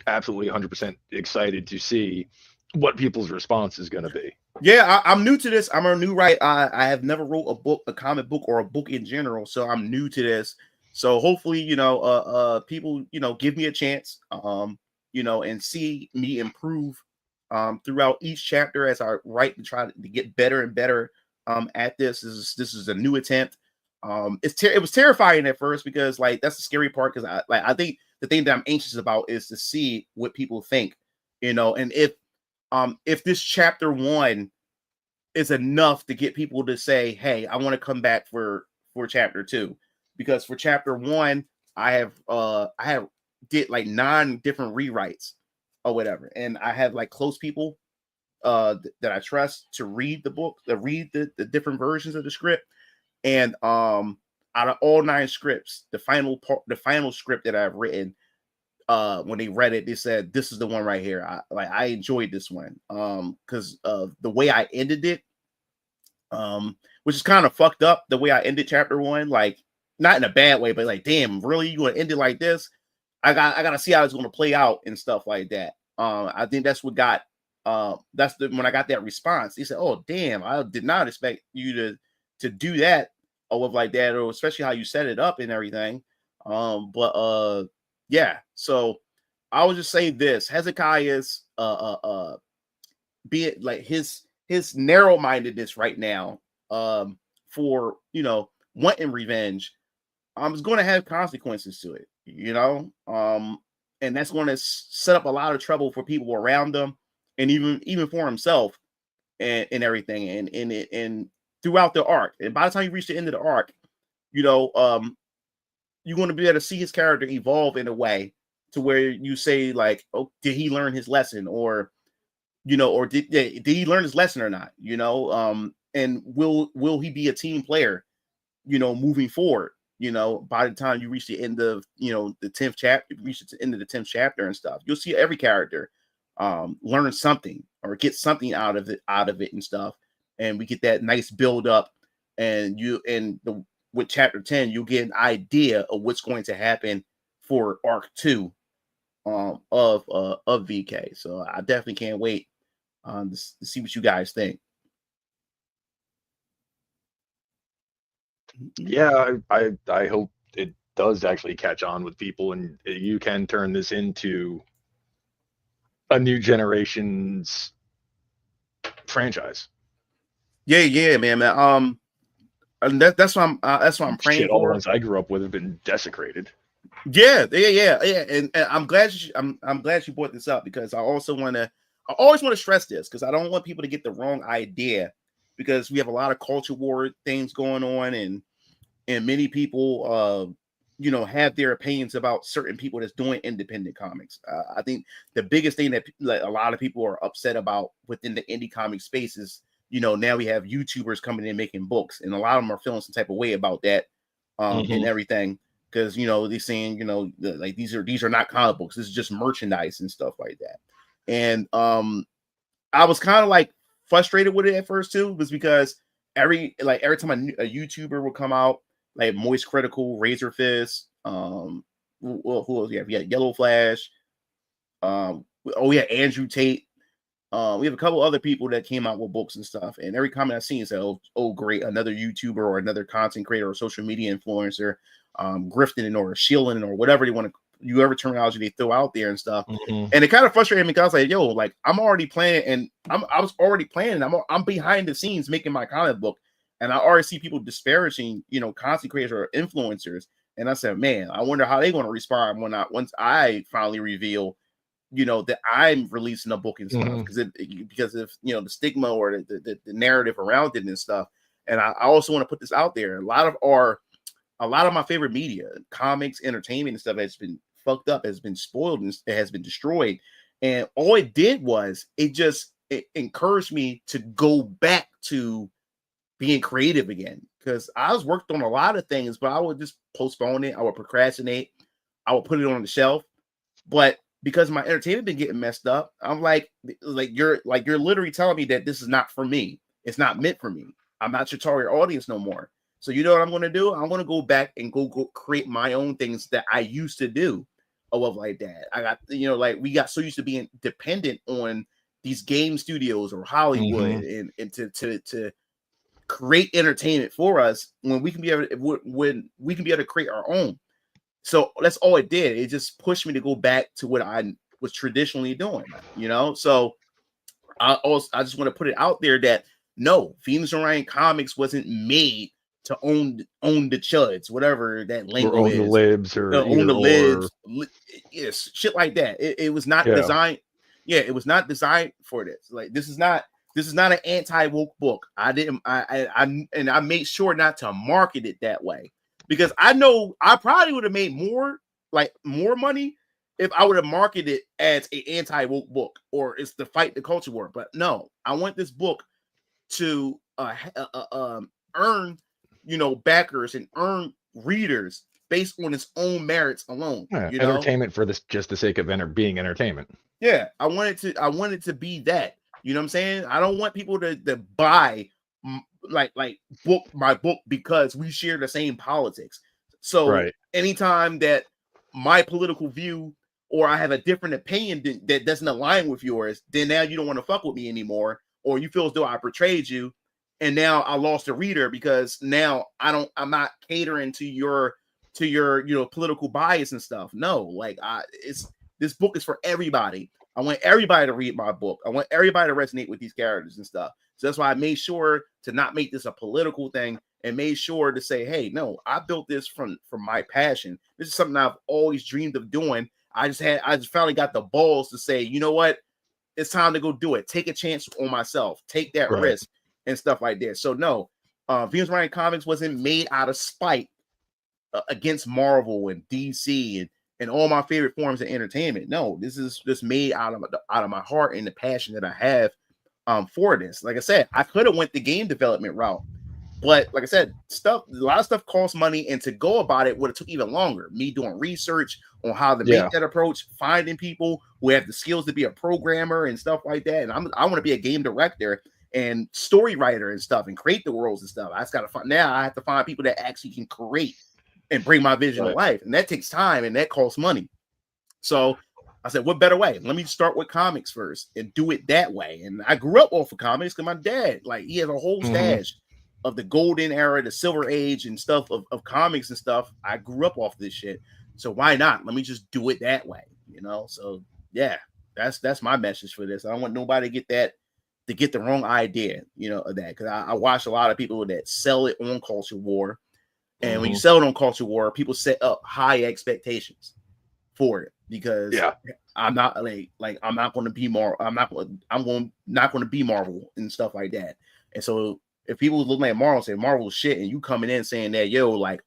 A: absolutely 100% excited to see what people's response is going to be.
B: Yeah, I'm new to this. I'm a new writer. I have never wrote a comic book or a book in general, so I'm new to this. So hopefully, people, give me a chance, and see me improve throughout each chapter as I write and try to get better and better at this. This is a new attempt. It was terrifying at first because that's the scary part, because I think the thing that I'm anxious about is to see what people think, and if this chapter 1 is enough to get people to say, hey, I want to come back for chapter 2. Because for chapter 1, I have did 9 different rewrites or whatever, and I have close people that I trust to read the book, to read the different versions of the script, and out of all 9 scripts, the final script that I've written, when they read it, they said this is the one right here. I enjoyed this one because of the way I ended it, which is kind of fucked up. The way I ended chapter 1, not in a bad way, but like, damn, really, you want to end it like this? I gotta see how it's going to play out and stuff like that. I think that's what got when I got that response. He said, "Oh, damn, I did not expect you to do that or like that, or especially how you set it up and everything." Yeah. So I would just say this: Hezekiah's be it like his narrow-mindedness right now, for wanting revenge, is going to have consequences to it, and that's going to set up a lot of trouble for people around them, and even for himself, and everything, and throughout the arc. And by the time you reach the end of the arc, you're going to be able to see his character evolve in a way to where you say, like, oh, did he learn his lesson, or or did he learn his lesson or not? And will he be a team player, moving forward? By the time you reach the end of the 10th chapter, reach the end of the 10th chapter and stuff, you'll see every character learn something or get something out of it and stuff, and we get that nice build up, and with chapter 10, you'll get an idea of what's going to happen for arc 2 of VK. So I definitely can't wait to see what you guys think.
A: Yeah, I hope it does actually catch on with people, and you can turn this into a new generation's franchise.
B: Yeah, man. And that's what I'm praying
A: Shit,
B: for.
A: all the ones I grew up with have been desecrated.
B: Yeah. And I'm glad I'm glad you brought this up, because I always want to stress this, because I don't want people to get the wrong idea, because we have a lot of culture war things going on, and many people have their opinions about certain people that's doing independent comics. I think the biggest thing that a lot of people are upset about within the indie comic space is, now we have YouTubers coming in making books, and a lot of them are feeling some type of way about that, and everything, because they're saying like these are not comic books, this is just merchandise and stuff like that. And I was kind of like frustrated with it at first too, was because every time a YouTuber would come out, like Moist Critical, Razor Fist, who else? We had Yellow Flash, we had Andrew Tate. We have a couple other people that came out with books and stuff, and every comment I've seen said, oh great, another YouTuber or another content creator or social media influencer grifting or shielding or whatever they want to, whatever terminology they throw out there and stuff. And it kind of frustrated me, because I was like, yo, like, I'm already planning, and I was already planning. I'm behind the scenes making my comic book, and I already see people disparaging, content creators or influencers. And I said, man, I wonder how they're going to respond once I finally reveal, that I'm releasing a book and stuff, because of the stigma or the narrative around it and stuff. And I also want to put this out there. A lot of my favorite media, comics, entertainment, and stuff has been fucked up, has been spoiled, and it has been destroyed. And all it did was it encouraged me to go back to being creative again, because I was worked on a lot of things, but I would just postpone it. I would procrastinate. I would put it on the shelf. But because my entertainment been getting messed up, I'm like you're literally telling me that this is not for me. It's not meant for me. I'm not your target audience no more. So you know what I'm going to do? I'm going to go back and go create my own things that I used to do, or like that. I got we got so used to being dependent on these game studios or Hollywood and to create entertainment for us, when we can be able to create our own. So that's all it did. It just pushed me to go back to what I was traditionally doing, So I just want to put it out there that no, Phoenix Orion Comics wasn't made to own the chuds, whatever that lingo
A: or own
B: is.
A: the libs, or
B: own the libs, yes, shit like that. It was not designed. Yeah, it was not designed for this. Like, this is not an anti-woke book. I made sure not to market it that way, because I know I probably would have made more money if I would have marketed it as an anti-woke book, or it's to fight the culture war. But no, I want this book to earn backers and earn readers based on its own merits alone.
A: Entertainment for just the sake of being entertainment.
B: Yeah, I want it to be that. You know what I'm saying? I don't want people to buy my book because we share the same politics. So
A: Right.
B: anytime that my political view or I have a different opinion that doesn't align with yours, then now you don't want to fuck with me anymore, or you feel as though I betrayed you, and now I lost a reader because now I'm not catering to your political bias and stuff. No, like this book is for everybody. I want everybody to read my book. I want everybody to resonate with these characters and stuff. So that's why I made sure to not make this a political thing and made sure to say, hey, no, I built this from my passion. This is something I've always dreamed of doing. I just finally got the balls to say, you know what? It's time to go do it. Take a chance on myself. Take that risk and stuff like that. So no, Venus Ryan Comics wasn't made out of spite against Marvel and DC and all my favorite forms of entertainment. No, this is just made out of my heart and the passion that I have for this. Like I said, I could have went the game development route, but like I said, a lot of stuff costs money, and to go about it would have took even longer. Me doing research on how to make that approach, finding people who have the skills to be a programmer and stuff like that. And I want to be a game director and story writer and stuff and create the worlds and stuff. I just got to find now. I have to find people that actually can create and bring my vision to life, and that takes time and that costs money. So I said, what better way? Let me start with comics first and do it that way. And I grew up off of comics because my dad, like, he has a whole stash of the golden era, the silver age and stuff of comics and stuff. I grew up off this shit. So why not? Let me just do it that way, you know? So yeah, that's my message for this. I don't want nobody to get the wrong idea, you know, of that. Because I watch a lot of people that sell it on Culture War. And when you sell it on Culture War, people set up high expectations for it because I'm not like I'm not going to be not going to be Marvel and stuff like that. And so if people look at Marvel and say Marvel's shit, and you coming in saying that, yo, like,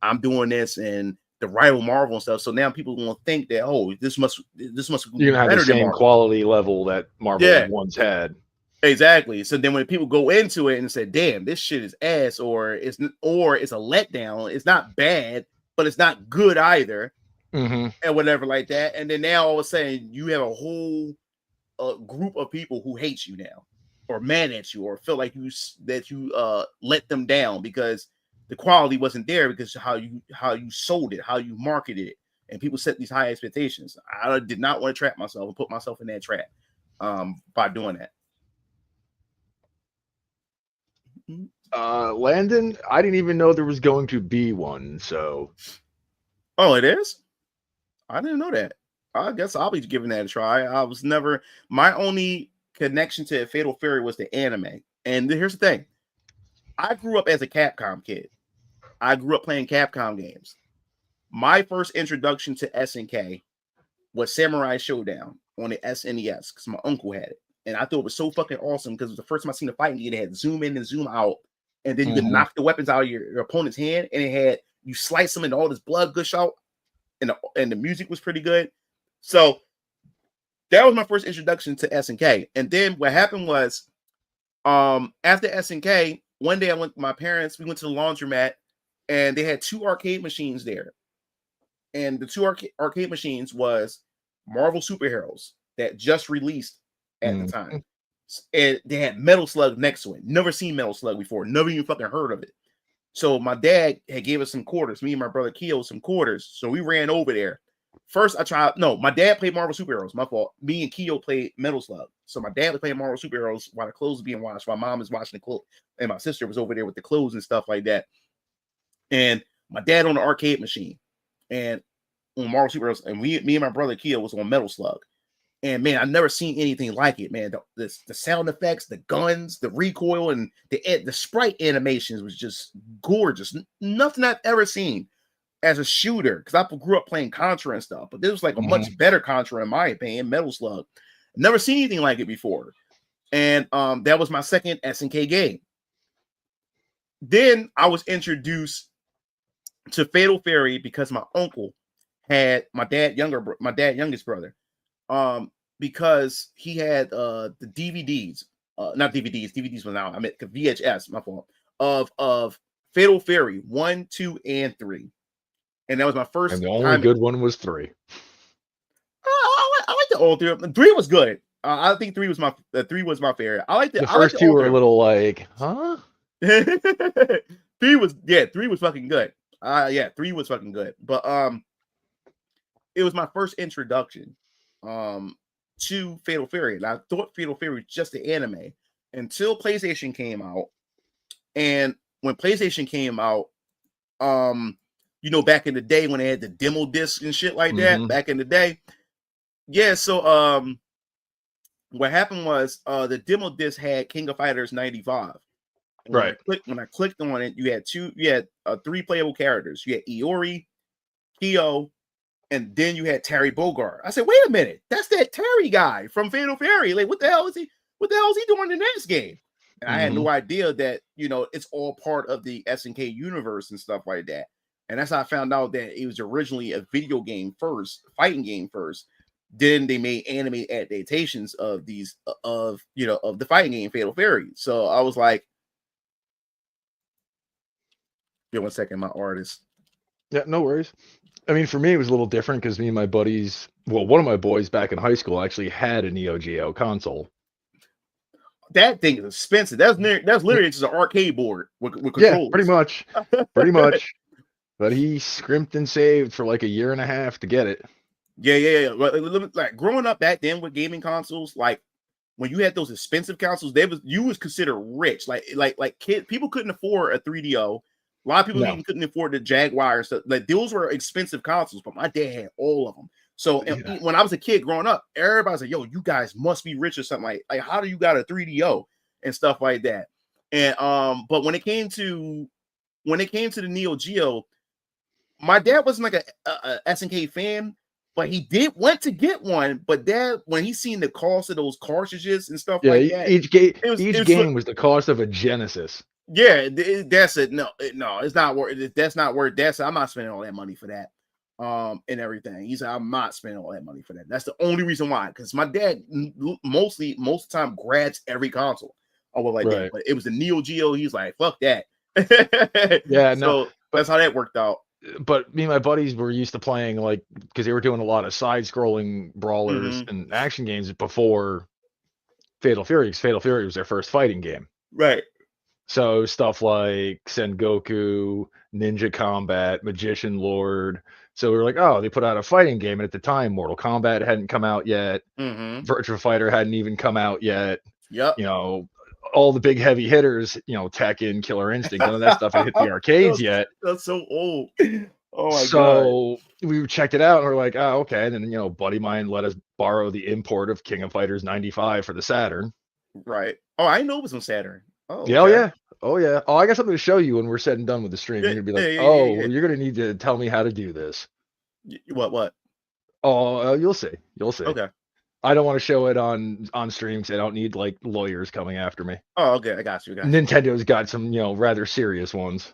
B: I'm doing this and the rival Marvel and stuff, so now people will think that, oh, this must be
A: you're gonna have the same quality level that Marvel once had.
B: Exactly. So then when people go into it and say, damn, this shit is ass, or it's a letdown, it's not bad, but it's not good either, and whatever like that. And then now all of a sudden you have a whole group of people who hate you now, or mad at you, or feel like you let them down because the quality wasn't there because how you sold it, how you marketed it, and people set these high expectations. I did not want to trap myself and put myself in that trap by doing that.
A: Landon, I didn't even know there was going to be one. So,
B: oh, it is. I didn't know that. I guess I'll be giving that a try. I was never. My only connection to Fatal Fury was the anime. And here's the thing: I grew up as a Capcom kid. I grew up playing Capcom games. My first introduction to SNK was Samurai Showdown on the SNES because my uncle had it. And I thought it was so fucking awesome because it was the first time I seen a fighting game. It had zoom in and zoom out, and then you could knock the weapons out of your opponent's hand, and it had you slice them and all this blood gush out, and the music was pretty good. So that was my first introduction to SNK. And then what happened was, after SNK, one day I went with my parents. We went to the laundromat, and they had two arcade machines there, and the two arcade machines was Marvel Superheroes that just released at the time, and they had Metal Slug next to it. Never seen Metal Slug before, never even fucking heard of it. So my dad had gave us some quarters, me and my brother Keo some quarters, so we ran over there. First my dad played Marvel Superheroes, my fault. Me and Keo played Metal Slug. So my dad was playing Marvel Superheroes while the clothes were being washed, while mom was watching the clothes, and my sister was over there with the clothes and stuff like that. And my dad on the arcade machine and on Marvel Superheroes, and me and my brother Keo was on Metal Slug. And man, I've never seen anything like it, man. The sound effects, the guns, the recoil, and the sprite animations was just gorgeous. Nothing I've ever seen as a shooter, because I grew up playing Contra and stuff. But this was like a much better Contra, in my opinion, Metal Slug. Never seen anything like it before. And that was my second SNK game. Then I was introduced to Fatal Fury because my uncle had my youngest brother. Because he had the DVDs, not DVDs, DVDs were out. I meant VHS, my fault, of Fatal Fury 1, 2, and 3. And that was my first.
A: And the only good one was 3.
B: I like the old 3. 3 was good. I think 3 was my favorite. I like
A: the first two were a little like, huh?
B: 3 was fucking good. Yeah, 3 was fucking good. But it was my first introduction to Fatal Fury. And I thought Fatal Fury was just the anime until PlayStation came out. And when PlayStation came out, back in the day when they had the demo disc and shit like that, back in the day. Yeah, so what happened was the demo disc had King of Fighters 95. And
A: Right.
B: When I clicked on it, you had 3 playable characters. You had Iori, Kyo, and then you had Terry Bogard. I said, wait a minute, that's that Terry guy from Fatal Fury. Like, what the hell is he doing in this game? And I had no idea that, it's all part of the SNK universe and stuff like that. And that's how I found out that it was originally a video game first, fighting game first. Then they made anime adaptations of these of the fighting game Fatal Fury. So I was like, give 1 second, my artist.
A: Yeah, no worries. I mean, for me, it was a little different because me and my buddies, one of my boys back in high school actually had a Neo Geo console.
B: That thing is expensive. That's literally just an arcade board with controls.
A: Yeah, pretty much. But he scrimped and saved for like a year and a half to get it.
B: Yeah. Like growing up back then with gaming consoles, like when you had those expensive consoles, you was considered rich. Like kids, people couldn't afford a 3DO. A lot of people even couldn't afford the Jaguar and stuff. Like those were expensive consoles, but my dad had all of them. So when I was a kid growing up, everybody's like, "Yo, you guys must be rich or something." Like how do you got a 3DO and stuff like that? And but when it came to the Neo Geo, my dad wasn't like a SNK fan, but he did want to get one. But dad, when he seen the cost of those cartridges and stuff like that,
A: each game was the cost of a Genesis.
B: Yeah, that's it. No, it's not worth. That's not worth. I'm not spending all that money for that. And everything. He said, I'm not spending all that money for that. That's the only reason why. Because my dad most of the time grabs every console. That. But it was the Neo Geo. He's like, fuck that.
A: Yeah,
B: so that's how that worked out.
A: But me and my buddies were used to playing because they were doing a lot of side-scrolling brawlers and action games before Fatal Fury. Because Fatal Fury was their first fighting game.
B: Right.
A: So stuff like Sengoku, Ninja Combat, Magician Lord. So we were like, oh, they put out a fighting game. And at the time, Mortal Kombat hadn't come out yet. Virtua Fighter hadn't even come out yet.
B: Yep.
A: All the big heavy hitters, Tekken, Killer Instinct, none of that stuff had hit the arcades yet.
B: That's so old. Oh my god.
A: So we checked it out and we're like, oh, okay. And then, buddy of mine let us borrow the import of King of Fighters 95 for the Saturn.
B: Right. Oh, I know it was on Saturn. Oh,
A: yeah,
B: okay.
A: yeah. Oh, yeah. Oh, I got something to show you when we're said and done with the stream. You're going to be like, you're going to need to tell me how to do this.
B: What?
A: Oh, you'll see. You'll see.
B: Okay.
A: I don't want to show it on stream because I don't need lawyers coming after me.
B: Oh, okay. I got you.
A: Nintendo's got some, rather serious ones.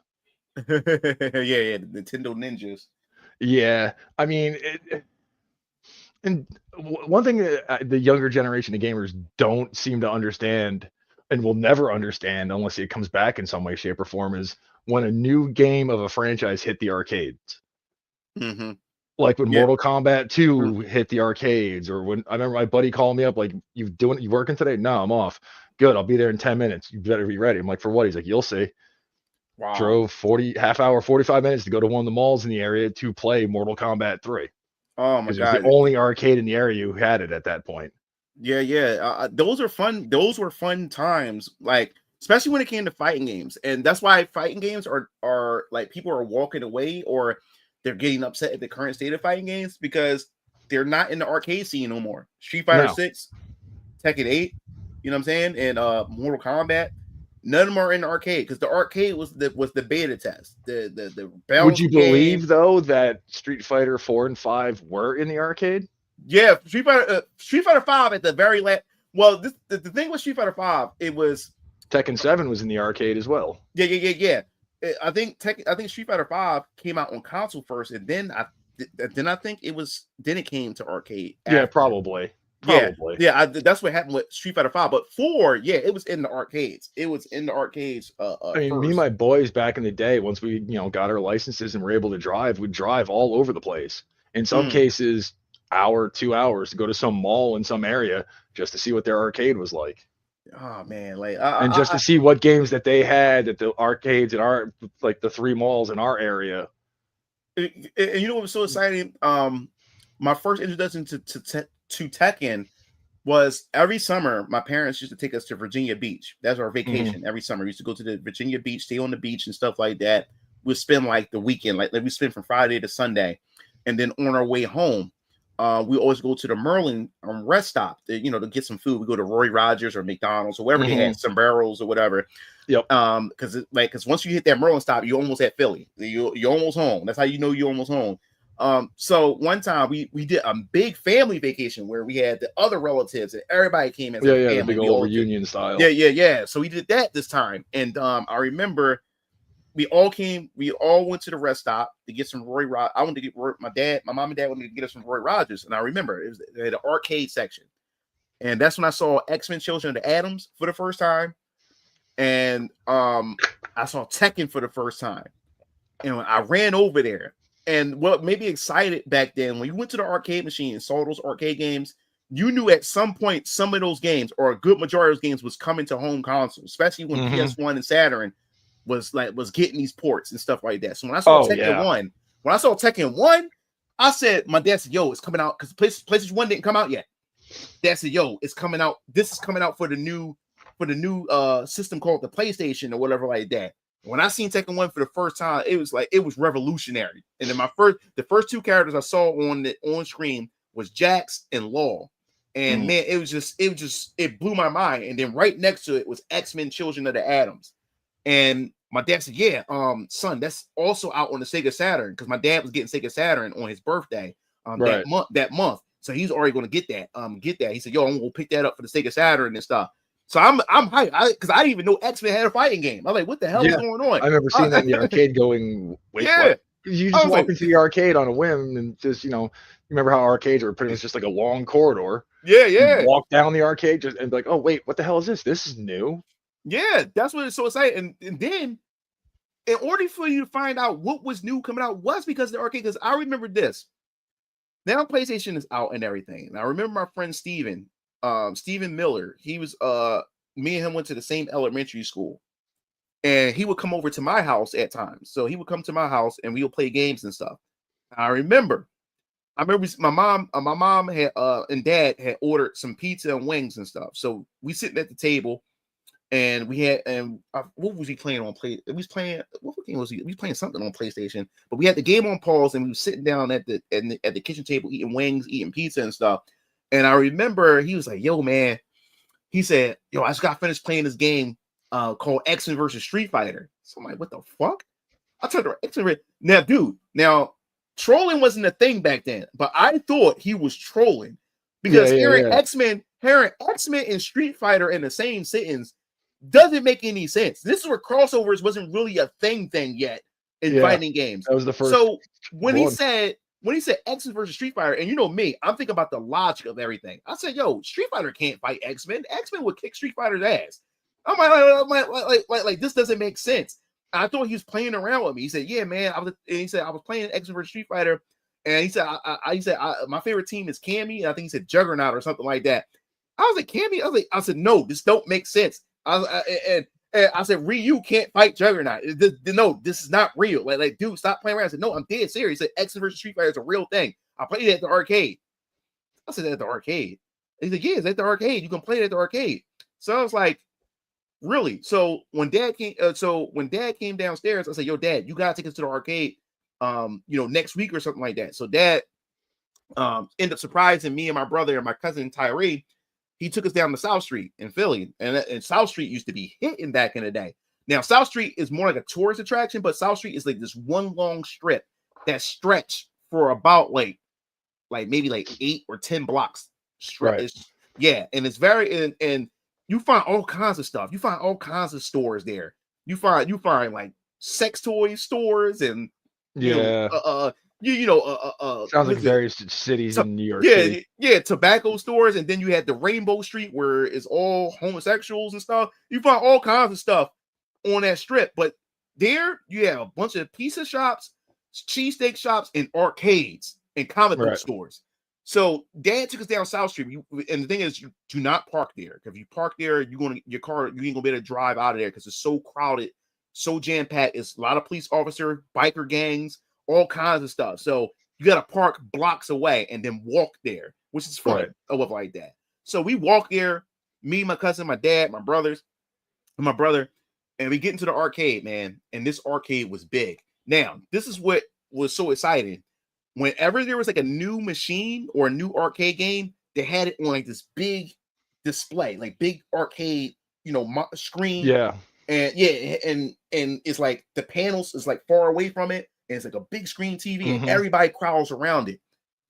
B: yeah, the Nintendo Ninjas.
A: Yeah. I mean, and one thing that the younger generation of gamers don't seem to understand and will never understand unless it comes back in some way, shape, or form is when a new game of a franchise hit the arcades. Like when Mortal Kombat 2 hit the arcades, or when I remember my buddy calling me up, like, you working today? No, I'm off. Good, I'll be there in 10 minutes. You better be ready. I'm like, for what? He's like, you'll see.
B: Wow.
A: Drove 45 minutes to go to one of the malls in the area to play Mortal Kombat 3.
B: Oh my god.
A: It was the only arcade in the area who had it at that point.
B: Yeah. Those are fun. Those were fun times, like especially when it came to fighting games, and that's why fighting games are like people are walking away or they're getting upset at the current state of fighting games because they're not in the arcade scene no more. Street Fighter 6, Tekken 8, you know what I'm saying, and Mortal Kombat. None of them are in the arcade because the arcade was the beta test. The
A: Would you believe though that Street Fighter 4 and 5 were in the arcade?
B: Yeah, Street Fighter 5 at the very last. Well, the thing with Street Fighter 5, it was
C: Tekken 7 was in the arcade as well.
B: Yeah. I think Street Fighter 5 came out on console first, and then I think it came to arcade.
C: Yeah,
B: after.
C: Probably.
B: Yeah. That's what happened with Street Fighter 5. But 4, yeah, it was in the arcades. It was in the arcades.
C: I mean, me and my boys back in the day, once we got our licenses and were able to drive, we'd drive all over the place. In some cases, hour, 2 hours to go to some mall in some area just to see what their arcade was like.
B: Oh man, like
C: to see what games that they had at the arcades in our the 3 malls in our area
B: And you know what was so exciting? My first introduction to Tekken was every summer. My parents used to take us to Virginia Beach. That's our vacation. Every summer, we used to go to the Virginia Beach, stay on the beach and stuff like that. We'd spend like the weekend, like we spend from Friday to Sunday, and then on our way home, we always go to the Merlin rest stop, to get some food. We go to Roy Rogers or McDonald's or wherever they had sombreros or whatever.
A: Yep.
B: Because once you hit that Merlin stop, you're almost at Philly. You're almost home. That's how you know you're almost home. So one time we did a big family vacation where we had the other relatives and everybody came as a family.
A: The big old reunion style.
B: Yeah. So we did that this time, and I remember we all went to the rest stop to get some Roy Rogers. I wanted to get my mom and dad wanted to get us some Roy Rogers, and I remember they had an arcade section, and that's when I saw X-Men: Children of the Atoms for the first time, and I saw Tekken for the first time, and I ran over there. And what made me excited back then, when you went to the arcade machine and saw those arcade games, you knew at some point some of those games, or a good majority of those games, was coming to home consoles, especially when PS1 and Saturn was getting these ports and stuff like that. So when I saw Tekken 1, I said, my dad said, yo, it's coming out, because PlayStation 1 didn't come out yet. Dad said, yo, it's coming out. This is coming out for the new system called the PlayStation or whatever like that. When I seen Tekken 1 for the first time, it was revolutionary. And then the first two characters I saw on screen was Jax and Law. And man, it blew my mind. And then right next to it was X-Men: Children of the Atoms. And my dad said, yeah, son, that's also out on the Sega Saturn, because my dad was getting Sega Saturn on his birthday that month. So he's already going to get that. He said, yo, I'm going to pick that up for the Sega Saturn and stuff. So I'm hyped, because I didn't even know X-Men had a fighting game. I'm like, what the hell is going on?
A: I remember seeing that in the arcade going, wait, what? You just walk into the arcade on a whim and just, you remember how arcades were pretty much just like a long corridor.
B: Yeah.
A: You walk down the arcade and be like, oh, wait, what the hell is this? This is new.
B: Yeah, that's what it's so exciting. And then, in order for you to find out what was new coming out was because of the arcade, because I remember this. Now PlayStation is out and everything. And I remember my friend Steven Miller. He was me and him went to the same elementary school, and he would come over to my house at times. So he would come to my house and we would play games and stuff. I remember my mom had and dad had ordered some pizza and wings and stuff. So we sitting at the table, and we had what was he playing on play? He was playing, what game was he? He was playing something on PlayStation, but we had the game on pause, and we were sitting down at the kitchen table eating wings, eating pizza and stuff. And I remember he was like, yo, man, he said, yo, I just got finished playing this game called X-Men versus Street Fighter. So I'm like, what the fuck? I turned to X-Men. Now, trolling wasn't a thing back then, but I thought he was trolling, because hearing X-Men and Street Fighter in the same sentence doesn't make any sense. This is where crossovers wasn't really a thing yet in fighting games.
A: That was the first.
B: So when he said X-Men versus Street Fighter, and you know me, I'm thinking about the logic of everything. I said, yo, Street Fighter can't fight X-Men. X-Men would kick Street Fighter's ass. I'm like, this doesn't make sense. I thought he was playing around with me. He said, yeah, man. He said I was playing X-Men versus Street Fighter, and he said, my favorite team is Cammy, and I think he said Juggernaut or something like that. I was like, Cammy? I said, no, this don't make sense. And I said, Ryu can't fight Juggernaut. No, this is not real. Like, dude, stop playing around. I said, no, I'm dead serious. He said, X versus Street Fighter is a real thing. I played it at the arcade. I said, at the arcade? He said, yeah, it's at the arcade. You can play it at the arcade. So I was like, really? So when dad came downstairs, I said, yo, dad, you gotta take us to the arcade next week or something like that. So dad ended up surprising me and my brother and my cousin Tyree. He took us down to South Street in Philly, and South Street used to be hitting back in the day. Now, South Street is more like a tourist attraction, but South Street is like this one long strip that stretched for about like maybe like 8 or 10 blocks.
A: Right.
B: Yeah, and it's very and you find all kinds of stuff. You find all kinds of stores there. You find like sex toy stores and
A: sounds like various cities in New York City.
B: Yeah, tobacco stores, and then you had the Rainbow Street where it's all homosexuals and stuff. You find all kinds of stuff on that strip, but there you have a bunch of pizza shops, cheesesteak shops, and arcades and comic book stores. So dad took us down South Street, and the thing is, you do not park there. If you park there, you ain't gonna be able to drive out of there because it's so crowded, so jam packed. It's a lot of police officer, biker gangs, all kinds of stuff. So you got to park blocks away and then walk there, which is fun.
C: Right.
B: Or stuff like that. So we walk there, me, my cousin, my dad, my brothers, and my brother, and we get into the arcade, man. And this arcade was big. Now, this is what was so exciting. Whenever there was like a new machine or a new arcade game, they had it on like this big display, like big arcade, screen.
C: Yeah.
B: And yeah, and it's like the panels is like far away from it, and it's like a big screen TV, and everybody crowds around it.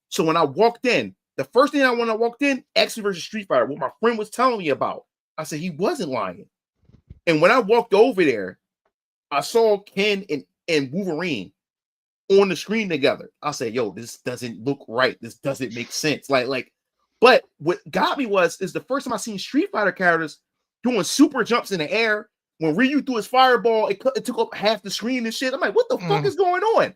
B: So when I walked in, the first thing when I walked in, X versus Street Fighter, what my friend was telling me about, I said he wasn't lying. And when I walked over there, I saw Ken and Wolverine on the screen together. I said, "Yo, this doesn't look right. This doesn't make sense." But what got me is the first time I seen Street Fighter characters doing super jumps in the air. When Ryu threw his fireball, it took up half the screen and shit. I'm like, what the fuck is going on?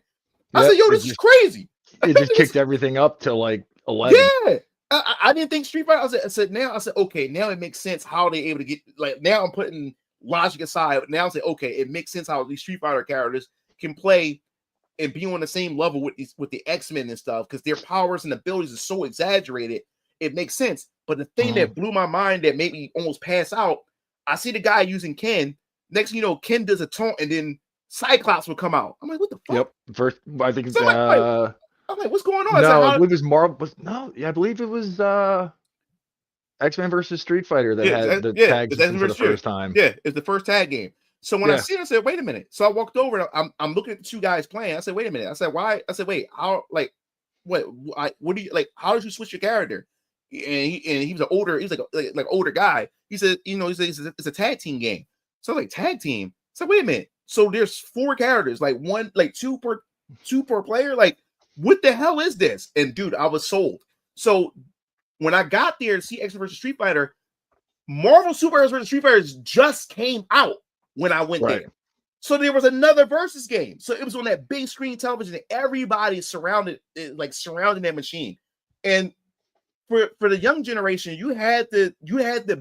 B: I said, yo, this is crazy.
C: It just kicked everything up to like 11.
B: Yeah. I didn't think Street Fighter. I said, okay, now it makes sense how they able to get, like, now I'm putting logic aside. Now I say, okay, it makes sense how these Street Fighter characters can play and be on the same level with the X-Men and stuff, because their powers and abilities are so exaggerated. It makes sense. But the thing that blew my mind, that made me almost pass out, I see the guy using Ken. Next thing you know, Ken does a taunt, and then Cyclops will come out. I'm like, what the fuck?
C: Yep. First, I think it's
B: I'm like, what's going on?
C: No, I believe it was Marvel. I believe it was X-Men versus Street Fighter that had the tag system for the first time.
B: Yeah, it's the first tag game. So when I see it, I said, wait a minute. So I walked over, and I'm looking at the two guys playing. I said, wait a minute. I said, why? I said, wait, how? Like, what do you like? How did you switch your character? And he was like older guy. He said, it's a tag team game. So I was like, tag team. So wait a minute. So there's 4 characters, like two per player. Like, what the hell is this? And dude, I was sold. So when I got there to see X versus Street Fighter, Marvel Superheroes versus Street Fighter just came out when I went there. So there was another versus game. So it was on that big screen television, and everybody surrounding that machine. And for the young generation, you had to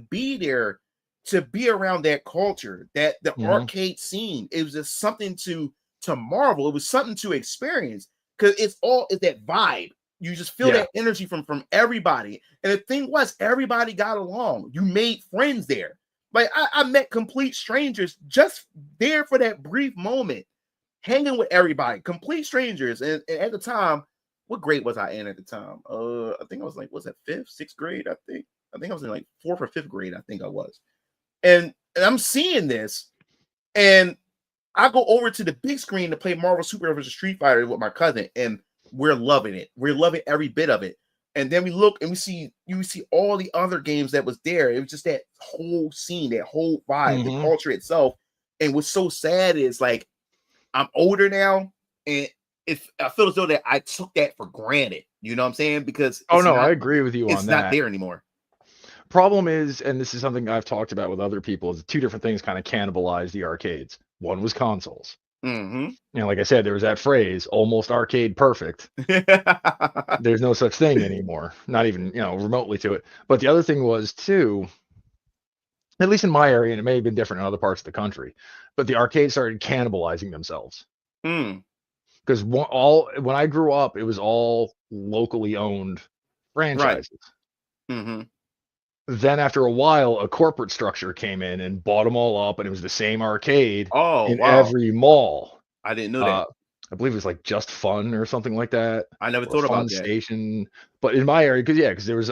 B: be there to be around that culture, that the arcade scene. It was just something to marvel. It was something to experience, because it's that vibe. You just feel that energy from everybody. And the thing was, everybody got along. You made friends there. Like, I met complete strangers just there for that brief moment, hanging with everybody, complete strangers. And at the time, what grade was I in at the time? I think I was like, was that 5th, 6th grade? I think I was in like 4th or 5th grade. I think I was. And I'm seeing this, and I go over to the big screen to play Marvel Superheroes versus Street Fighter with my cousin, and we're loving it. We're loving every bit of it. And then we look and you see all the other games that was there. It was just that whole scene, that whole vibe, the culture itself. And what's so sad is, like, I'm older now, and I feel as though that I took that for granted. You know what I'm saying? Because
C: I agree with you on that.
B: It's not there anymore.
C: Problem is, and this is something I've talked about with other people, is 2 different things kind of cannibalized the arcades. One was consoles. Like I said, there was that phrase, almost arcade perfect. There's no such thing anymore, not even remotely to it. But the other thing was too, at least in my area, and it may have been different in other parts of the country, but the arcades started cannibalizing themselves. Because when I grew up, it was all locally owned franchises. Then after a while, a corporate structure came in and bought them all up, and it was the same arcade in every mall.
B: I didn't know that.
C: I believe it was like Just Fun or something like that.
B: I never thought about that.
C: Station. But in my area, because there was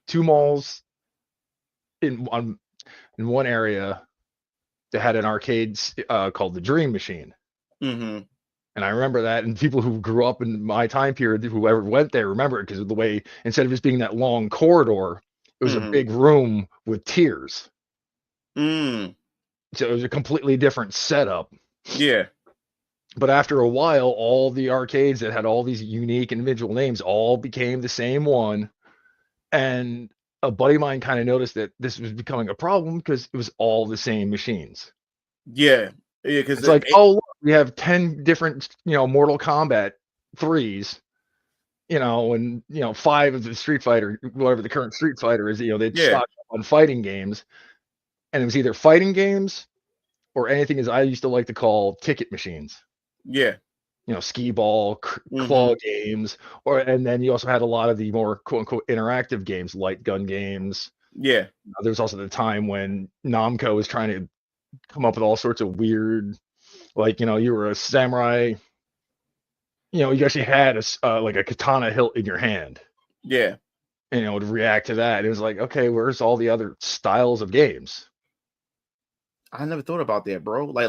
C: 2 malls in one area that had an arcade called the Dream Machine. And I remember that, and people who grew up in my time period, whoever went there, remember it because of the way, instead of just being that long corridor, it was a big room with tiers. So it was a completely different setup.
B: Yeah.
C: But after a while, all the arcades that had all these unique individual names all became the same one. And a buddy of mine kind of noticed that this was becoming a problem because it was all the same machines.
B: Yeah. Yeah. Because
C: it's like, look, we have 10 different, Mortal Kombat 3s. And 5 of the Street Fighter, whatever the current Street Fighter is, they stocked up on fighting games, and it was either fighting games or anything as I used to like to call ticket machines.
B: Yeah.
C: skee ball, claw games, and then you also had a lot of the more quote unquote interactive games, light gun games.
B: Yeah.
C: There was also the time when Namco was trying to come up with all sorts of weird, like, you were a samurai, you actually had like a katana hilt in your hand.
B: Yeah.
C: And, to react to that. It was like, okay, where's all the other styles of games?
B: I never thought about that, bro. Like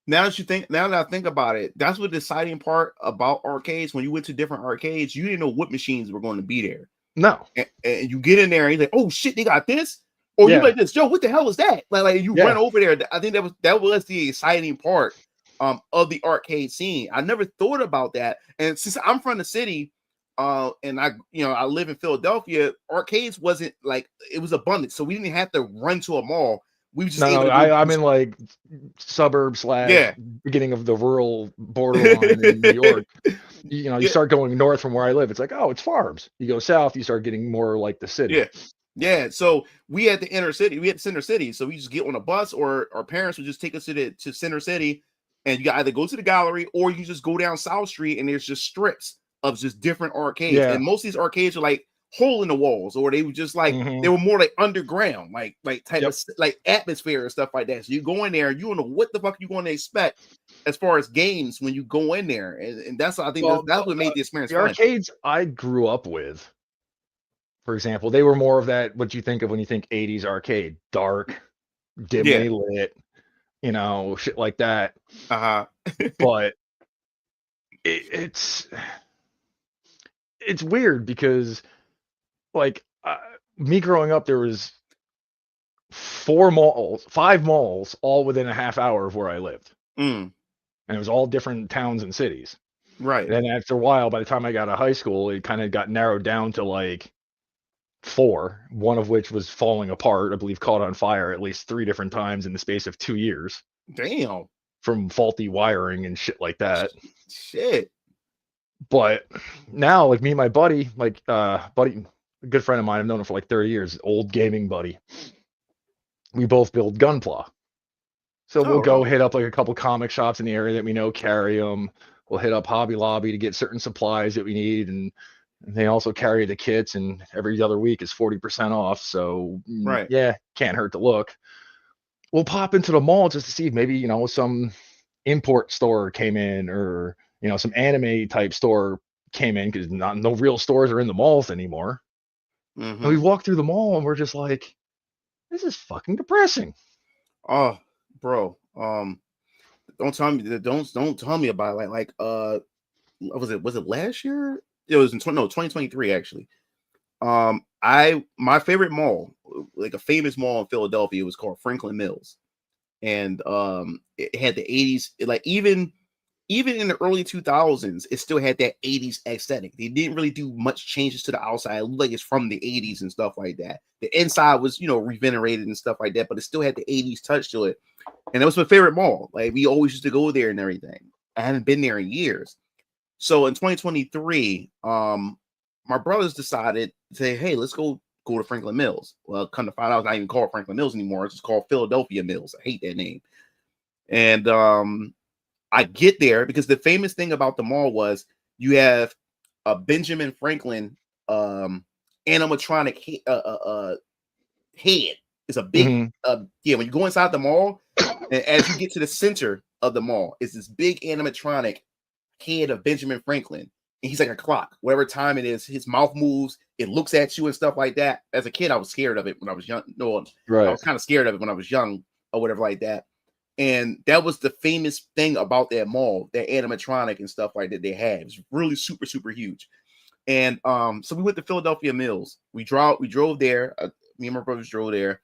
B: now that I think about it, that's what the exciting part about arcades. When you went to different arcades, you didn't know what machines were going to be there.
C: No.
B: And you get in there and you're like, oh shit, they got this. Or you like this, Joe, what the hell is that? Like you run over there. I think that was the exciting part of the arcade scene. I never thought about that. And since I'm from the city, and I live in Philadelphia, arcades wasn't like, it was abundant. So we didn't have to run to a mall. We were just
C: I'm in like suburbs / beginning of the rural borderline in New York. You start going north from where I live. It's like, oh, it's farms. You go south, you start getting more like the city.
B: Yeah. So we had the inner city. We had center city. So we just get on a bus, or our parents would just take us to center city, and you got either go to the gallery or you just go down South Street, and there's just strips of just different arcades. And most of these arcades are like hole in the walls, or they were just like they were more like underground, like type of like atmosphere and stuff like that. So you go in there, you don't know what the fuck you're going to expect as far as games when you go in there, and that's I think that's what made the experience fun.
C: Arcades I grew up with, for example, they were more of that what you think of when you think 80s arcade, dark, dimly lit, shit like that. But it's weird because, like, me growing up, there was 5 malls, all within a half hour of where I lived. And it was all different towns and cities.
B: Right.
C: And then after a while, by the time I got to high school, it kind of got narrowed down to like 4, one of which was falling apart, I believe caught on fire at least 3 different times in the space of 2 years.
B: Damn.
C: From faulty wiring and shit like that.
B: Shit.
C: But now, like, me and my buddy, a good friend of mine, I've known him for like 30 years, old gaming buddy. We both build Gunpla. So we'll go hit up like a couple comic shops in the area that we know carry them. We'll hit up Hobby Lobby to get certain supplies that we need, and they also carry the kits, and every other week is 40% off. So can't hurt to look. We'll pop into the mall just to see if maybe, some import store came in, or, some anime type store came in, because no real stores are in the malls anymore. And we walk through the mall and we're just like, this is fucking depressing.
B: Oh, bro. Don't tell me about it. Was it last year? It was in 2023 actually. My favorite mall, like a famous mall in Philadelphia, was called Franklin Mills, and it had the 80s. Like even in the early 2000s, it still had that 80s aesthetic. They didn't really do much changes to the outside. It looked like it's from the 80s and stuff like that. The inside was, revenerated and stuff like that, but it still had the 80s touch to it. And that was my favorite mall. Like, we always used to go there and everything. I haven't been there in years. So in 2023, my brothers decided to say, hey, let's go to Franklin Mills. Well, come to find out, it's not even called Franklin Mills anymore. It's just called Philadelphia Mills. I hate that name. And I get there because the famous thing about the mall was you have a Benjamin Franklin animatronic head. It's a big when you go inside the mall, and as you get to the center of the mall, it's this big animatronic head of Benjamin Franklin. And he's like a clock. Whatever time it is, his mouth moves, it looks at you and stuff like that. As a kid, I was scared of it when I was young. I was kind of scared of it when I was young or whatever like that. And that was the famous thing about that mall, that animatronic and stuff like that they had. It was really super, super huge. And so we went to Philadelphia Mills. We drove there. Me and my brothers drove there.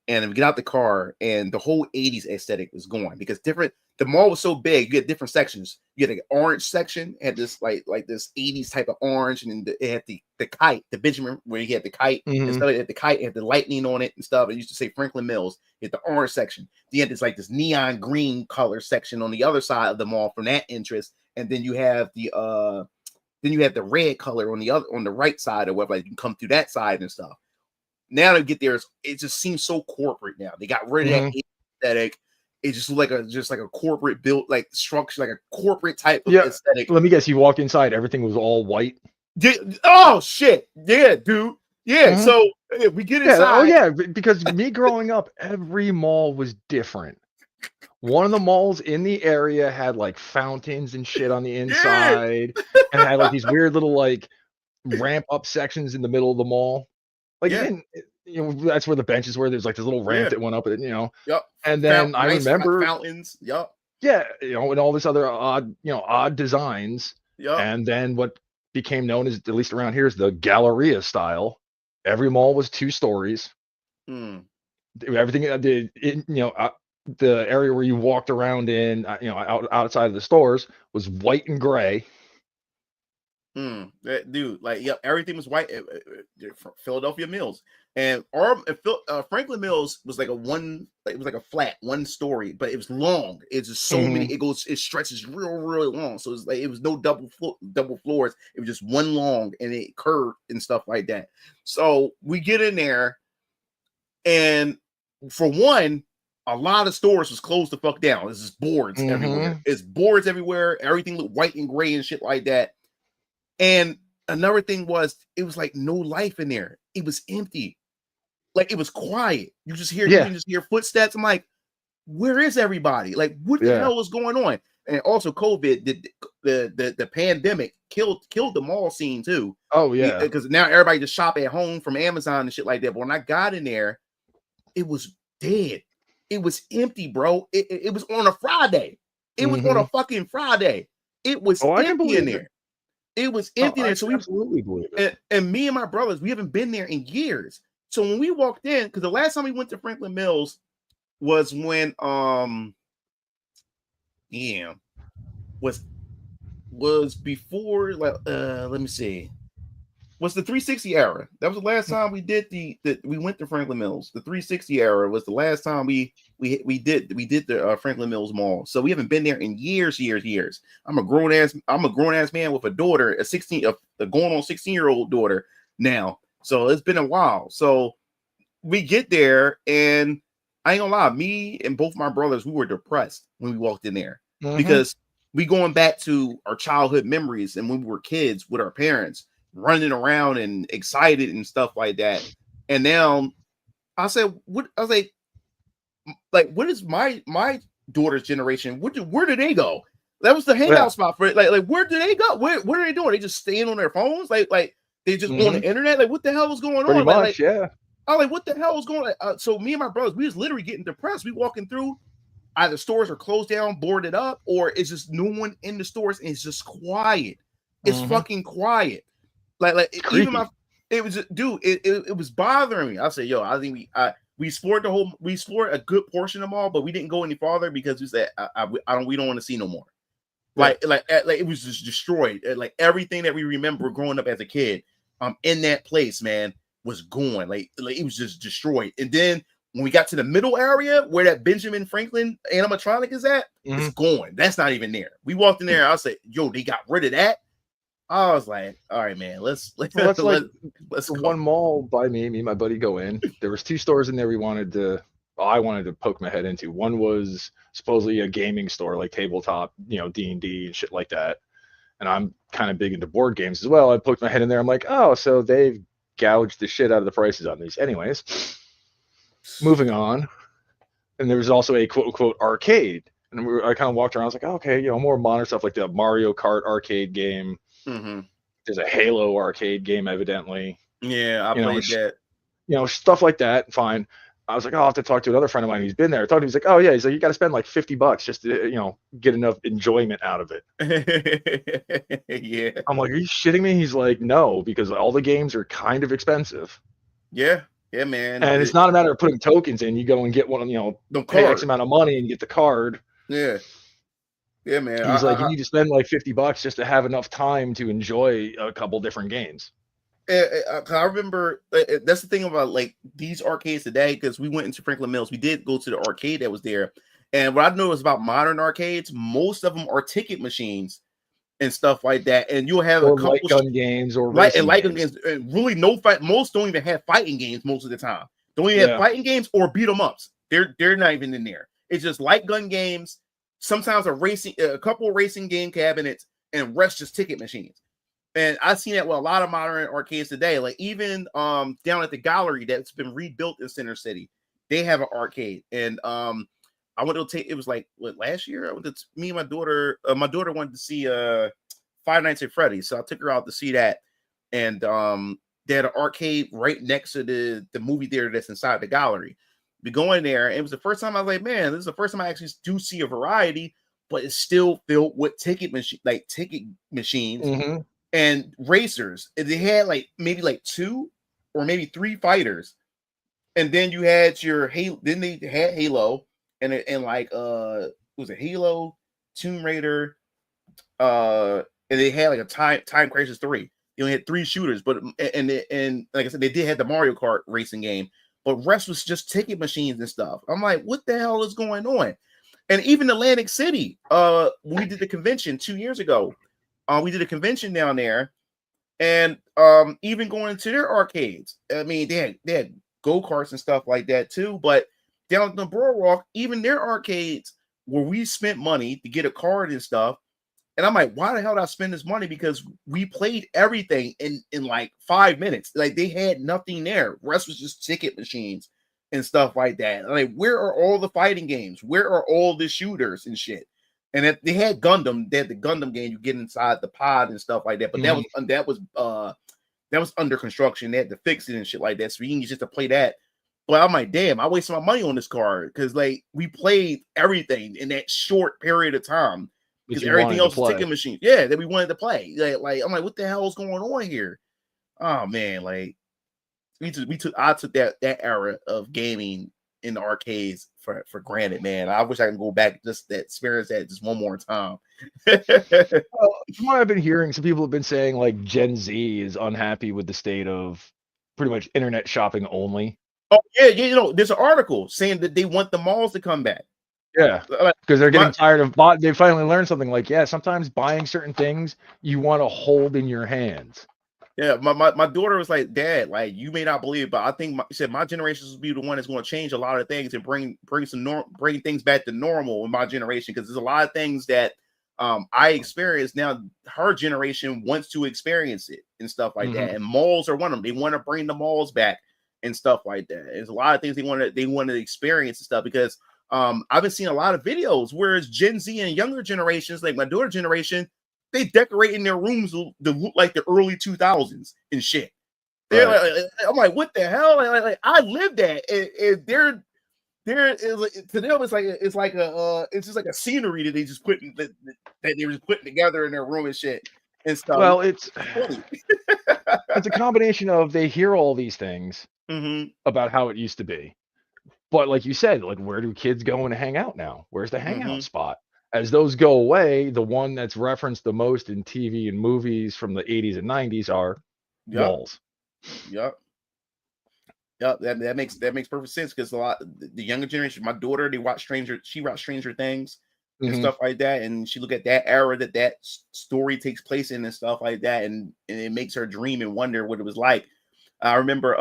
B: And we get out the car, and the whole 80s aesthetic was going, because the mall was so big. You had different sections. You had an orange section, had this like this 80s type of orange, and then it had the kite, the Benjamin, where you had the kite and stuff. It had the kite, it had the lightning on it and stuff. It used to say Franklin Mills. You had the orange section. Then you had this neon green color section on the other side of the mall from that interest, and then you have the red color on the right side or whatever. Like, you can come through that side and stuff. Now to get there, it just seems so corporate now. They got rid of that aesthetic. it just looked like a corporate built like structure, like a corporate type of
C: Yeah.
B: aesthetic.
C: Let me guess. You walked inside. Everything was all white.
B: Oh shit! Yeah, dude. Yeah.
C: Mhm.
B: So we get
C: Yeah.
B: inside.
C: Oh yeah. Because me growing up, every mall was different. One of the malls in the area had like fountains and shit on the inside, and had like these weird little like ramp up sections in the middle of the mall. Like
B: Yeah.
C: again, that's where the benches were. There's like this little ramp
B: Yeah.
C: that went up, and
B: Yep.
C: and then I
B: Nice
C: remember,
B: fountains. Yep.
C: yeah, and all this other odd designs.
B: Yep.
C: And then what became known as, at least around here, is the Galleria style. Every mall was 2 stories.
B: Mm.
C: Everything the area where you walked around in, outside of the stores was white and gray.
B: Dude, like, yep, everything was white. Philadelphia Mills, and Franklin Mills was like it was like a flat 1 story, but it was long. It's just so many. It stretches really long. So it's like it was no double floors. It was just one long, and it curved and stuff like that. So we get in there, and for one, a lot of stores was closed the fuck down. There's just boards everywhere. It's boards everywhere. Everything looked white and gray and shit like that. And another thing was, it was like no life in there. It was empty. Like, it was quiet. You can just hear footsteps. I'm like, where is everybody? Like, what the hell is going on? And also COVID, the pandemic killed the mall scene too.
C: Oh yeah.
B: Because now everybody just shop at home from Amazon and shit like that. But when I got in there, it was dead. It was empty, bro. It was on a Friday. It was on a fucking Friday. It was empty in there. It was empty there. So we
C: absolutely believe it.
B: And me and my brothers, we haven't been there in years. So when we walked in, because the last time we went to Franklin Mills was when was before, like, let me see. Was the 360 era. That was the last time we did we went to Franklin Mills. The 360 era was the last time we did the Franklin Mills Mall. So we haven't been there in years. I'm a grown ass man with a daughter, a going on 16-year-old daughter now. So it's been a while. So we get there, and I ain't gonna lie, me and both my brothers, we were depressed when we walked in there because we going back to our childhood memories and when we were kids with our parents, running around and excited and stuff like that. And now I said, what is my daughter's generation? Where do they go? That was the hangout spot for it. Like where do they go? What are they doing? They just staying on their phones? Like they just on the internet? Like, what the hell was going
C: Pretty
B: on?
C: much,
B: I was like, what the hell was going on? So me and my brothers, we was literally getting depressed. We walking through, either stores are closed down, boarded up, or it's just no one in the stores, and it's just quiet. It's fucking quiet. Like even it was just, dude, it was bothering me. I said, yo, I think we explored a good portion of them all, but we didn't go any farther because we said we don't want to see no more. Like it was just destroyed. Like everything that we remember growing up as a kid, in that place, man, was gone. Like it was just destroyed. And then when we got to the middle area where that Benjamin Franklin animatronic is at, it's gone. That's not even there. We walked in there. I said, yo, they got rid of that. I was like, all right, man, let's
C: go.
B: One
C: mall by me and my buddy go in. There was 2 stores in there I wanted to poke my head into. One was supposedly a gaming store, like tabletop, D&D and shit like that. And I'm kind of big into board games as well. I poked my head in there. I'm like, oh, so they've gouged the shit out of the prices on these. Anyways, moving on. And there was also a quote unquote arcade. And I kind of walked around. I was like, oh, okay, more modern stuff like the Mario Kart arcade game. There's a Halo arcade game, evidently.
B: Yeah, I played that.
C: Stuff like that. Fine. I was like, I'll have to talk to another friend of mine who's been there. I talked to him. He's like, oh yeah. He's like, you got to spend like $50 just to, get enough enjoyment out of it.
B: Yeah.
C: I'm like, are you shitting me? He's like, no, because all the games are kind of expensive.
B: Yeah. Yeah, man.
C: And it's not a matter of putting tokens in. You go and get one, pay X amount of money and get the card.
B: Yeah. Yeah, man.
C: He's like, you need to spend like $50 just to have enough time to enjoy a couple different games.
B: I remember that's the thing about like these arcades today, because we went into Franklin Mills. We did go to the arcade that was there. And what I noticed about modern arcades, most of them are ticket machines and stuff like that. And you'll have a couple
C: light gun games or
B: light gun games. Really, no fight. Most don't even have fighting games most of the time. Don't even have fighting games or beat 'em ups. They're not even in there. It's just light gun games, sometimes a couple racing game cabinets, and rest just ticket machines. And I've seen that with a lot of modern arcades today. Like even down at the gallery that's been rebuilt in Center City, they have an arcade. And I went to take, it was like last year. I went to me and my daughter. My daughter wanted to see Five Nights at Freddy's, so I took her out to see that. And they had an arcade right next to the movie theater that's inside the gallery. We go in there, and it was the first time I was like, man, this is the first time I actually do see a variety, but it's still filled with ticket machines and racers. And they had maybe 2 or maybe 3 fighters, and then you had your Halo. Then they had Halo, and it was a Halo, Tomb Raider, and they had like a Time Crisis 3. You only had 3 shooters, but and like I said, they did have the Mario Kart racing game, but rest was just ticket machines and stuff. I'm like, what the hell is going on? And even Atlantic City, we did the convention 2 years ago. We did a convention down there, and even going into their arcades. I mean, they had go-karts and stuff like that too. But down at the Boardwalk, even their arcades where we spent money to get a card and stuff. And I'm like, why the hell did I spend this money? Because we played everything in like 5 minutes. Like they had nothing there. Rest was just ticket machines and stuff like that. Like, where are all the fighting games? Where are all the shooters and shit? And if they had Gundam, they had the Gundam game. You get inside the pod and stuff like that. But that was under construction. They had to fix it and shit like that. So you can just to play that. But I'm like, damn, I wasted my money on this card because like we played everything in that short period of time. Because everything else was ticket machines. Yeah, that we wanted to play. Like I'm like, what the hell is going on here? Oh man, like I took that era of gaming in the arcades for granted, man. I wish I could go back just that experience that just one more time.
C: Well, from what I've been hearing, some people have been saying like Gen Z is unhappy with the state of pretty much internet shopping only.
B: Oh yeah, there's an article saying that they want the malls to come back.
C: Yeah, because they're getting tired of they finally learned something like, yeah, sometimes buying certain things you want to hold in your hands.
B: Yeah, my daughter was like, Dad, like you may not believe it, but I think my generation will be the one that's going to change a lot of things and bring things back to normal in my generation, because there's a lot of things that I experienced. Now her generation wants to experience it and stuff like that, and malls are one of them. They want to bring the malls back and stuff like that. There's a lot of things they want to experience and stuff, because I've been seeing a lot of videos where it's Gen Z and younger generations, like my daughter generation, they decorating their rooms to look like the early 2000s and shit. They're I'm like, what the hell? Like I lived that. And they're to them it's just like a scenery that they just that they were just putting together in their room and shit and stuff.
C: Well, it's a combination of they hear all these things about how it used to be. But like you said, like where do kids go and hang out now? Where's the hangout spot? As those go away, the one that's referenced the most in TV and movies from the 80s and 90s are malls.
B: Yep. That makes perfect sense, because a lot the younger generation, my daughter, she watched Stranger Things and stuff like that, and she look at that era that story takes place in and stuff like that, and it makes her dream and wonder what it was like. I remember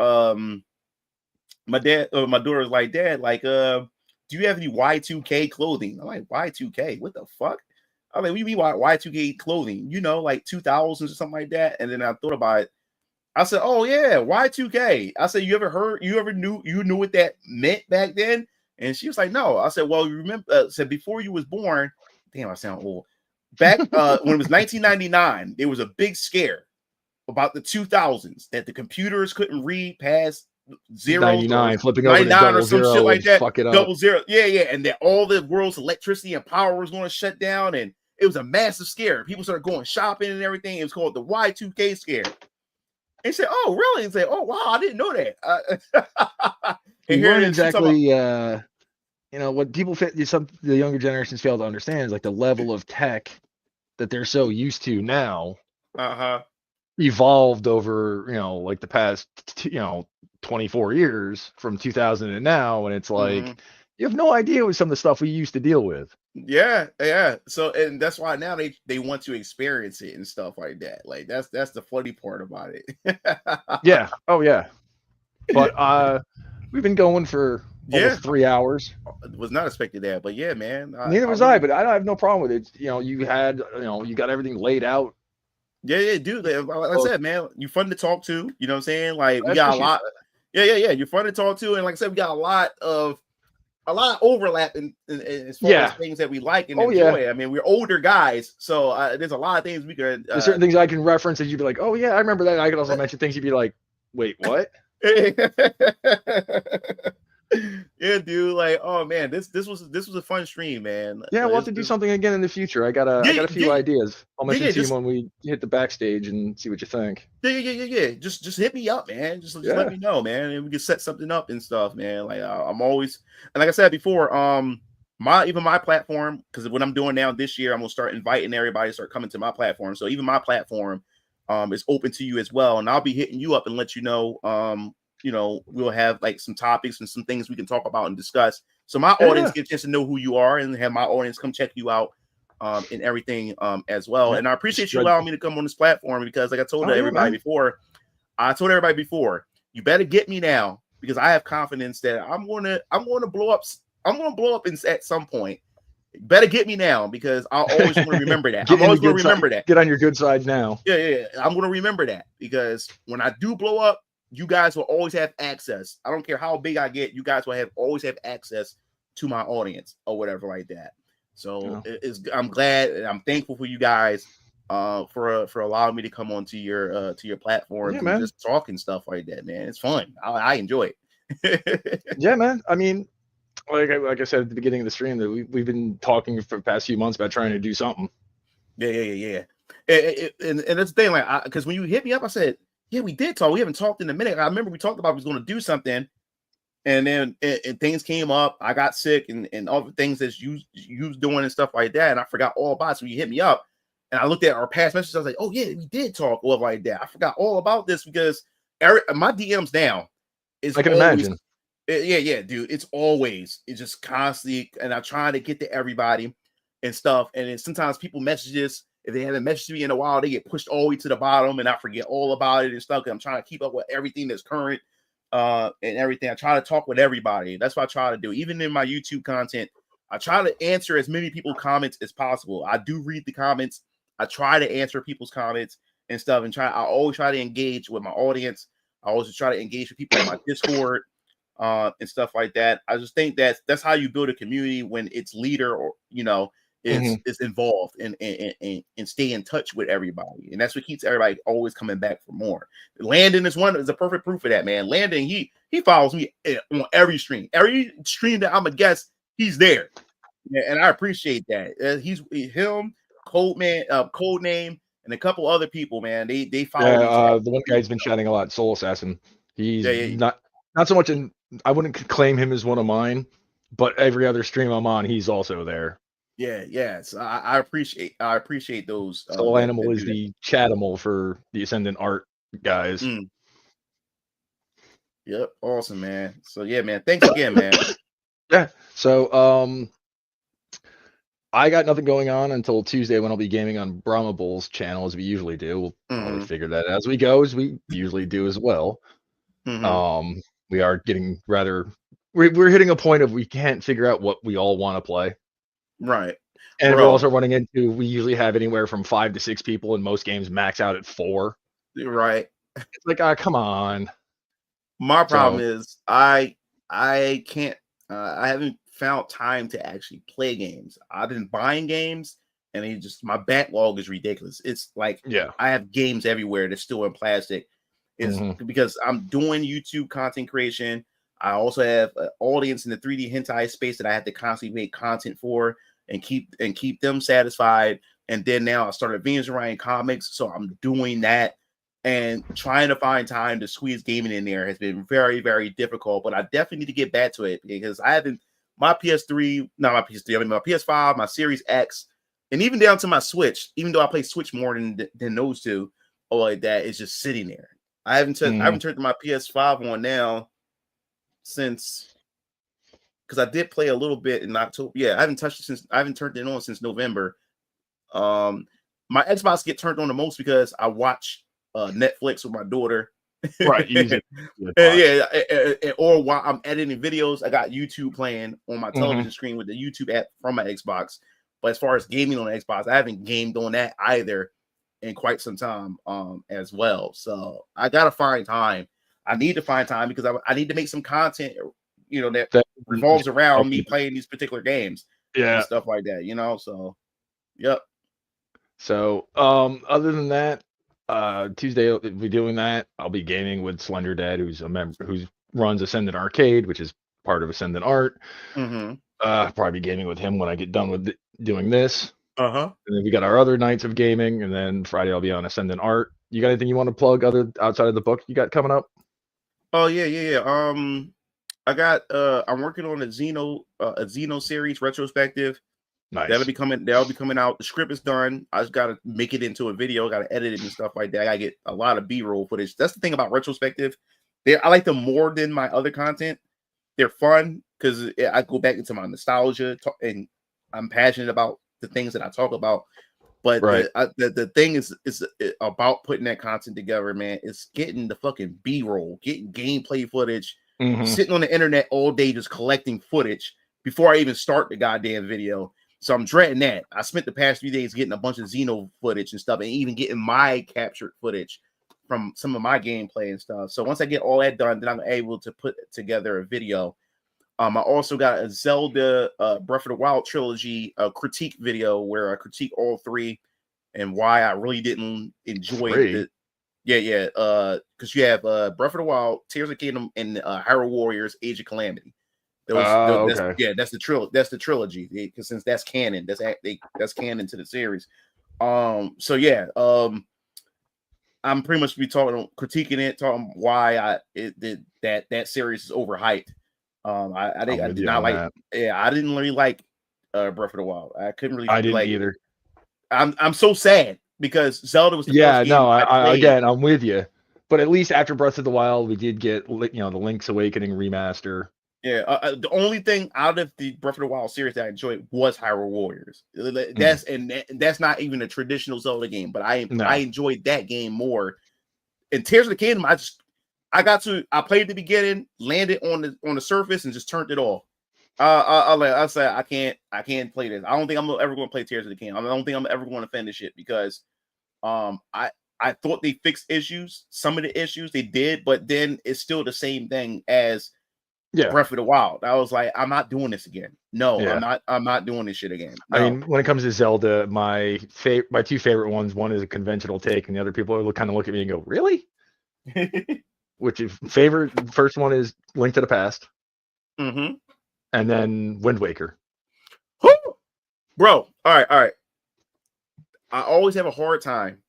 B: my daughter was like, Dad, like, do you have any Y2K clothing? I'm like, Y2K? What the fuck? I'm like, what do you mean Y2K clothing? Like 2000s or something like that. And then I thought about it. I said, oh yeah, Y2K. I said, you ever knew what that meant back then? And she was like, no. I said, well, you remember, said before you was born, damn, I sound old. Back when it was 1999, there was a big scare about the 2000s that the computers couldn't read past
C: 99, flipping over to double
B: or some
C: zero
B: shit like that.
C: Fuck it up.
B: Double zero, yeah, and that all the world's electricity and power was going to shut down, and it was a massive scare. People started going shopping and everything. It was called the Y2K scare. And he said, "Oh, really?" And say, "Oh, wow, I didn't know that."
C: And here exactly, what people the younger generations fail to understand is like the level of tech that they're so used to now. Evolved over, like the past, 24 years from 2000 and now, and it's like you have no idea what some of the stuff we used to deal with.
B: Yeah. So, and that's why now they want to experience it and stuff like that. Like that's the funny part about it.
C: Yeah. Oh yeah. But we've been going for almost 3 hours.
B: Was not expecting that, but yeah, man.
C: Neither was I, but I have no problem with it. You got everything laid out.
B: Yeah, dude. Like I said, man, you're fun to talk to. You know what I'm saying? Like we
C: I
B: got a
C: appreciate
B: lot. Yeah. You're fun to talk to, and like I said, we got a lot of overlap in as far as things that we like and enjoy. I mean, we're older guys, so there's a lot of things we could.
C: There's certain things I can reference, and you'd be like, "Oh yeah, I remember that." And I could also mention things you'd be like, "Wait, what?"
B: Yeah, dude. Like, oh man, this was a fun stream, man.
C: Yeah, we'll have to do something again in the future. I got a few ideas. I'll mention to you when we hit the backstage and see what you think.
B: Yeah. Just hit me up, man. Just let me know, man, and we can set something up and stuff, man. Like I'm always, and like I said before, my platform, because what I'm doing now this year, I'm gonna start inviting everybody to start coming to my platform. So even my platform is open to you as well, and I'll be hitting you up and let you know. We'll have like some topics and some things we can talk about and discuss. So my audience get a chance to know who you are and have my audience come check you out and everything as well. And I appreciate you allowing me to come on this platform because like I told everybody before, you better get me now because I have confidence that I'm gonna blow up. I'm gonna blow up at some point. Better get me now because I'll always want to remember that. I'm always gonna remember that.
C: Get on your good side now.
B: Yeah. I'm gonna remember that because when I do blow up, you guys will always have access. I don't care how big I get. You guys will always have access to my audience or whatever like that. So I'm glad and I'm thankful for you guys for allowing me to come onto your platform and just talk and stuff like that, man. It's fun. I enjoy it.
C: Yeah, man. I mean, like I said at the beginning of the stream, that we've been talking for the past few months about trying to do something.
B: Yeah. And that's the thing, like, because when you hit me up, I said, yeah, we did talk. We haven't talked in a minute. I remember we talked about we was going to do something, and then and things came up. I got sick, and all the things that you was doing and stuff like that, and I forgot all about it. So you hit me up, and I looked at our past messages. I was like, oh yeah, we did talk all like that. I forgot all about this because my DMs now is
C: I can imagine.
B: Yeah, dude. It's just constantly, and I try to get to everybody and stuff. And then sometimes people messages. If they haven't messaged me in a while, they get pushed all the way to the bottom, and I forget all about it and stuff. I'm trying to keep up with everything that's current and everything. I try to talk with everybody. That's what I try to do. Even in my YouTube content, I try to answer as many people's comments as possible. I do read the comments. I try to answer people's comments and stuff, and I always try to engage with my audience. I always try to engage with people on my Discord and stuff like that. I just think that's how you build a community when its leader or is involved and stay in touch with everybody, and that's what keeps everybody always coming back for more. Landon is a perfect proof of that, man. Landon, he follows me on every stream that I'm a guest, he's there, and I appreciate that. He's him, Codename, and a couple other people, man. They follow.
C: The one guy's been chatting a lot, Soul Assassin. He's not so much in. I wouldn't claim him as one of mine, but every other stream I'm on, he's also there.
B: Yeah. So I appreciate those.
C: Soul Animal is the Chatimal for the Ascendant Art guys.
B: Yep, awesome, man. So yeah, man. Thanks again, man.
C: Yeah. So I got nothing going on until Tuesday when I'll be gaming on Brahma Bull's channel as we usually do. We'll probably figure that as we go, as we usually do as well. We are getting we're hitting a point of we can't figure out what we all want to play.
B: Right.
C: And we're also running into, we usually have anywhere from 5 to 6 people, and most games max out at 4.
B: Right.
C: It's like, come on.
B: My problem is I can't, I haven't found time to actually play games. I've been buying games, and my backlog is ridiculous. It's like, I have games everywhere that's still in plastic. It's because I'm doing YouTube content creation. I also have an audience in the 3D hentai space that I have to constantly make content for and keep them satisfied. And then now I started Venus Orion Comics, so I'm doing that and trying to find time to squeeze gaming in there has been very, very difficult. But I definitely need to get back to it because I haven't my PS3, not my PS3, I mean my PS5, my Series X, and even down to my Switch. Even though I play Switch more than those two, or like that, it's just sitting there. I haven't turned my PS5 on now since, because I did play a little bit in October. Yeah, I haven't turned it on since November. My Xbox get turned on the most because I watch Netflix with my daughter
C: Right. Easy.
B: Or while I'm editing videos, I got YouTube playing on my television screen with the YouTube app from my Xbox. But as far as gaming on the Xbox, I haven't gamed on that either in quite some time as well. So I gotta find time. I need to find time because I need to make some content, that revolves around me playing these particular games and stuff like that, So yep.
C: So other than that, Tuesday we'll be doing that. I'll be gaming with Slender Dad, who's a member who runs Ascendant Arcade, which is part of Ascendant Art. Probably be gaming with him when I get done with doing this. And then we got our other nights of gaming, and then Friday I'll be on Ascendant Art. You got anything you want to plug outside of the book you got coming up?
B: Oh yeah. I got I'm working on a Xeno series retrospective.
C: Nice.
B: That'll be coming out. The script is done. I just gotta make it into a video, gotta edit it and stuff like that. I gotta get a lot of B-roll footage. That's the thing about retrospective. I like them more than my other content. They're fun because I go back into my nostalgia and I'm passionate about the things that I talk about. But the thing is about putting that content together, man. It's getting the fucking B-roll, getting gameplay footage, sitting on the internet all day just collecting footage before I even start the goddamn video. So I'm dreading that. I spent the past few days getting a bunch of Xeno footage and stuff, and even getting my captured footage from some of my gameplay and stuff. So once I get all that done, then I'm able to put together a video. I also got a Zelda Breath of the Wild trilogy critique video where I critique all three and why I really didn't enjoy it. Because you have Breath of the Wild, Tears of the Kingdom, and Hyrule Warriors: Age of Calamity.
C: Okay.
B: That's the trilogy because since that's canon, that's canon to the series. I'm pretty much critiquing it, talking why that series is overhyped. I did not like that. Yeah, I didn't really like Breath of the Wild. I couldn't really.
C: I didn't either.
B: I'm so sad because Zelda was the first game
C: again, I'm with you. But at least after Breath of the Wild, we did get the Link's Awakening remaster.
B: Yeah, the only thing out of the Breath of the Wild series that I enjoyed was Hyrule Warriors. That's not even a traditional Zelda game, but I enjoyed that game more. And Tears of the Kingdom, I played the beginning, landed on the surface, and just turned it off. I said I can't play this. I don't think I'm ever going to play Tears of the Kingdom. I don't think I'm ever going to finish it because I thought they fixed issues. Some of the issues they did, but then it's still the same thing as Breath of the Wild. I was like, I'm not doing this again. No, I'm not doing this shit again. No.
C: I mean, when it comes to Zelda, my two favorite ones, one is a conventional take, and the other people kind of look at me and go, "Really?" Which is favorite first one is Link to the Past, and then Wind Waker.
B: Bro, all right. I always have a hard time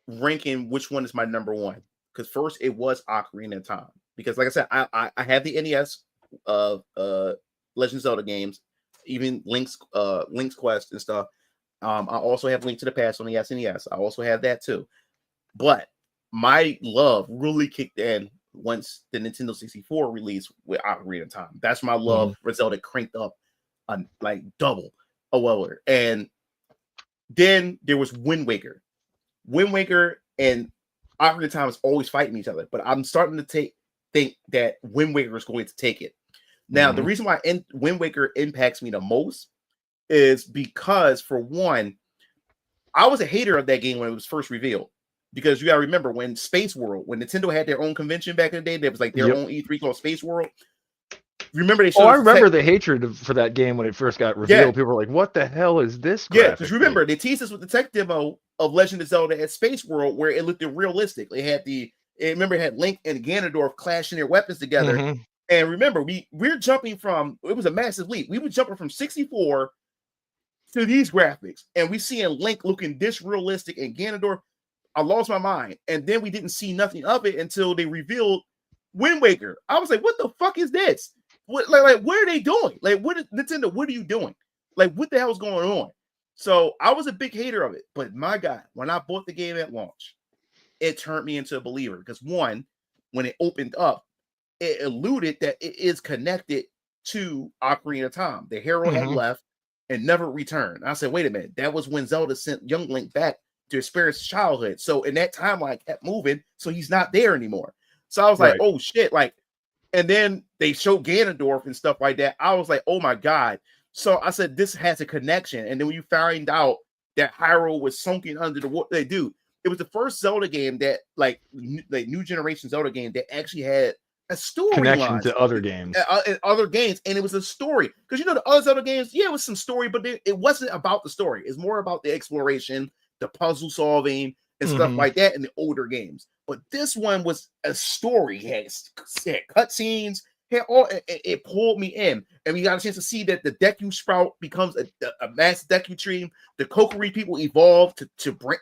B: ranking which one is my number one because first it was Ocarina of Time. Because, like I said, I have the NES of Legend of Zelda games, even Link's Quest and stuff. I also have Link to the Past on the SNES. I also have that too. But my love really kicked in once the Nintendo 64 released with Ocarina of Time. That's my love for Zelda cranked up like double a weller. And then there was Wind Waker. Wind Waker and Ocarina of Time is always fighting each other. But I'm starting to think that Wind Waker is going to take it. Now, the reason why Wind Waker impacts me the most is because, for one, I was a hater of that game when it was first revealed. Because you got to remember, when Nintendo had their own convention back in the day, there was like their own E3 called Space World. Remember they?
C: I remember the hatred for that game when it first got revealed. Yeah. People were like, "What the hell is this?"
B: Yeah, because remember they teased us with the tech demo of Legend of Zelda at Space World, where it looked realistic. It had Link and Ganondorf clashing their weapons together. And remember, we're jumping from, it was a massive leap. We were jumping from 64 to these graphics, and we seeing Link looking this realistic and Ganondorf. I lost my mind. And then we didn't see nothing of it until they revealed Wind Waker. I was like, what the fuck is this? What are they doing? Like, Nintendo, what are you doing? Like, what the hell is going on? So I was a big hater of it. But my God, when I bought the game at launch, it turned me into a believer. Because one, when it opened up, it alluded that it is connected to Ocarina of Time. The hero had left and never returned. I said, wait a minute. That was when Zelda sent young Link back to experience childhood. So in that timeline, I kept moving, so he's not there anymore. So I was like,
C: Right.
B: oh shit, like, and then they showed Ganondorf and stuff like that. I was like, oh my god. So I said, this has a connection. And then when you find out that Hyrule was sunken under the water, they do. It was the first Zelda game that, like new generation Zelda game that actually had a story
C: Connection
B: line
C: to other games.
B: other games, and it was a story. Because the other Zelda games, yeah, it was some story, but it wasn't about the story. It's more about the exploration, the puzzle solving, and stuff like that in the older games. But this one was a story. It had cutscenes. It pulled me in, and we got a chance to see that the Deku Sprout becomes a mass Deku tree. The Kokiri people evolve to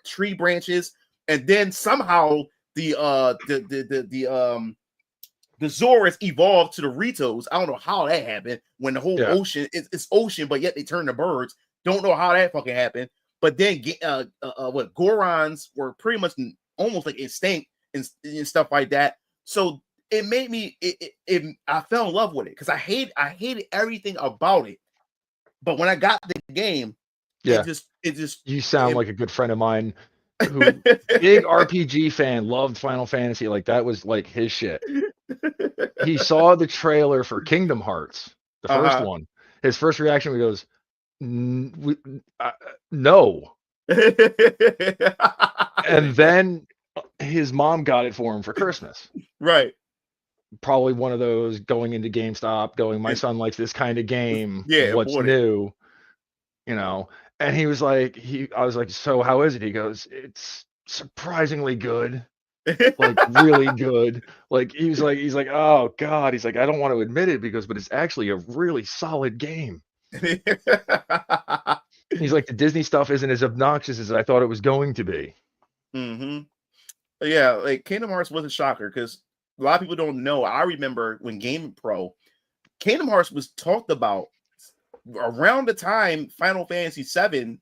B: tree branches, and then somehow the Zoras evolved to the Ritos. I don't know how that happened when the whole ocean it's ocean, but yet they turn to birds. Don't know how that fucking happened. But then what Gorons were pretty much almost like instinct and stuff like that. So it made me I fell in love with it because I hated everything about it. But when I got the game, it just
C: you sound like a good friend of mine who big RPG fan, loved Final Fantasy. Like that was like his shit. He saw the trailer for Kingdom Hearts, the first one. His first reaction, he goes, no. And then his mom got it for him for Christmas.
B: Right.
C: Probably one of those going into GameStop, going, my son likes this kind of game.
B: Yeah,
C: what's new? And he was like, I was like, so how is it? He goes, it's surprisingly good. Like really good. Like he's like, oh God. He's like, I don't want to admit it but it's actually a really solid game. He's like, the Disney stuff isn't as obnoxious as I thought it was going to be.
B: Yeah, like Kingdom Hearts was a shocker because a lot of people don't know. I remember when Game Pro, Kingdom Hearts was talked about around the time Final Fantasy VII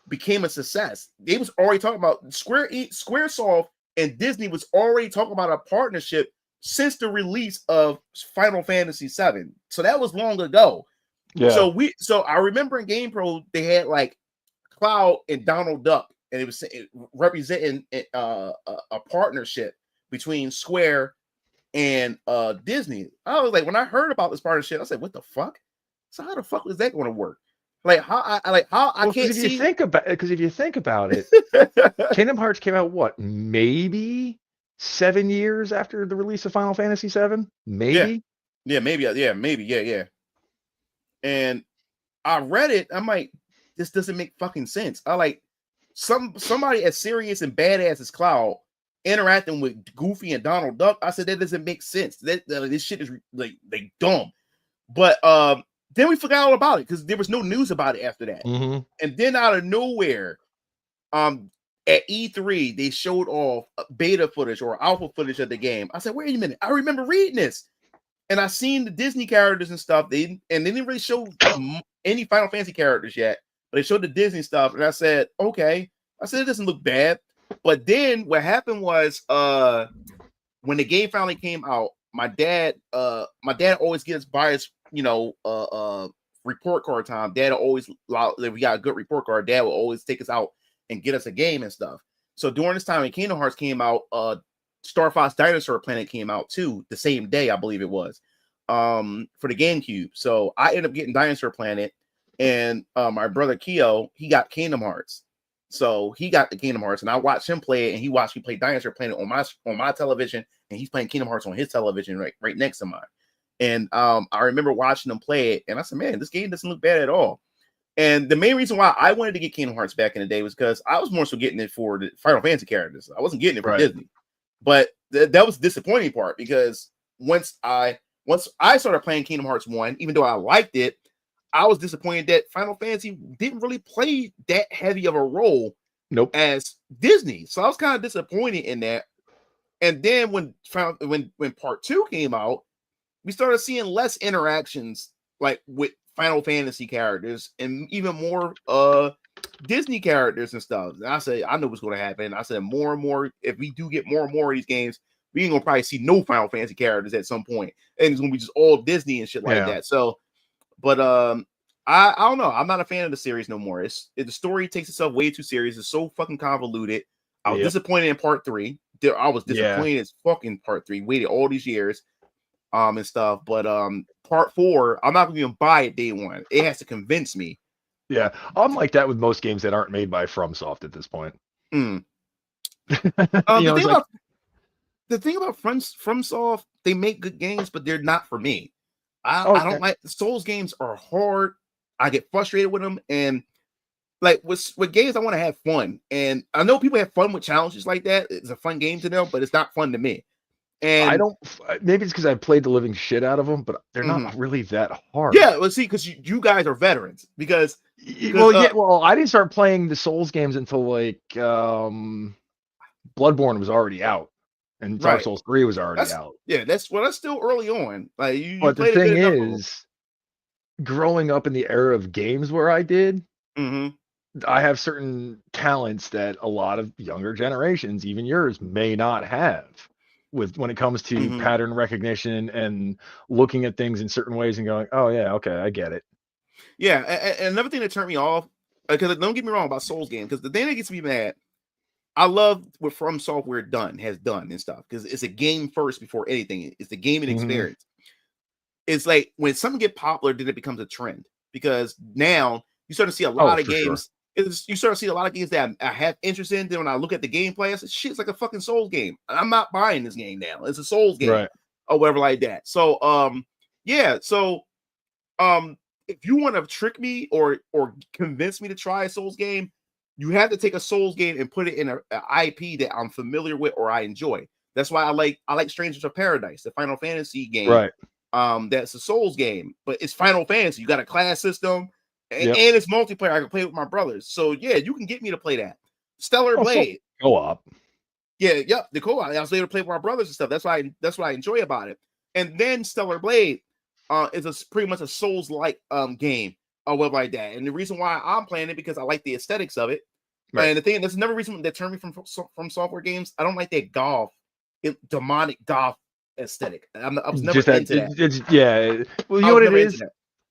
B: became a success. They was already talking about Squaresoft and Disney was already talking about a partnership since the release of Final Fantasy VII. So that was long ago.
C: Yeah.
B: So I remember in Game Pro they had like Cloud and Donald Duck, and it was representing a partnership between Square and Disney. I was like, when I heard about this partnership, I said, what the fuck? So how the fuck is that going to work? Like how I can't see.
C: Because if you think about it, Kingdom Hearts came out what, maybe 7 years after the release of Final Fantasy VII? Maybe.
B: Yeah. And I read it. I'm like, this doesn't make fucking sense. I like somebody as serious and badass as Cloud interacting with Goofy and Donald Duck. I said that doesn't make sense. This shit is like dumb. But then we forgot all about it because there was no news about it after that. And then out of nowhere, at E3 they showed off beta footage or alpha footage of the game. I said, wait a minute, I remember reading this. And I seen the Disney characters and stuff. They didn't really show any Final Fantasy characters yet, but they showed the Disney stuff. And I said, okay. I said, it doesn't look bad. But then what happened was when the game finally came out, my dad always gets biased, report card time. Dad always, if we got a good report card, Dad will always take us out and get us a game and stuff. So during this time when Kingdom Hearts came out, Star Fox Dinosaur Planet came out too, the same day, I believe it was, for the GameCube. So I ended up getting Dinosaur Planet, and my brother Keo, he got Kingdom Hearts. So he got the Kingdom Hearts, and I watched him play it, and he watched me play Dinosaur Planet on my television, and he's playing Kingdom Hearts on his television right next to mine. And I remember watching them play it, and I said, man, this game doesn't look bad at all. And the main reason why I wanted to get Kingdom Hearts back in the day was because I was more so getting it for the Final Fantasy characters. I wasn't getting it for Disney. But that was the disappointing part, because once I started playing Kingdom Hearts 1, even though I liked it, I was disappointed that Final Fantasy didn't really play that heavy of a role as Disney. So I was kind of disappointed in that. And then when part 2 came out, we started seeing less interactions like with Final Fantasy characters and even more Disney characters and stuff. And I said, I know what's going to happen. I said, more and more, if we do get more and more of these games, we ain't gonna probably see no Final Fantasy characters at some point, and it's gonna be just all Disney and shit like that. So, but I don't know. I'm not a fan of the series no more. The story takes itself way too serious. It's so fucking convoluted. I was disappointed in part 3. I was disappointed as fucking part 3. Waited all these years, and stuff. But part 4, I'm not gonna even buy it day one. It has to convince me.
C: Yeah, I'm like that with most games that aren't made by FromSoft at this point.
B: The thing about FromSoft, they make good games, but they're not for me. I don't like Souls games. Are hard. I get frustrated with them, and like with games, I want to have fun. And I know people have fun with challenges like that. It's a fun game to them, but it's not fun to me. And
C: I don't. Maybe it's because I played the living shit out of them, but they're not really that hard.
B: Yeah, let's see, because you guys are veterans. Because
C: well, I didn't start playing the Souls games until like Bloodborne was already out, and Dark Souls 3 was already out.
B: Yeah, that's still early on. Like
C: but the thing is, growing up in the era of games where I did, I have certain talents that a lot of younger generations, even yours, may not have. When it comes to pattern recognition and looking at things in certain ways and going, oh yeah, okay, I get it.
B: Yeah, and another thing that turned me off, because don't get me wrong about Souls games, because the thing that gets me mad, I love what From Software has done and stuff, because it's a game first before anything. It's the gaming experience. It's like when something get popular, then it becomes a trend, because now you start to see a lot of games. Sure. You start to see a lot of games that I have interest in. Then when I look at the gameplay, I say, shit, it's like a fucking Souls game. I'm not buying this game now. It's a Souls game or whatever like that. So, if you want to trick me or convince me to try a Souls game, you have to take a Souls game and put it in an IP that I'm familiar with or I enjoy. That's why I like Strangers of Paradise, the Final Fantasy game.
C: Right.
B: That's a Souls game, but it's Final Fantasy. You got a class system. And it's multiplayer. I can play with my brothers. So yeah, you can get me to play that. Stellar Blade.
C: Co-op.
B: Yeah, the co-op. I was able to play with my brothers and stuff. That's what I enjoy about it. And then Stellar Blade is pretty much a Souls-like game or whatever like that. And the reason why I'm playing it because I like the aesthetics of it. Right. And the thing, there's another reason that turned me from software games. I don't like that demonic goth aesthetic. I was never into that.
C: Well, you know what it is?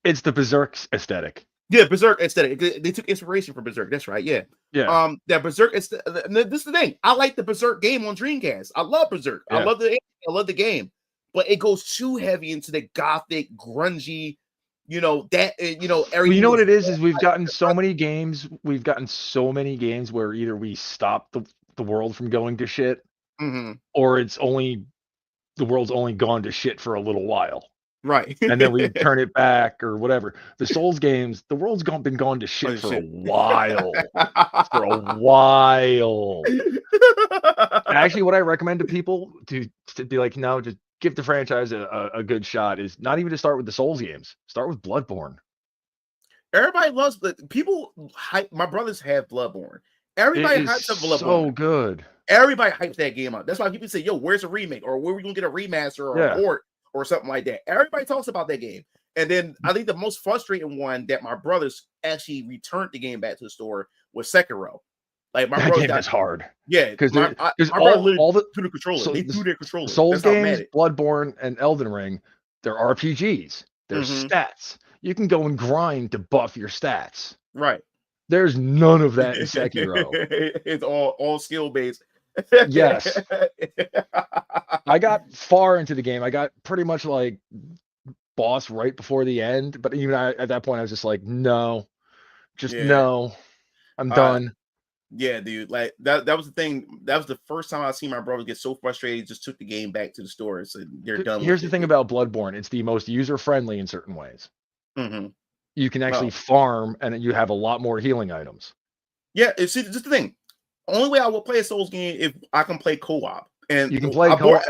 C: It's the Berserk aesthetic.
B: Yeah, Berserk aesthetic. They took inspiration from Berserk. That's right. Yeah.
C: Yeah.
B: That Berserk is this is the thing. I like the Berserk game on Dreamcast. I love Berserk. Yeah. I love the game, but it goes too heavy into the gothic, grungy. Everything.
C: Well, you know what it is we've gotten so many games. We've gotten so many games where either we stop the world from going to shit, or the world's only gone to shit for a little while.
B: Right.
C: And then we turn it back or whatever. The Souls games, the world's been gone to shit for a while. For a while. Actually, what I recommend to people to be like, no, just give the franchise a good shot is not even to start with the Souls games. Start with Bloodborne.
B: Everybody loves people hype. My brothers have Bloodborne. Everybody hypes up Bloodborne.
C: So good.
B: Everybody hypes that game up. That's why people say, yo, where's a remake? Or where are we gonna get a remaster or a port? Or something like that. Everybody talks about that game. And then I think the most frustrating one that my brothers actually returned the game back to the store was Sekiro. Like my
C: that game is hard.
B: Yeah,
C: because all the
B: threw the controller. They threw their controller.
C: Souls games, Bloodborne, and Elden Ring, they're RPGs. They're stats. You can go and grind to buff your stats.
B: Right.
C: There's none of that in Sekiro.
B: It's all skill based.
C: Yes. I got far into the game. I got pretty much like boss right before the end, but even at that point I was just like, no. No. I'm done.
B: Yeah, dude. Like that was the thing. That was the first time I seen my brother get so frustrated, he just took the game back to the store. So they're done.
C: Here's the thing about Bloodborne. It's the most user-friendly in certain ways. You can actually farm and you have a lot more healing items.
B: Yeah, see, just the thing. Only way I will play a Souls game if I can play co-op. And
C: you can play co-op.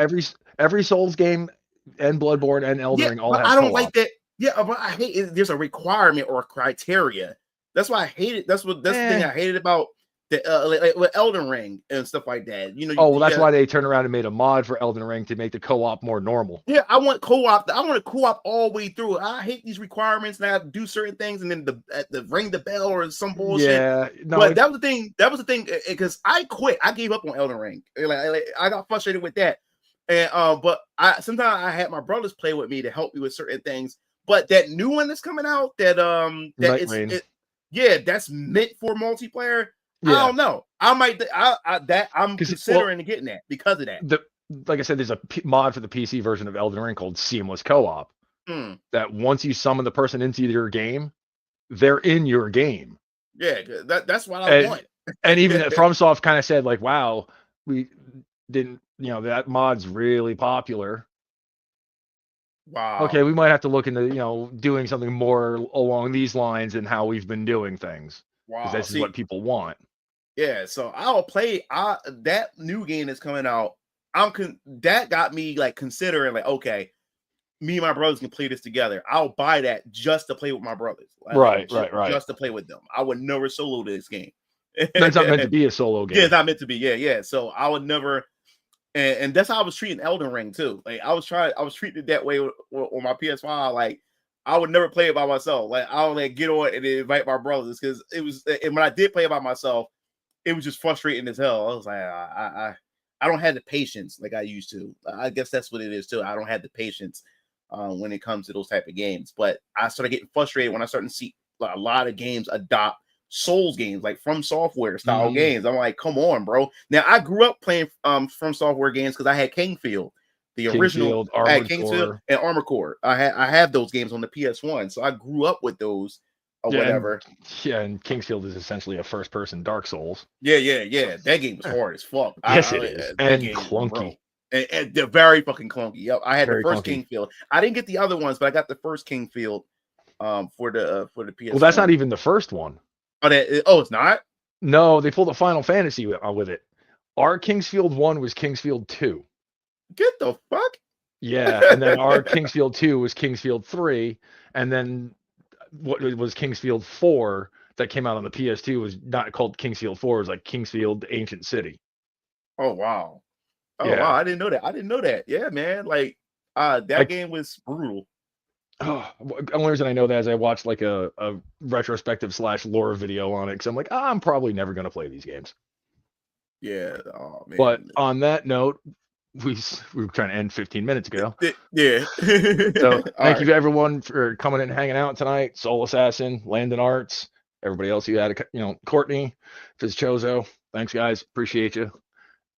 C: Every Souls game and Bloodborne and Elden Ring all have
B: I don't
C: co-op.
B: like that. Yeah, but I hate it. There's a requirement or a criteria. That's why I hate it. That's the thing I hated about the like with Elden Ring and stuff like that.
C: That's why they turned around and made a mod for Elden Ring to make the co-op more normal.
B: Yeah, I want co-op. I want to co-op all the way through. I hate these requirements and I have to do certain things and then the ring the bell or some bullshit.
C: Yeah,
B: but that was the thing. That was the thing because I quit. I gave up on Elden Ring. Like I got frustrated with that. And but sometimes I had my brothers play with me to help me with certain things. But that new one that's coming out, that
C: Nightwing.
B: that's meant for multiplayer. I
C: Yeah,
B: don't know. I might I'm
C: 'cause,
B: considering getting that because of that.
C: like I said, there's a mod for the PC version of Elden Ring called Seamless Co-op.
B: Hmm.
C: That once you summon the person into your game, they're in your game.
B: Yeah, that's what I want.
C: And even FromSoft kind of said like, "Wow, we didn't, that mod's really popular.
B: Wow.
C: Okay, we might have to look into, doing something more along these lines and how we've been doing things, because
B: Wow.
C: this is what people want."
B: Yeah, so I'll play that new game that's coming out. That got me like considering like, okay, me and my brothers can play this together. I'll buy that just to play with my brothers.
C: Right.
B: Just to play with them. I would never solo this game.
C: That's not meant to be a solo game.
B: Yeah, it's not meant to be. Yeah. So I would never, and that's how I was treating Elden Ring too. Like I was treating it that way on my PS5. Like I would never play it by myself. Like I would like get on and then invite my brothers because it was. And when I did play it by myself, it was just frustrating as hell. I was like, I don't have the patience like I used to. I guess that's what it is too. I don't have the patience when it comes to those type of games. But I started getting frustrated when I started to see a lot of games adopt Souls games, like From Software style games. I'm like, come on, bro. Now I grew up playing From Software games because I had Kingfield, the original. I had Kingfield and Armored Core. I have those games on the PS1, so I grew up with those or whatever.
C: And Kingfield is essentially a first-person Dark Souls.
B: Yeah. That game was hard as fuck.
C: Yes, it is, and clunky.
B: And they're very fucking clunky. Yep, I had
C: very
B: the first
C: clunky.
B: Kingfield. I didn't get the other ones, but I got the first Kingfield for the PS1.
C: Well, that's not even the first one.
B: Oh, it's not?
C: No, they pulled a Final Fantasy with it. Our Kingsfield 1 was Kingsfield 2.
B: Get the fuck?
C: Yeah, and then our Kingsfield 2 was Kingsfield 3, and then what was Kingsfield 4 that came out on the PS2 was not called Kingsfield 4, it was like Kingsfield Ancient City.
B: Oh wow. Wow, I didn't know that. Yeah, man. Like that game was brutal.
C: The only reason I know that is I watched like a retrospective / lore video on it because I'm like, I'm probably never going to play these games.
B: Yeah. Oh man.
C: But on that note, we were trying to end 15 minutes ago.
B: Yeah.
C: So thank you to everyone for coming and hanging out tonight. Soul Assassin, Landon Arts, everybody else you had, Courtney, Fizchozo. Thanks, guys. Appreciate you.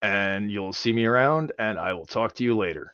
C: And you'll see me around, and I will talk to you later.